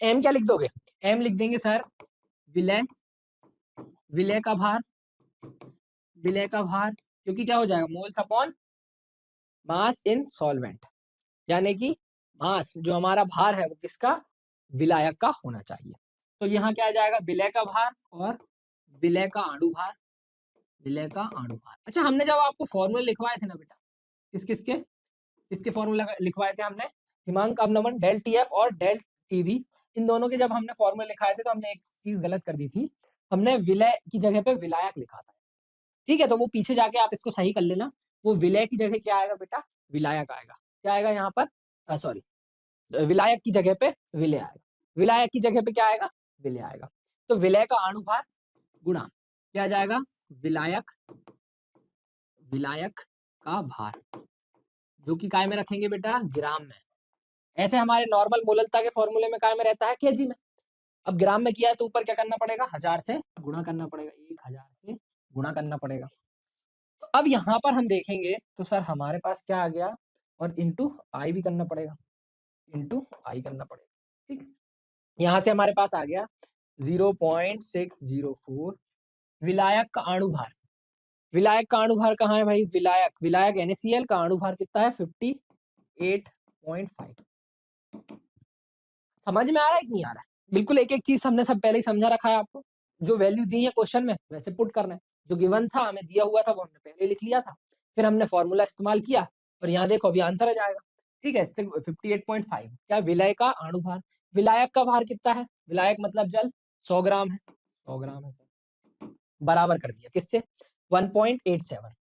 एम क्या लिख दोगे, एम लिख देंगे सर विलय, विलय का भार, विलय का भार, क्योंकि क्या हो जाएगा मोल्स अपॉन मास इन सॉल्वेंट, यानी कि मास जो हमारा भार है वो किसका, विलायक का होना चाहिए। तो यहाँ क्या आ जाएगा विलय का भार और विलय का अणु भार, विलय का अणु भार। अच्छा हमने जब आपको फॉर्मूले लिखवाए थे ना बेटा, किस किसके, किसके फॉर्मूला लिखवाए थे हमने, हिमांक अवनमन डेल टीएफ और डेल टीवी, इन दोनों के जब हमने फॉर्मूले लिखाए थे तो हमने एक चीज गलत कर दी थी, हमने विलय की जगह पे विलायक लिखा था। ठीक है, तो वो पीछे जाके आप इसको सही कर लेना, वो विलय की जगह क्या आएगा बेटा, विलायक आएगा। क्या आएगा यहाँ पर, सॉरी विलायक की जगह पे विलय आएगा, विलायक की जगह पे क्या आएगा, विलय आएगा। तो विलय का अणुभार गुणा क्या जाएगा, विलायक, विलायक का भार, जो कि काय में रखेंगे बेटा, ग्राम में। ऐसे हमारे नॉर्मल मोललता के फॉर्मूले में काय में रहता है, केजी में। अब ग्राम में किया है तो ऊपर क्या करना पड़ेगा, 1000 से गुणा करना पड़ेगा, 1000 से गुणा करना पड़ेगा। तो अब यहाँ पर हम देखेंगे तो सर हमारे पास क्या आ गया, और इंटू आई भी करना पड़ेगा, इंटू आई करना पड़ेगा। ठीक, यहाँ से हमारे पास आ गया 0.604 विलायक का अणुभार, विलायक का अणुभार कहाँ है भाई, विलायक, विलायक NaCl का अणुभार कितना है 58.5। समझ में आ रहा है कि नहीं आ रहा है, बिल्कुल एक एक चीज हमने सब पहले ही समझा रखा है आपको, जो वैल्यू दी है क्वेश्चन में वैसे पुट करना है, जो गिवन था हमें दिया हुआ था वो हमने पहले लिख लिया था, फिर हमने फॉर्मूला इस्तेमाल किया और यहाँ देखो अभी आंसर आ जाएगा। ठीक है, 58.5 क्या विलय का अणुभार, विलायक का भार कितना है, विलायक मतलब जल 100 ग्राम है, 100 ग्राम है सर, बराबर कर दिया किससे 1.87,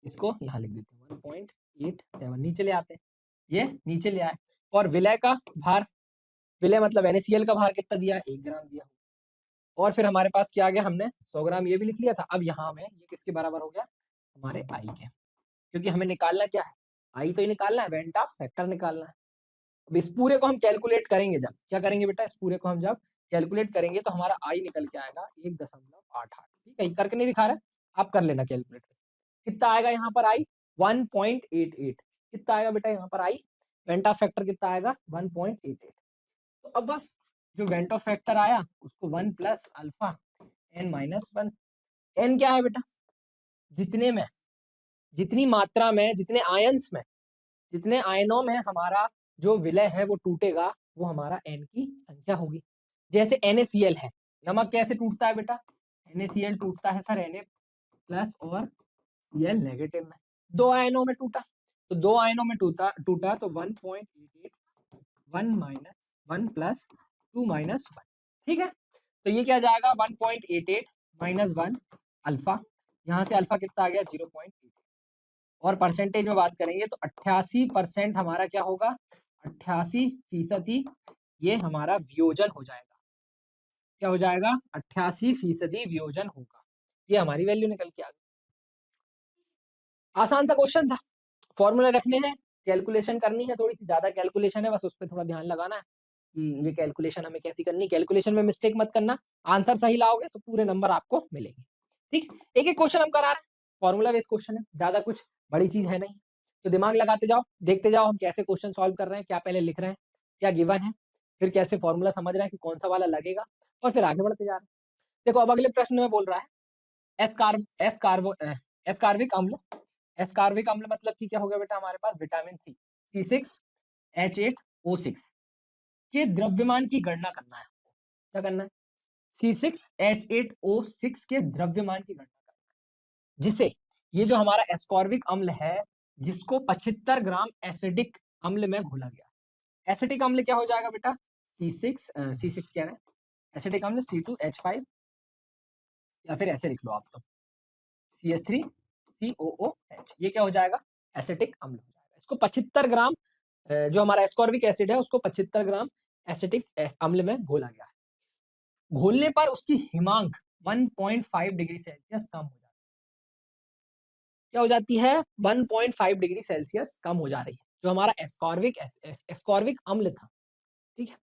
इसको यहाँ लिख देते हैं 1.87, नीचे ले आते हैं, ये नीचे ले आए, और विलय का भार, विलय मतलब NaCl का भार कितना दिया, 1 ग्राम दिया, और फिर हमारे पास क्या आ गया, हमने 100 ग्राम ये भी लिख लिया था। अब यहाँ में ये किसके बराबर हो गया, हमारे आई के, क्योंकि हमें निकालना क्या है, आई तो ही निकालना है, वेंटा फैक्टर निकालना है। अब इस पूरे को हम कैलकुलेट करेंगे, जब क्या करेंगे बेटा, इस पूरे को हम जब कैलकुलेट करेंगे तो हमारा आई निकल के आएगा 1.88। ठीक है, करके नहीं दिखा रहा है, आप कर लेना कैलकुलेट, कितना आएगा यहाँ पर आई 1.88, कितना आएगा बेटा यहाँ पर आई, वेंटा फैक्टर कितना आएगा 1.88। तो अब बस जो वेंटा फैक्टर आया उसको 1 plus alpha n minus 1, n क्या है बेटा, जितने में, जितनी मात्रा में, जितने आयंस में, जितने आयनों में हमारा जो विलय है वो टूटेगा वो हमारा n की संख्या होगी। जैसे NaCl है, नमक कैसे टूटता है बेटा, NaCl टूटता है सर Na प्लस और Cl नेगेटिव में, दो आयनों में टूटा, तो दो आयनों में टूटा तो 1.88 1 माइनस 1 प्लस 2 माइनस 1। ठीक है, तो ये क्या जाएगा 1.88 माइनस 1 अल्फा, यहाँ से अल्फा कितना आ गया 0.88, और परसेंटेज में बात करेंगे तो 88% हमारा क्या होगा, 88% ये हमारा वियोजन हो जाएगा, क्या हो जाएगा 88% वियोजन होगा, ये हमारी वैल्यू निकल के आ गई। आसान सा क्वेश्चन था, फॉर्मूला रखने हैं, कैलकुलेशन करनी है, थोड़ी सी ज्यादा कैलकुलेशन है, बस उस पर थोड़ा ध्यान लगाना है कि ये कैलकुलेशन हमें कैसी करनी, कैलकुलेशन में मिस्टेक मत करना, आंसर सही लाओगे तो पूरे नंबर आपको मिलेंगे। ठीक, एक एक क्वेश्चन हम करा रहे हैं, फॉर्मूला बेस्ड क्वेश्चन है, ज्यादा कुछ बड़ी चीज है नहीं, तो दिमाग लगाते जाओ, देखते जाओ हम कैसे क्वेश्चन सॉल्व कर रहे हैं, क्या पहले लिख रहे हैं, क्या गिवन है, फिर कैसे फॉर्मूला समझ रहे हैं कि कौन सा वाला लगेगा, और फिर आगे बढ़ते जा रहे हैं। देखो अब अगले प्रश्न में बोल रहा है एस्कार्बिक अम्ल, एस्कार्बिक अम्ल मतलब कि क्या हो गया बेटा, हमारे पास विटामिन C6H8O6 के द्रव्यमान की गणना करना है, क्या करना है, C6H8O6 के द्रव्यमान की गणना करना है, जिसे ये जो हमारा एस्कॉर्बिक अम्ल है जिसको 75 ग्राम एसिडिक अम्ल में घोला गया, एसिडिक अम्ल क्या हो जाएगा बेटा, C6 क्या है, एसिडिक अम्ल C2H5, या फिर ऐसे लिख लो आप तो CH3COOH, ये क्या हो जाएगा, एसिटिक अम्ल हो जाएगा। इसको 75 ग्राम जो हमारा एस्कॉर्बिक एसिड है उसको 75 ग्राम एसिटिक अम्ल में घोला गया है, घोलने पर उसकी हिमांक 1.5 डिग्री सेल्सियस कम हो जाती है, क्या हो जाती है 1.5 डिग्री सेल्सियस कम हो जा रही है, जो हमारा एस्कॉर्बिक अम्ल था। ठीक है,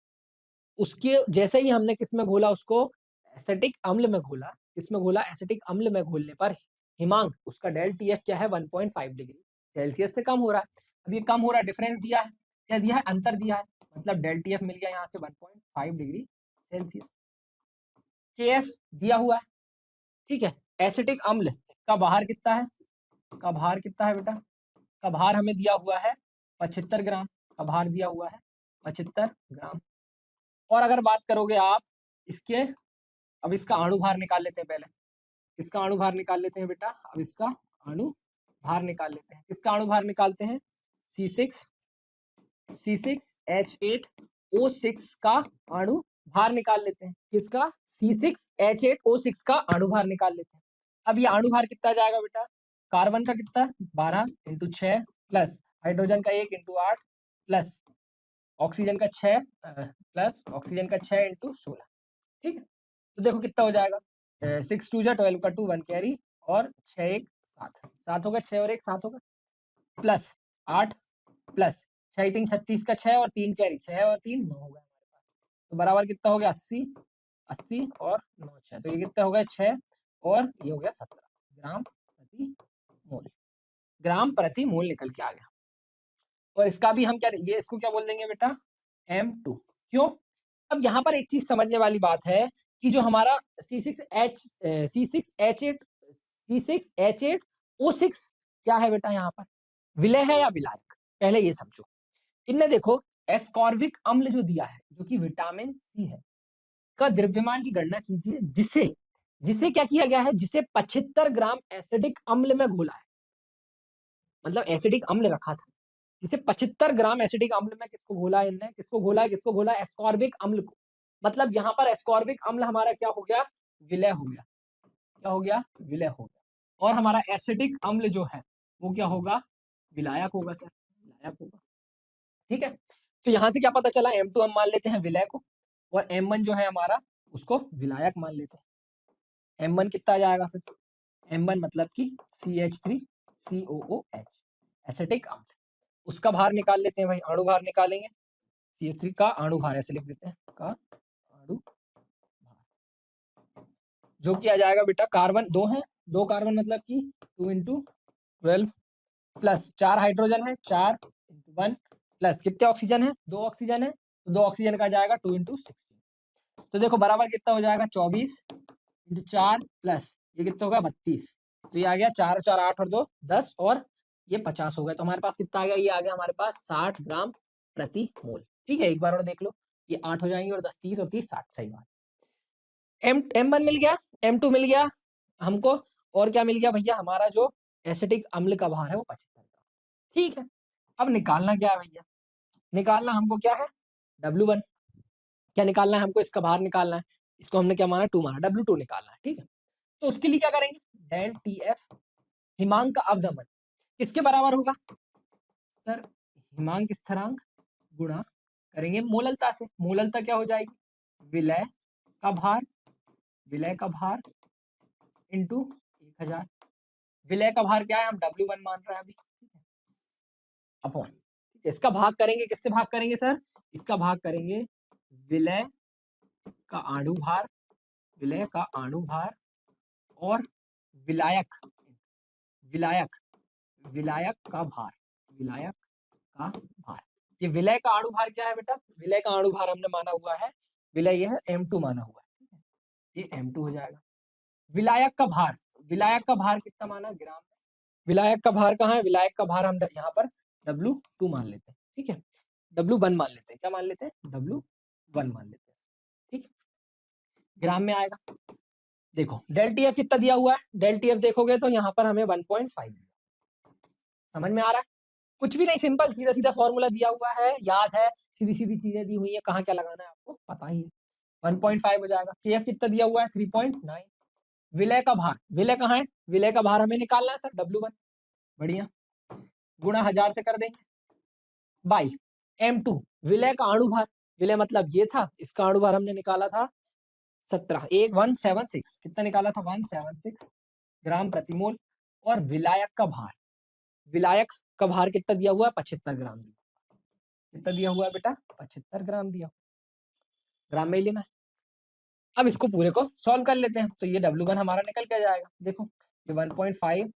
उसके जैसे ही हमने किस में घोला, उसको एसिटिक अम्ल में घोला, किसमें घोला? एसिटिक अम्ल में घोलने पर हिमांक, उसका डेल टीएफ क्या है? 1.5 डिग्री सेल्सियस से कम हो रहा है। अब ये कम हो रहा है, डिफरेंस दिया है, क्या दिया है? अंतर दिया है, मतलब डेल टीएफ मिल गया यहाँ से 1.5 डिग्री सेल्सियस। केएफ दिया हुआ है, ठीक है। एसिटिक अम्ल का भार कितना है? का भार कितना है बेटा? का भार हमें दिया हुआ है 75 ग्राम का भार दिया हुआ है 75 ग्राम। और अगर बात करोगे आप इसके, अब इसका अणु भार निकाल लेते हैं पहले। इसका अणु भार निकाल लेते हैं बेटा। अब इसका अणु भार निकाल लेते हैं। किसका अणु भार निकालते हैं? C6H8O6 का अणु भार निकाल लेते हैं। किसका? C6H8O6 का अणु भार निकाल लेते हैं। अब ये अणु भार कितना जाएगा बेटा? कार्बन का कितना? 12 × 6 प्लस हाइड्रोजन का 1 × 8 प्लस ऑक्सीजन का 6 प्लस ऑक्सीजन का 6 × 16। ठीक है, तो देखो कितना हो जाएगा। 6 2 12 का 2 1 कैरी और 6 1 7 7 होगा, 6 और 1 7 होगा, प्लस 8 प्लस 6 3 36 का 6 और 3 कैरी, 6 और 3 9 होगा हमारे पास। तो बराबर कितना हो गया? 80 80 और 9 6, तो ये कितना हो गया? 6 और ये हो गया 17 ग्राम प्रति मोल। ग्राम प्रति मोल निकल के आ गया। और इसका भी हम क्या, ये इसको क्या बोल देंगे बेटा? M2। क्यों? अब यहाँ पर एक चीज समझने वाली बात है कि जो हमारा C6H8O6 क्या है बेटा? यहाँ पर विलय है या विलायक? पहले ये समझो। इनने देखो एस्कॉर्बिक अम्ल जो दिया है, जो कि विटामिन सी है, का द्रव्यमान की गणना कीजिए, जिसे जिसे क्या किया गया है? जिसे 75 ग्राम एसिडिक अम्ल में घोला है, मतलब एसिडिक अम्ल रखा था, जिसे 75 ग्राम एसिडिक अम्ल में किसको घोला? इनने किसको घोला है? किसको घोला? एस्कॉर्बिक अम्ल को। मतलब यहाँ पर एस्कॉर्बिक अम्ल हमारा क्या हो गया? विलय हो गया। क्या हो गया? विलय हो गया। और हमारा एसिडिक अम्ल जो है वो क्या होगा? विलायक होगा सर, विलायक होगा। ठीक है, तो यहाँ से क्या पता चला? M2 हम मान लेते हैं विलय को, और M1 जो है हमारा उसको विलायक मान लेते हैं। M1 कितना आ जाएगा फिर? M1 मतलब कि CH3COOH, एसिटिक अम्ल। उसका भार निकाल लेते हैं भाई, अणु भार निकालेंगे। CH3 का अणु भार ऐसे लिख देते हैं, का अणु भार, जो कि आ जाएगा बेटा, कार्बन 2 है, 2 कार्बन मतलब कि 2 × 12 प्लस 4 हाइड्रोजन है, 4 × 1 प्लस कितने ऑक्सीजन है? 2 ऑक्सीजन है, तो 2 ऑक्सीजन का जाएगा 2 × 16। तो देखो बराबर कितना हो जाएगा? 24 × 4 प्लस ये कितना होगा? 32। तो ये आ गया 4 और 4 8 और 2 10 और ये 50 हो गया। तो हमारे पास कितना आ गया? ये आ गया हमारे पास 60 ग्राम प्रति मोल। ठीक है, एक बार और देख लो, ये 8 हो जाएंगे और 10 30 और 30 60, सही बात। M1 मिल गया, M2 मिल गया हमको, और क्या मिल गया भैया? हमारा जो एसिटिक अम्ल का भार है वो 75 ग्राम। ठीक है, अब निकालना क्या है भैया? निकालना हमको क्या है? W1। क्या निकालना है हमको? इसका भार निकालना है। इसको हमने क्या माना? 2 माना, W2 निकालना है। ठीक है, तो उसके लिए क्या करेंगे? डेल TF हिमांक का अवदमन किसके बराबर होगा सर? हिमांक स्थिरांक गुणा करेंगे मोललता से। मोललता क्या हो जाएगी? विलय का भार, विलय का भार इंटू 1000। विलय का भार क्या है? हम W1 मान रहे हैं अभी, अपॉन, इसका भाग करेंगे, किससे भाग करेंगे सर? इसका भाग करेंगे विलय का अणु भार, विलय का अणु भार और विलायक, विलायक विलायक का भार, विलायक का भार। ये विलय का अणु भार क्या है बेटा? विलय का अणु भार हमने माना हुआ है, विलय ये है M2 माना हुआ है, ये M2 हो जाएगा। विलायक का भार, विलायक का भार कितना माना? ग्राम में। विलायक का भार कहाँ है? विलायक का भार हम यहाँ पर W2 मान लेते हैं। ठीक है, W1 मान लेते हैं। क्या मान लेते हैं? W1 मान लेते हैं। ठीक है, ग्राम में आएगा। देखो डेल TF कितना दिया हुआ है? डेल TF देखोगे तो यहाँ पर हमें 1.5। समझ में आ रहा है? कुछ भी नहीं, सिंपल सीधा सीधा फॉर्मूला दिया हुआ है, याद है, सीधी सीधी चीजें दी हुई है, कहाँ क्या लगाना है आपको पता ही है। 1.5 हो जाएगा। KF कितना दिया हुआ है? 3.9। विलय का भार, विलय कहाँ है? विलय का भार हमें निकालना है सर, W1। बढ़िया, गुणा 1000 से कर देंगे बाई M2, विलय का अणु भार, विलय मतलब ये था, इसका अणु भार हमने निकाला था 176। कितना निकाला था? 176 ग्राम प्रति मोल। और विलायक का भार, विलायक का भार कितना दिया हुआ है? 75 ग्राम। कितना दिया हुआ है बेटा? 75 ग्राम दिया, ग्राम में ही लेना है। अब इसको पूरे को सॉल्व कर लेते हैं, तो ये W1 हमारा निकल के जाएगा। देखो ये 1.5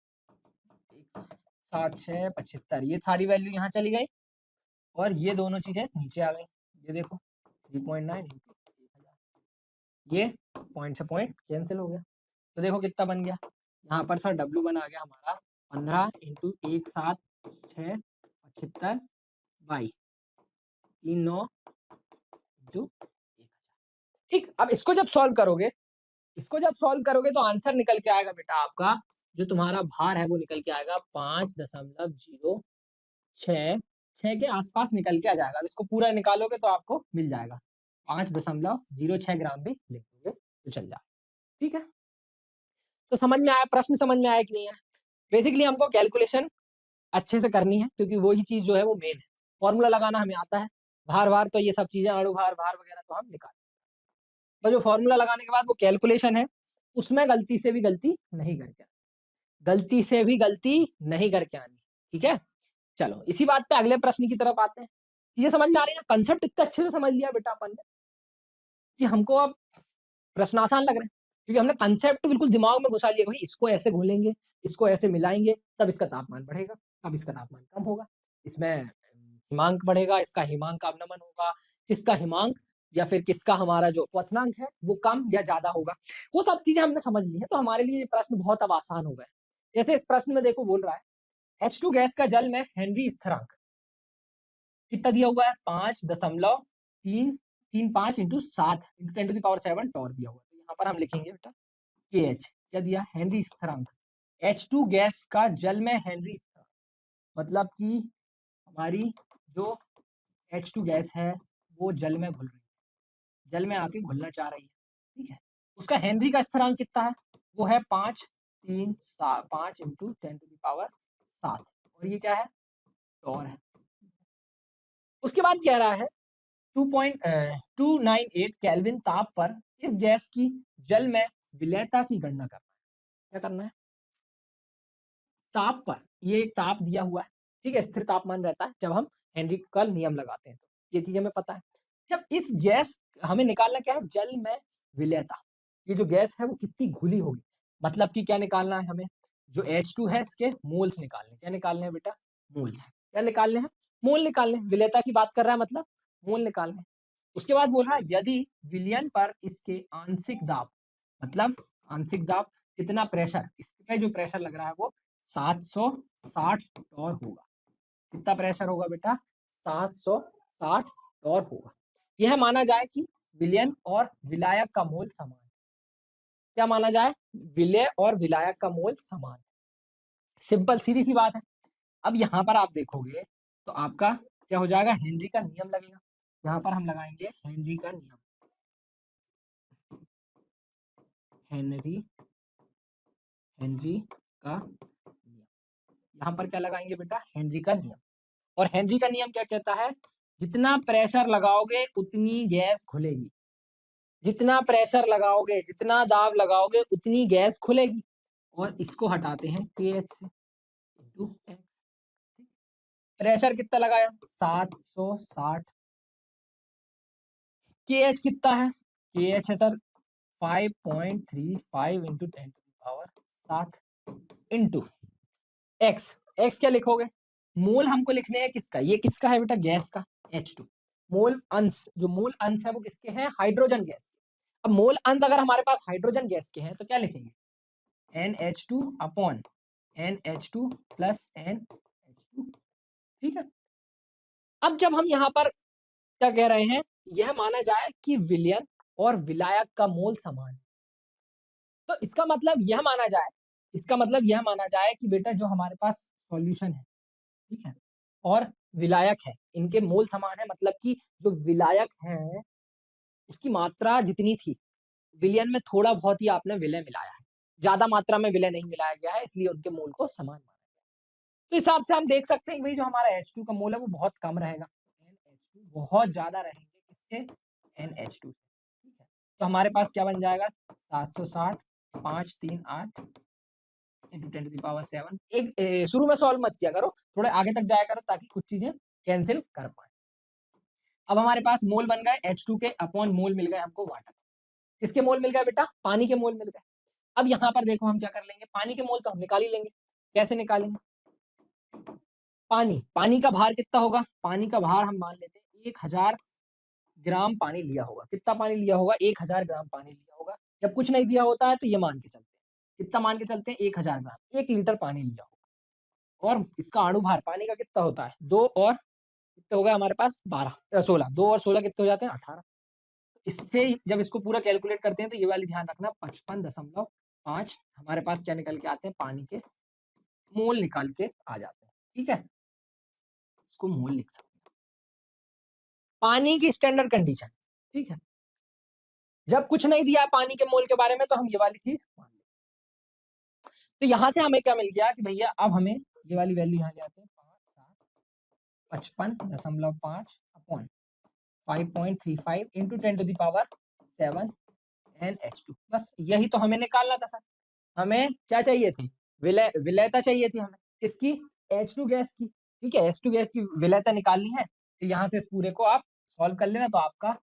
7 6 75, ये सारी वैल्यू यहाँ चली गई और ये दोनों चीजें नीचे आ गई। ये देखो 3.9 ये पॉइंट से पॉइंट कैंसिल हो गया, तो देखो कितना बन गया। यहाँ पर सर W1 आ गया हमारा 15 इंटू 1 7 6 75 बाई 3 9 इंटू 1000। ठीक, अब इसको जब सॉल्व करोगे तो आंसर निकल के आएगा बेटा आपका, जो तुम्हारा भार है वो निकल के आएगा 5.06 के आसपास निकल के आ जाएगा। अब इसको पूरा निकालोगे तो आपको मिल जाएगा 5.06 ग्राम भी लिख दोगे तो चल जाए। ठीक है, तो समझ में आया, प्रश्न समझ में आया कि नहीं है? बेसिकली हमको कैलकुलेशन अच्छे से करनी है, क्योंकि वही चीज जो है वो मेन है। फॉर्मूला लगाना हमें आता है, भार तो ये सब चीजें अणु भार वगैरह तो हम निकाल, तो जो फॉर्मूला लगाने के बाद वो कैलकुलेशन है, उसमें गलती से भी गलती नहीं करके आनी। ठीक है, चलो इसी बात पे अगले प्रश्न की तरफ आते हैं। ये समझ में आ रही है, कंसेप्ट इतना अच्छे से समझ लिया बेटा अपन ने कि हमको अब प्रश्न आसान लग रहे हैं, क्योंकि हमने कंसेप्ट बिल्कुल दिमाग में घुसा लिया। भाई इसको ऐसे घोलेंगे, इसको ऐसे मिलाएंगे, तब इसका तापमान बढ़ेगा, तब इसका तापमान कम होगा, इसमें हिमांक बढ़ेगा, इसका हिमांक का अवनमन होगा, किसका हिमांक या फिर किसका हमारा जो क्वथनांक है वो कम या ज्यादा होगा, वो सब चीजें हमने समझ ली है। तो हमारे लिए ये प्रश्न बहुत अब आसान हो गए। जैसे इस प्रश्न में देखो बोल रहा है H2 गैस का जल में हेनरी स्थिरांक कितना दिया हुआ है, 5.335 इंटू 7 इंटू 10⁻⁷ टॉर दिया हुआ है। तो यहाँ पर हम लिखेंगे बेटा KH क्या दिया, हेनरी स्थिरांक। H2 गैस का जल में हेनरी स्थिरांक मतलब कि हमारी जो H2 गैस है वो जल में घुल रही है, जल में आके घुलना चाह रही है। ठीक है, उसका हेनरी का स्थिरांक कितना है, वो है 5 इंटू 10⁻⁷, और ये क्या है, टॉर है। उसके बाद कह रहा है 2.298 केल्विन ताप पर इस गैस की जल में विलेयता की गणना करना है। क्या करना है, ताप पर, ये एक ताप दिया हुआ है, ठीक है, स्थिर तापमान रहता है जब हम हेनरी का नियम लगाते हैं, तो ये चीज हमें पता है। जब इस गैस हमें निकालना क्या है, जल में विलेयता, ये जो गैस है वो कितनी घुली होगी, मतलब कि क्या निकालना है हमें, जो H2 है इसके मोल्स निकालने। क्या निकालने हैं बेटा, मोल्स। क्या निकालने हैं, मोल निकालने। विलेयता की बात कर रहा है मतलब मोल निकालने। उसके बाद बोल रहा है यदि विलयन पर इसके आंशिक दाब, मतलब आंशिक दाब कितना, प्रेशर, इस पे जो प्रेशर लग रहा है वो 760 टॉर होगा। कितना प्रेशर होगा बेटा, 760 टॉर होगा। यह माना जाए कि विलयन और विलायक का मोल समान। क्या माना जाए, विलय और विलायक का मोल समान। सिंपल सीधी सी बात है। अब यहाँ पर आप देखोगे तो आपका क्या हो जाएगा, हेनरी का नियम लगेगा। यहाँ पर हम लगाएंगे हेनरी का नियम, हेनरी का नियम। यहाँ पर क्या लगाएंगे बेटा, हेनरी का नियम। और हेनरी का नियम क्या कहता है, जितना प्रेशर लगाओगे उतनी गैस खुलेगी, जितना प्रेशर लगाओगे, जितना दाब लगाओगे उतनी गैस खुलेगी। और इसको हटाते हैं KH से, इंटू X। प्रेशर कितना लगाया, 760। KH कितना है, KH है sir 5.35 into 10⁻⁷ into X। X क्या लिखोगे, मोल हमको लिखने हैं किसका, ये किसका है बेटा, गैस का, H2। मोल अंश, जो मोल अंश है वो किसके हैं, हाइड्रोजन गैस के। अब मोल अंश अगर हमारे पास हाइड्रोजन गैस के हैं तो क्या लिखेंगे, NH2 upon NH2 plus NH2। ठीक है, अब जब हम यहाँ पर क्या कह रहे हैं, यह माना जाए कि विलयन और विलायक का मोल समान है, तो इसका मतलब यह माना जाए कि बेटा जो हमारे पास सॉल्यूशन है, ठीक है, और विलायक है, इनके मोल समान है। मतलब कि जो विलायक है उसकी मात्रा जितनी थी, विलयन में थोड़ा बहुत ही आपने विलय मिलाया है, ज्यादा मात्रा में विलय नहीं मिलाया गया है, इसलिए उनके मोल को समान माना गया। तो हिसाब से हम देख सकते हैं कि भाई जो हमारा H2 का मोल है वो बहुत कम रहेगा, NH2 बहुत ज्यादा रहेंगे किससे, NH2 से। ठीक है, तो हमारे पास क्या बन जाएगा, 760 538 इंटू 10⁻⁷। एक शुरू में सॉल्व मत किया करो, थोड़े आगे तक जाया करो ताकि कुछ चीजें कैंसिल कर पाए। अब हमारे पास मोल बन गए H2 के, अपॉन मोल मिल गए हमको वाटर। किसके मोल मिल गए बेटा? पानी के मोल मिल गए। अब यहाँ पर देखो हम क्या कर लेंगे, पानी के मोल तो हम निकाल ही लेंगे। कैसे निकालेंगे? पानी का भार कितना होगा? पानी का भार हम मान लेते हैं 1000 ग्राम पानी लिया होगा। कितना पानी लिया होगा? 1000 ग्राम पानी लिया होगा। जब कुछ नहीं दिया होता है तो ये मान के चलते हैं। कितना मान के चलते हैं? 1000 ग्राम, 1 लीटर पानी लिया होगा। और इसका अणु भार पानी का कितना होता है? 2 और कितने हो गए हमारे पास? 16। 2 और 16 कितने हो जाते हैं? 18। इससे जब इसको पूरा कैलकुलेट करते हैं तो ये वाली ध्यान रखना, 55.5 हमारे पास क्या निकल के आते हैं? पानी के मोल निकाल के आ जाते हैं। ठीक है, इसको मोल लिख सकते हैं। पानी की स्टैंडर्ड कंडीशन, ठीक है, जब कुछ नहीं दिया पानी के मोल के बारे में तो हम ये वाली चीज मान लें। तो यहां से हमें क्या मिल गया कि भैया अब हमें ये वाली वैल्यू यहाँ ले आते हैं, 55.5 अपॉन 5.35 इंटू 10⁻7 NH2। बस यही तो हमें निकालना था सर। हमें क्या चाहिए थी? विलेयता चाहिए थी हमें। किसकी? H2 गैस की। ठीक है, H2 गैस की विलेयता निकालनी है। तो यहाँ से इस पूरे को आप सॉल्व कर लेना तो आपका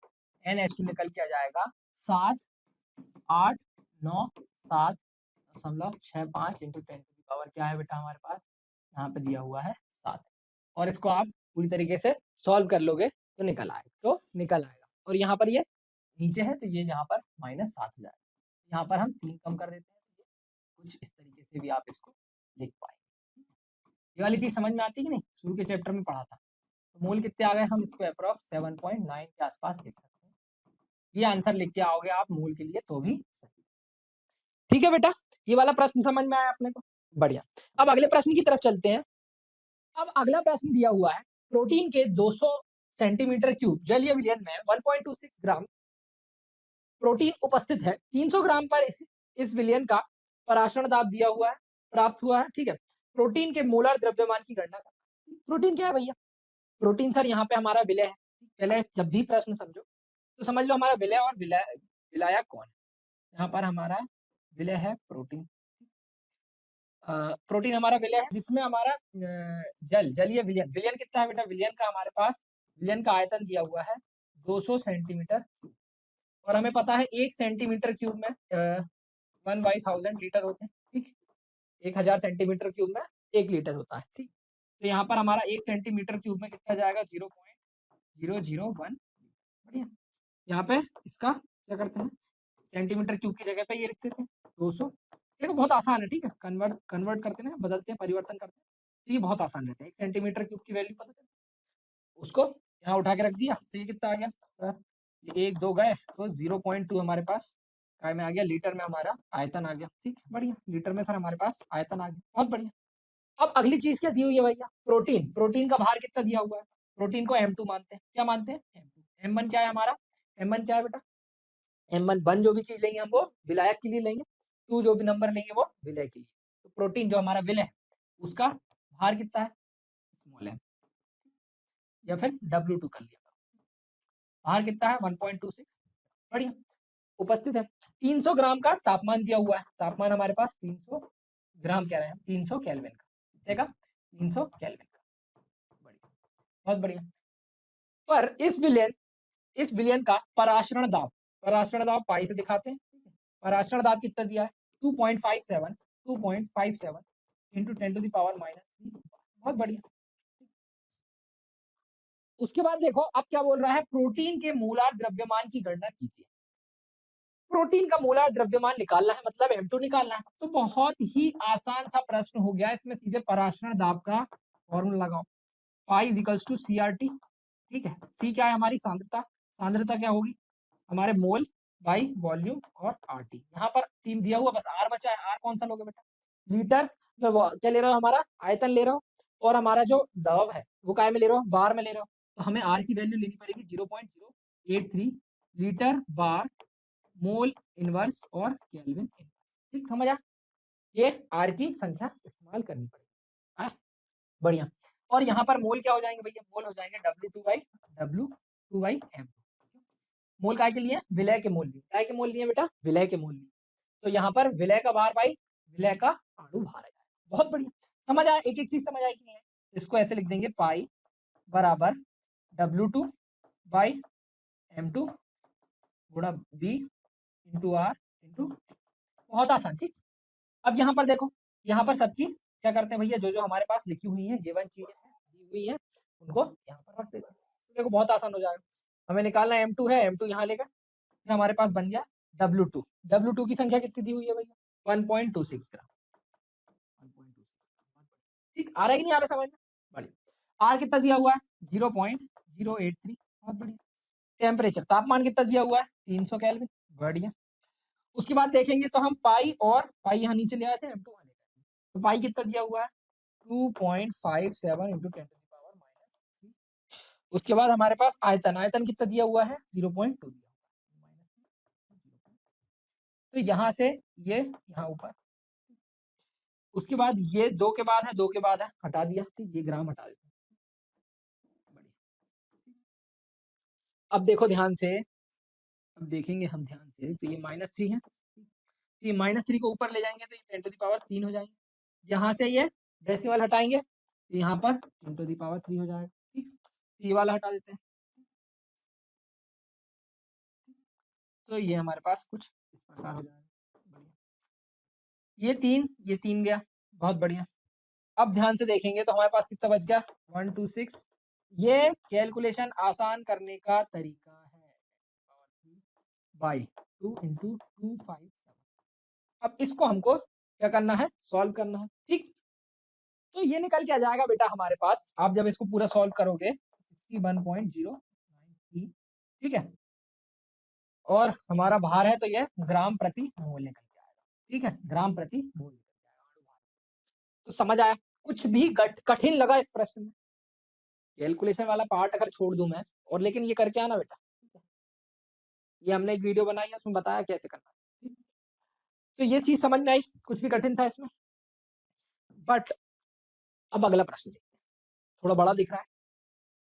NH2 निकल के आ जाएगा 7.897.65 इंटू 10 की पावर क्या है बेटा हमारे पास? यहाँ पे दिया हुआ है 7। और इसको आप पूरी तरीके से सॉल्व कर लोगे तो निकल आएगा। और यहाँ पर ये नीचे है तो ये यहाँ पर -7 हो जाएगा। यहाँ पर हम 3 कम कर देते हैं, कुछ इस तरीके से भी आप इसको लिख पाएंगे। ये वाली चीज समझ में आती है कि नहीं? शुरू के चैप्टर में पढ़ा था। तो मोल कितने आ गए? हम इसको अप्रॉक्स 7.9 के आसपास लिख सकते हैं। ये आंसर लिख के आओगे आप मोल के लिए तो भी सही। ठीक है बेटा, ये वाला प्रश्न समझ में आया अपने को? बढ़िया। अब अगले प्रश्न की तरफ चलते हैं। अब अगला प्रश्न दिया हुआ है, प्रोटीन के 200 सेंटीमीटर क्यूब जलीय विलयन में 1.26 ग्राम प्रोटीन उपस्थित है। 300 ग्राम पर इस विलयन का पराशरण दाब दिया हुआ है, प्राप्त हुआ है। ठीक है, प्रोटीन के मोलर द्रव्यमान की गणना करना। प्रोटीन क्या है भैया? प्रोटीन सर यहाँ पे हमारा विलय है। पहले जब भी प्रश्न समझो तो समझ लो हमारा विलय और विलायक कौन है। यहाँ पर हमारा विलय है प्रोटीन। प्रोटीन हमारा विलय है जिसमें हमारा जलीय विलयन। विलयन कितना है बेटा? विलयन का हमारे पास विलयन का आयतन दिया हुआ है 200 सेंटीमीटर क्यूब। और हमें पता है 1 सेंटीमीटर क्यूब में 1/1000 लीटर होते हैं। ठीक, 1000 सेंटीमीटर क्यूब में 1 लीटर होता है। ठीक, तो यहाँ पर हमारा 1 सेंटीमीटर क्यूब में कितना जाएगा? 0.001। बढ़िया। यहाँ पे इसका क्या करते हैं? सेंटीमीटर क्यूब की जगह पे ये लिख देते हैं 200। देखो बहुत आसान है। ठीक है, कन्वर्ट करते हैं, बदलते हैं, परिवर्तन करते हैं, तो ये बहुत आसान रहता है। 1 सेंटीमीटर क्यूब की वैल्यू पता चलती है, उसको यहाँ उठा के रख दिया तो ये कितना आ गया सर? ये 1 2 गए तो 0.2 हमारे पास काय में आ गया, लीटर में हमारा आयतन आ गया। ठीक, बढ़िया, लीटर में सर हमारे पास आयतन आ गया। बहुत बढ़िया। अब अगली चीज क्या दी हुई है भैया? प्रोटीन। प्रोटीन का भार कितना दिया हुआ है? प्रोटीन को M2 मानते हैं। क्या मानते हैं? M2। M1 क्या है हमारा? M1 क्या है बेटा? M1 जो भी चीज लेंगे हम वो विलायक के लिए लेंगे, 2 जो भी नंबर लेंगे वो विलय के लिए। तो प्रोटीन जो हमारा विलय है उसका भार कितना है? स्मॉल m, या फिर W2 कर लिया। भार कितना है? 1.26। बढ़िया, उपस्थित है। 300 ग्राम का तापमान दिया हुआ है। तापमान हमारे पास 300 ग्राम कह रहे हैं, 300 केल्विन का। ठीक है, 300 केल्विन का। बढ़िया, बहुत बढ़िया। पर इस विलयन का पराशरण दाब पाई से दिखाते हैं। पराशरण दाब कितना दिया है? 2.57 इंटू 10⁻³ बहुत बढ़िया। उसके बाद देखो अब क्या बोल रहा है? प्रोटीन के मोलार द्रव्यमान की गणना कीजिए। प्रोटीन का मोलार द्रव्यमान निकालना है, मतलब M2 निकालना है। तो बहुत ही आसान सा प्रश्न हो गया। इसमें सीधे पराशरण दाब का फॉर्मूला लगाओ, पाई इक्वल्स टू CRT। ठीक है, C क्या है? हमारी सांद्रता। सांद्रता क्या होगी? हमारे मोल बाई वॉल्यूम और RT। यहाँ पर 3 दिया हुआ, बस R बचा है। R कौन सा लोगे बेटा? लीटर में क्या ले रहा हो? हमारा आयतन ले रहा हो। और हमारा जो दबाव है वो काय में ले रहा हो? बार में ले रहा हो। तो हमें R की वैल्यू लेनी पड़ेगी 0.083 लीटर बार मोल इनवर्स और केल्विन इनवर्स। ठीक, समझ आ? ये R की संख्या इस्तेमाल करनी पड़ेगी। बढ़िया। और यहाँ पर मोल क्या हो जाएंगे भैया? मोल हो जाएंगे W2/M2। मोल काय के लिए? विलय के मोल लिए। काय के मोल लिए बेटा? विलय के मोल लिए। तो यहाँ पर विलय का भार बाई विलय का अणु भार आ जाएगा। बहुत बढ़िया, समझ आया? एक एक चीज समझ आई कि नहीं है? इसको ऐसे लिख देंगे, पाई बराबर W2/M2 गुणा B इंटू आर इंटू, बहुत आसान। ठीक, अब यहाँ पर देखो, यहाँ पर सबकी क्या करते हैं भैया, जो जो हमारे पास लिखी हुई है गिवन चीजें दी हुई है उनको यहाँ पर रख देते हैं। देखो बहुत आसान हो जाएगा, हमें निकालना M2 है, M2 यहाँ लेगा, फिर हमारे पास बन गया W2। W2 की संख्या कितनी दी हुई है भैया, 1.26 ग्राम। 1.26, ठीक, आ रहा है कि नहीं आ रहा समझ में, बढ़िया। R कितना दिया हुआ है, 0.083, बहुत बढ़िया। टेम्परेचर, तापमान कितना दिया हुआ है, 300 केल्विन, बढ़िया। उसके बाद देखेंगे तो हम पाई, और पाई यहाँ नीचे ले आए थे, M2 वहाँ ले आए थे। तो पाई कितना दिया हुआ है, 2.57 इंटू 10⁻⁻3। उसके बाद हमारे पास आयतन, आयतन कितना दिया हुआ है, 0.2 दिया हुआ है। तो यहाँ से ये यहाँ ऊपर, उसके बाद ये 2 के बाद है, 2 के बाद है, हटा दिया, ठीक, ये ग्राम हटा देते हैं। अब देखो ध्यान से, अब देखेंगे हम ध्यान से, तो ये -3 है, ये -3 को ऊपर ले जाएंगे तो ये 10⁻3 हो जाएंगे। यहाँ से ये डेसिमल हटाएंगे तो यहाँ पर 10⁻3 हो जाएगा, ठीक, ये वाला हटा देते हैं। तो ये हमारे पास कुछ इस प्रकार हो जाएगा, बढ़िया। ये 3 गया, बहुत बढ़िया। अब ध्यान से देखेंगे तो हमारे पास कितना बच गया, 126। ये कैलकुलेशन आसान करने का तरीका है, बाई 2 इंटू 257। अब इसको हमको क्या करना है, सॉल्व करना है, ठीक। तो ये निकल के आ जाएगा बेटा हमारे पास, आप जब इसको पूरा सॉल्व करोगे 61.093, ठीक है, और हमारा भार है तो ये ग्राम प्रति मोल निकल के आएगा, ठीक है, ग्राम प्रति मोल निकल के आएगा। तो समझ आया, कुछ भी कठिन लगा इस प्रश्न में, कैलकुलेशन वाला पार्ट अगर छोड़ दूं मैं, और लेकिन ये करके आना बेटा, ये हमने एक वीडियो बनाई है उसमें बताया कैसे करना है। तो ये चीज समझ में आई, कुछ भी कठिन था इसमें। बट अब अगला प्रश्न देखते हैं, थोड़ा बड़ा दिख रहा है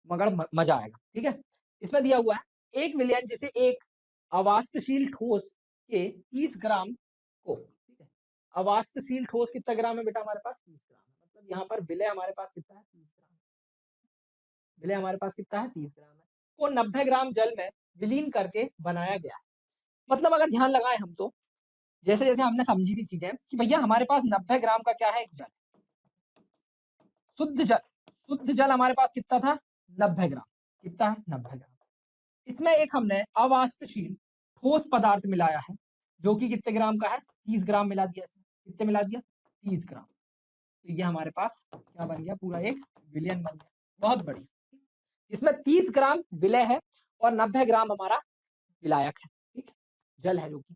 मगर मजा आएगा, ठीक है। इसमें दिया हुआ है एक विलयन जिसे एक अवाष्पशील ठोस के 30 ग्राम को, ठीक है, अवाष्पशील ठोस कितना ग्राम है बेटा हमारे पास, 30 ग्राम है, मतलब यहाँ पर विलय हमारे पास कितना है, 30 ग्राम, विलय हमारे पास कितना है, 30 ग्राम है, को 90 ग्राम जल में विलीन करके बनाया गया है। मतलब अगर ध्यान लगाए हम तो, जैसे जैसे हमने समझी थी चीजें कि भैया हमारे पास 90 ग्राम का क्या है, एक जल, शुद्ध जल, शुद्ध जल हमारे पास कितना था, 90 ग्राम, कितना है, 90 ग्राम। इसमें एक हमने अवाष्पशील ठोस पदार्थ मिलाया है जो कि कितने ग्राम का है, 30 ग्राम मिला दिया इसमें, कितने मिला दिया, 30 ग्राम। तो ये हमारे पास क्या बन गया, पूरा एक विलयन बन गया, बहुत बढ़िया। इसमें 30 ग्राम विलय है और 90 ग्राम हमारा विलायक है, ठीक, जल है जो कि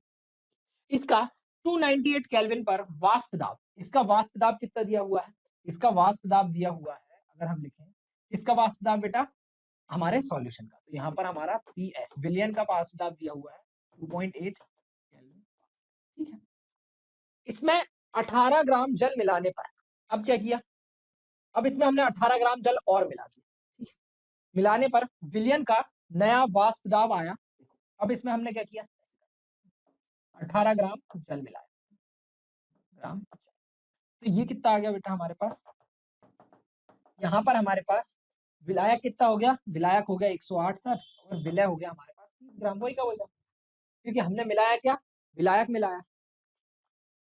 इसका 298 केल्विन पर वाष्प दाब, इसका वाष्प दाब कितना दिया हुआ है, इसका वाष्प दाब दिया हुआ है, अगर हम लिखें इसका वाष्प दाब बेटा हमारे सॉल्यूशन का, तो यहाँ पर हमारा PS विलियन का वाष्प दाब दिया हुआ है 2.8 केल्विन, ठीक है। इसमें 18 ग्राम जल मिलाने पर, अब क्या किया, अब इसमें हमने 18 ग्राम जल और मिला दिया, ठीक है, मिलाने पर विलियन का नया वाष्प दाब आया। अब इसमें हमने क्या किया, 18 ग्राम जल मिलाया, ग्राम जल, तो ये कितना आ गया बेटा हमारे पास, यहाँ पर हमारे पास विलायक कितना हो गया, विलायक हो गया 108 सर, और विलय हो गया हमारे पास 30 ग्राम, वही का बोल, क्योंकि हमने मिलाया क्या, विलायक मिलाया।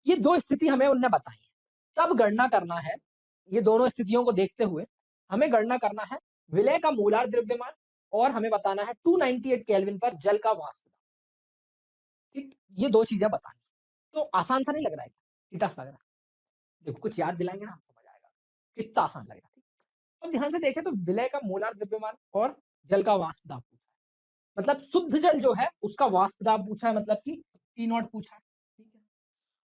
ये दो स्थिति हमें उनने बताई है, तब गणना करना है, ये दोनों स्थितियों को देखते हुए हमें गणना करना है विलय का मोलार द्रव्यमान, और हमें बताना है 298 केल्विन पर जल का वाष्प, ठीक, ये दो चीजें बतानी। तो आसान सा नहीं लग रहा है, टफ लग रहा है, देखो कुछ याद दिलाएंगे ना हम समझ आएगा कितना आसान लगेगा, ठीक। अब ध्यान से देखें तो विलय का मोलार द्रव्यमान और जल का वाष्प दाब पूछा है, मतलब शुद्ध जल जो है उसका वाष्प दाब पूछा है, मतलब कि T0 पूछा है, ठीक है,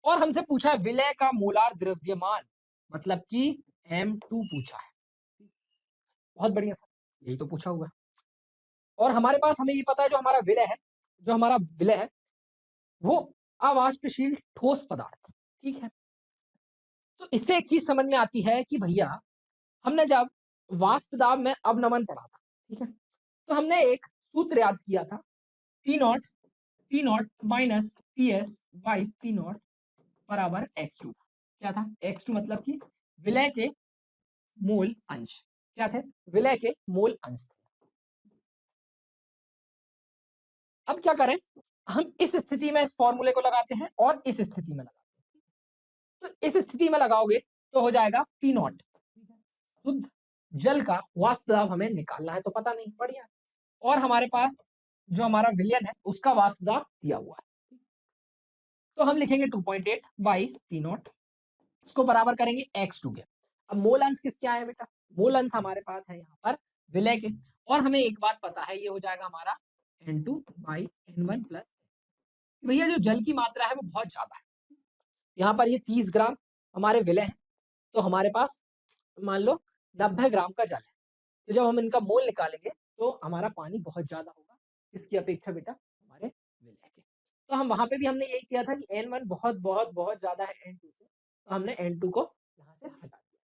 और हमसे पूछा है विलय का मोलार द्रव्यमान, मतलब कि M2 पूछा है, बहुत बढ़िया सर, यही तो पूछा हुआ है। और हमारे पास हमें ये पता है जो हमारा विलय है, जो हमारा विलय है वो अवाष्पशील ठोस पदार्थ, ठीक है। तो इससे एक चीज समझ में आती है कि भैया हमने जब वाष्प दाब में अवनमन पढ़ा था, ठीक है, तो हमने एक सूत्र याद किया था, P0 minus PS by P0 बराबर X2, क्या था, X2 मतलब कि विलय के मोल अंश, क्या थे, विलय के मोल अंश थे। अब क्या करें, हम इस स्थिति में इस फॉर्मूले को लगाते हैं और इस स्थिति में लगाते हैं। तो इस स्थिति में लगाओगे तो हो जाएगा पी नॉट, शुद्ध जल का वाष्प दाब हमें निकालना है, तो पता नहीं, बढ़िया। और हमारे पास जो हमारा विलयन है उसका वाष्प दाब दिया हुआ है, तो हम लिखेंगे 2.8 बाई पी नॉट, इसको बराबर करेंगे x2 के। अब मोल अंश किसके आए बेटा? मोल अंश हमारे पास है यहाँ पर विलय के, और हमें एक बात पता है, ये हो जाएगा हमारा N2 बाई N1 प्लस, भैया जो जल की मात्रा है वो बहुत ज्यादा है, यहाँ पर ये 30 ग्राम हमारे विलय है, तो हमारे पास मान लो 90 ग्राम का जल है, तो जब हम इनका मोल निकालेंगे तो हमारा पानी बहुत ज्यादा होगा इसकी अपेक्षा बेटा हमारे विलय के। तो हम वहां पे भी हमने यही किया था कि N1 बहुत बहुत बहुत ज्यादा है N2 से, तो हमने N2 को यहाँ से हटा दिया,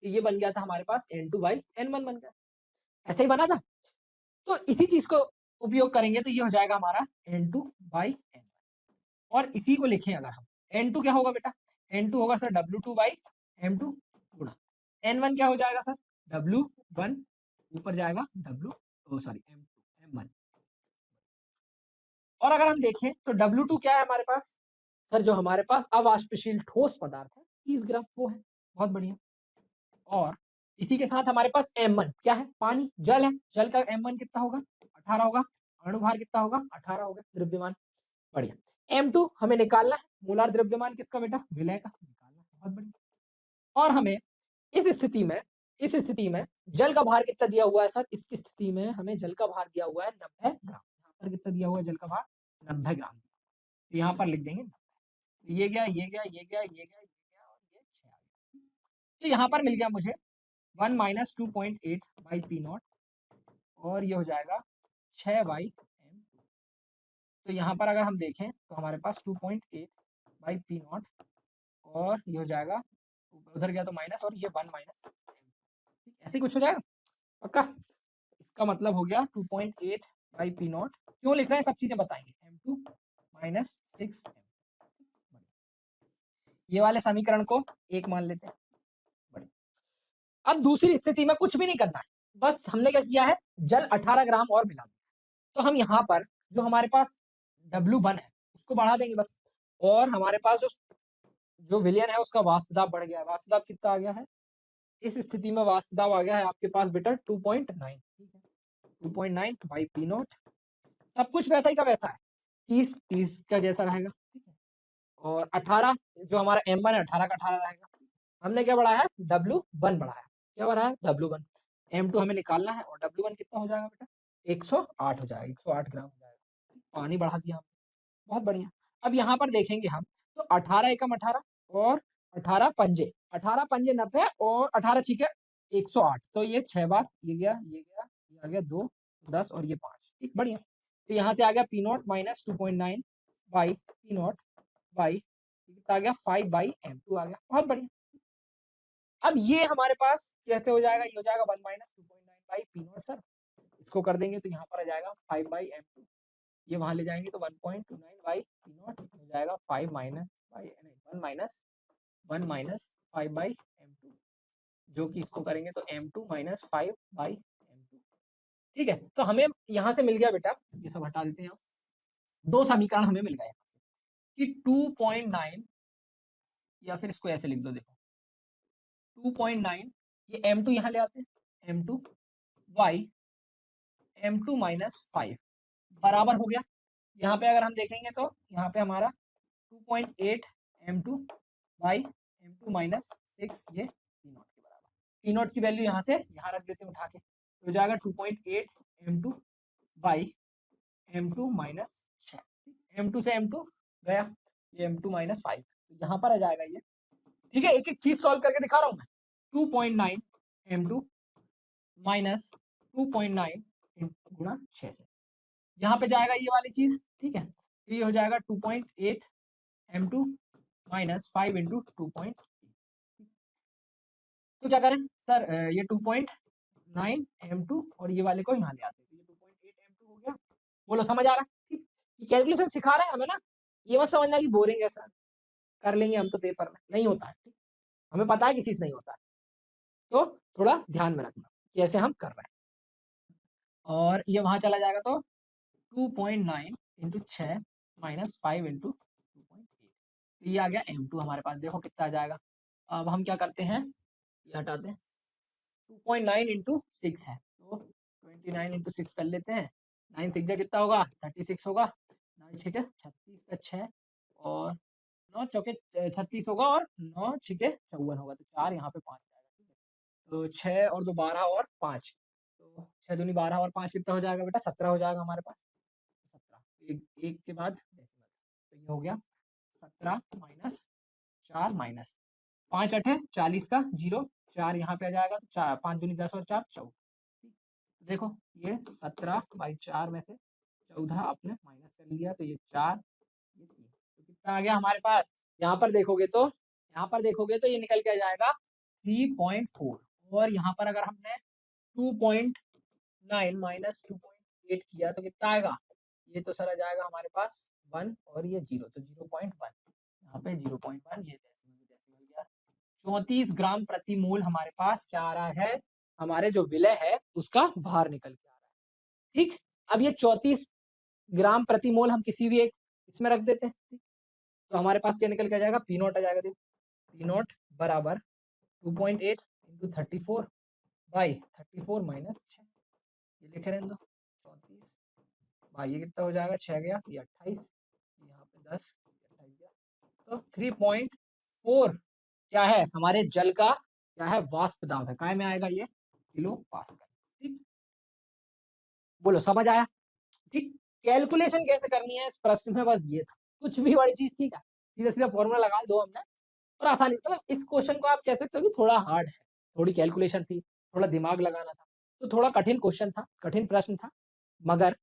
तो ये बन गया था हमारे पास N2 बाई N1 बन गया, ऐसा ही बना था। तो इसी चीज को उपयोग करेंगे तो ये हो जाएगा हमारा N2 बाई N1, और इसी को लिखें अगर हम, N2 क्या होगा बेटा? N2 होगा सर W2 बाई M2 गुणा N1 क्या हो जाएगा सर? W1 ऊपर जाएगा M1। और अगर हम देखें तो W2 क्या है हमारे पास? सर जो हमारे पास अवाष्पशील ठोस पदार्थ है 30 ग्राम, वो है, बहुत बढ़िया। और इसी के साथ हमारे पास M1 क्या है? पानी, जल है, जल का M1 कितना होगा? 18 होगा, अणुभार कितना होगा? 18 होगा, द्रव्यमान, बढ़िया। M2 हमें निकालना है, मोलार द्रव्यमान किसका बेटा? विलय का निकालना है, बहुत बढ़िया। और हमें इस स्थिति में जल का भार कितना दिया हुआ है सर? इसकी स्थिति में हमें जल का भार दिया हुआ है 90 ग्राम, यहाँ पर कितना दिया हुआ है जल का भार? 90 ग्राम, तो यहाँ पर लिख देंगे, ये गया, ये गया, ये गया, ये गया, ये गया, और ये 6 आ गया, तो यहाँ पर मिल गया मुझे 1 माइनस 2.8 बाई पी नॉट, और ये हो जाएगा 6 बाई M2। तो यहाँ पर अगर हम देखें तो हमारे पास 2.8 बाई पी नॉट, और ये हो जाएगा, उधर गया तो माइनस, और ये 1 माइनस M2, ऐसे ही कुछ हो जाएगा पक्का। इसका मतलब हो गया 2.8 बाई पी नॉट, क्यों लिख रहे हैं सब चीजें बताएंगे, M2 माइनस 6M। ये वाले समीकरण को एक मान लेते हैं, बढ़िया। अब दूसरी स्थिति में कुछ भी नहीं करना है, बस हमने क्या किया है, जल 18 ग्राम और मिला दिया, तो हम यहाँ पर जो हमारे पास W1 है उसको बढ़ा देंगे बस, और हमारे पास जो विलयन है उसका वाष्प दाब बढ़ गया है। वाष्प दाब कितना आ गया है इस स्थिति में? वाष्प दाब आ गया है आपके पास बेटा 2.9, 2.9 बाई पी नॉट, सब कुछ वैसा ही का वैसा है, 30 का जैसा रहेगा, ठीक है। और 18 जो हमारा M1 है 18 का 18 रहेगा। हमने क्या बढ़ाया? W1 बढ़ाया, क्या बढ़ाया? W1। M2 हमें निकालना है, और W1 कितना हो जाएगा बेटा? 108 हो जाएगा, 108 ग्राम हो जाएगा, पानी बढ़ा दिया, बहुत बढ़िया। अब यहाँ पर देखेंगे हम तो 18 एकम 18 और 18 पंजे 90 और 18 छीके 108, तो ये 6 बार, ये गया, ये गया, ये आ गया 2, 10 और ये 5, ठीक, बढ़िया। तो यहाँ से आ गया P not minus 2.9 by P not by कितना आ गया? 5 बाई M2 आ गया, बहुत बढ़िया। अब ये हमारे पास कैसे हो जाएगा? ये हो जाएगा 1 minus 2.9 by P not sir, इसको कर देंगे तो यहाँ पर आ जाएगा 5 बाई M2, ये वहां ले जाएंगे तो 1.29 बाई पी नॉट हो जाएगा 5 minus by 1 minus 5 by M2, जो कि इसको करेंगे तो M2 माइनस 5 बाई M2, ठीक है। तो हमें यहाँ से मिल गया बेटा, ये सब हटा देते हैं हम, दो समीकरण हमें मिल गए यहाँ से कि 2.9, या फिर इसको ऐसे लिख दो, देखो 2.9, ये M2 यहाँ ले आते हैं, M2 बाई M2 माइनस 5 बराबर हो गया, यहाँ पे अगर हम देखेंगे तो यहाँ पे हमारा 2.8 M2 बाई M2 माइनस 6, ये पी नॉट के बराबर, पी नॉट की वैल्यू यहाँ से यहाँ रख देते हैं उठा के, तो हो जाएगा 2.8 M2 by M2 minus 6, M2 से M2 गया, ये M2 माइनस 5, तो यहाँ पर आ जाएगा ये, ठीक है। एक एक चीज सॉल्व करके दिखा रहा हूँ मैं, 2.9 M2 माइनस 2.9 गुणा 6 से, यहाँ पे जाएगा ये वाली चीज, ठीक है, तो ये हो जाएगा 2.8 M2 माइनस 5 इंटू 2.8, तो क्या करें सर, ये 2.9 M2 और ये वाले को यहाँ ले आते हैं, तो ये 2.8 M2 हो गया, बोलो समझ आ रहा है? ठीक, ये कैलकुलेशन सिखा रहे हैं हमें ना, ये मत समझना कि बोरिंग है सर, कर लेंगे हम तो पेपर में, नहीं होता है, ठीक, हमें पता है कि चीज नहीं होता है, तो थोड़ा ध्यान में रखना कि ऐसे हम कर रहे हैं, और ये वहां चला जाएगा तो 2.9 इंटू 6 माइनस 5 इंटू 2.8, ये आ गया m2 हमारे पास। देखो कितना आ जाएगा। अब हम क्या करते हैं, ये हटाते हैं। 2.9 इंटू 6 है, तो 29 इंटू 6 कर लेते हैं। 9 6 जा कितना होगा, 36 होगा। 9 6 36 का 6 और 9 चौके 36 होगा, और 9 6 54 होगा, तो 4 यहाँ पे 5 आएगा। ठीक है, तो 6 और 2 12 और 5, तो 6 दूनी 12 और 5 कितना हो जाएगा बेटा, 17 हो जाएगा हमारे पास। 17 एक के बाद डेसिमल, तो ये हो गया 17 माइनस 4 माइनस 5 8 40 का 0, 4 यहाँ पे आ जाएगा, तो 4 5 दूनी 10 और 4 14। देखो ये 17/4 में से 14 आपने माइनस कर लिया, तो ये 4 ये 3, तो कितना आ गया हमारे पास। यहाँ पर देखोगे तो ये निकल के आ जाएगा 3.4, और यहाँ पर अगर हमने 2.9 माइनस 2.8 किया तो कितना आएगा, ये तो सर आ जाएगा हमारे पास 1 और ये 0, तो 0.1, यहाँ पे 0.1, ये डेसिमल गया। 34 ग्राम प्रति मोल हमारे पास क्या आ रहा है, हमारे जो विलय है उसका भार निकल के आ रहा है। ठीक, अब ये 34 ग्राम प्रति मोल हम किसी भी एक इसमें रख देते हैं, तो हमारे पास क्या निकल के आ जाएगा, पी नोट आ जाएगा। देखो पी नोट बराबर 2.8 इंटू 34 बाई 34 माइनस 6, ये लिखे रहने दो 34 भाई, ये कितना हो जाएगा, 6 गया, ये 28, यहाँ पे 10, 28 गया, तो 3.4 क्या है हमारे जल का, क्या है वाष्प दाब है, काय में आएगा ये, किलो पास्कल। ठीक, बोलो समझ आया। ठीक, कैलकुलेशन कैसे करनी है इस प्रश्न में, बस ये था, कुछ भी बड़ी चीज थी क्या, सीधा सीधा फॉर्मूला लगा दो हमने, और आसानी, मतलब इस क्वेश्चन को आप कह सकते हो कि थोड़ा हार्ड है, थोड़ी कैलकुलेशन थी, थोड़ा दिमाग लगाना था, तो थोड़ा कठिन क्वेश्चन था, कठिन प्रश्न था, मगर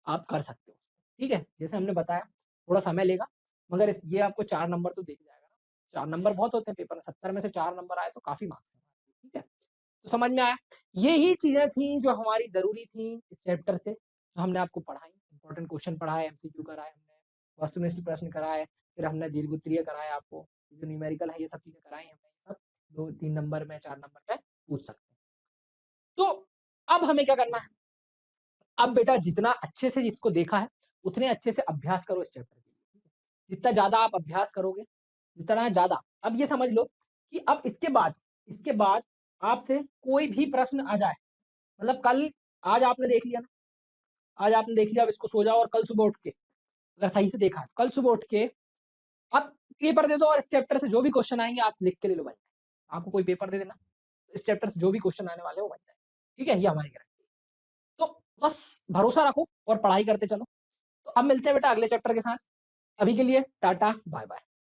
आप कर सकते हो। ठीक है, जैसे हमने बताया थोड़ा समय लेगा, मगर ये आपको 4 नंबर तो देख जाएगा ना, 4 नंबर बहुत होते हैं पेपर में, 70 में से 4 नंबर आए तो काफी मार्क्स है। ठीक है, तो समझ में आया। ये ही चीजें थी जो हमारी जरूरी थी इस चैप्टर से, जो हमने आपको पढ़ाई, इंपॉर्टेंट क्वेश्चन पढ़ाए, एमसीक्यू कराए हमने, वस्तुनिष्ठ प्रश्न कराए, फिर हमने दीर्घोत्तरीय कराए, आपको जो न्यूमेरिकल है ये सब चीजें कराई हमने, सब 2-3 नंबर में 4 नंबर में पूछ सकते हैं। तो अब हमें क्या करना है, अब बेटा जितना अच्छे से इसको देखा है उतने अच्छे से अभ्यास करो इस चैप्टर के लिए। जितना ज्यादा आप अभ्यास करोगे, जितना ज्यादा, अब ये समझ लो कि अब इसके बाद आपसे कोई भी प्रश्न आ जाए, मतलब कल, आज आपने देख लिया ना, आज आपने देख लिया, अब इसको सो जाओ और कल सुबह उठ के अगर सही से देखा तो कल सुबह उठ के आप पेपर दे दो, और इस चैप्टर से जो भी क्वेश्चन आएंगे आप लिख के ले लो भाई, आपको कोई पेपर दे देना, इस चैप्टर से जो भी क्वेश्चन आने वाले हो बन जाए। ठीक है, ये हमारी गारंटी। तो बस भरोसा रखो और पढ़ाई करते चलो। तो अब मिलते हैं बेटा अगले चैप्टर के साथ, अभी के लिए टाटा बाय बाय।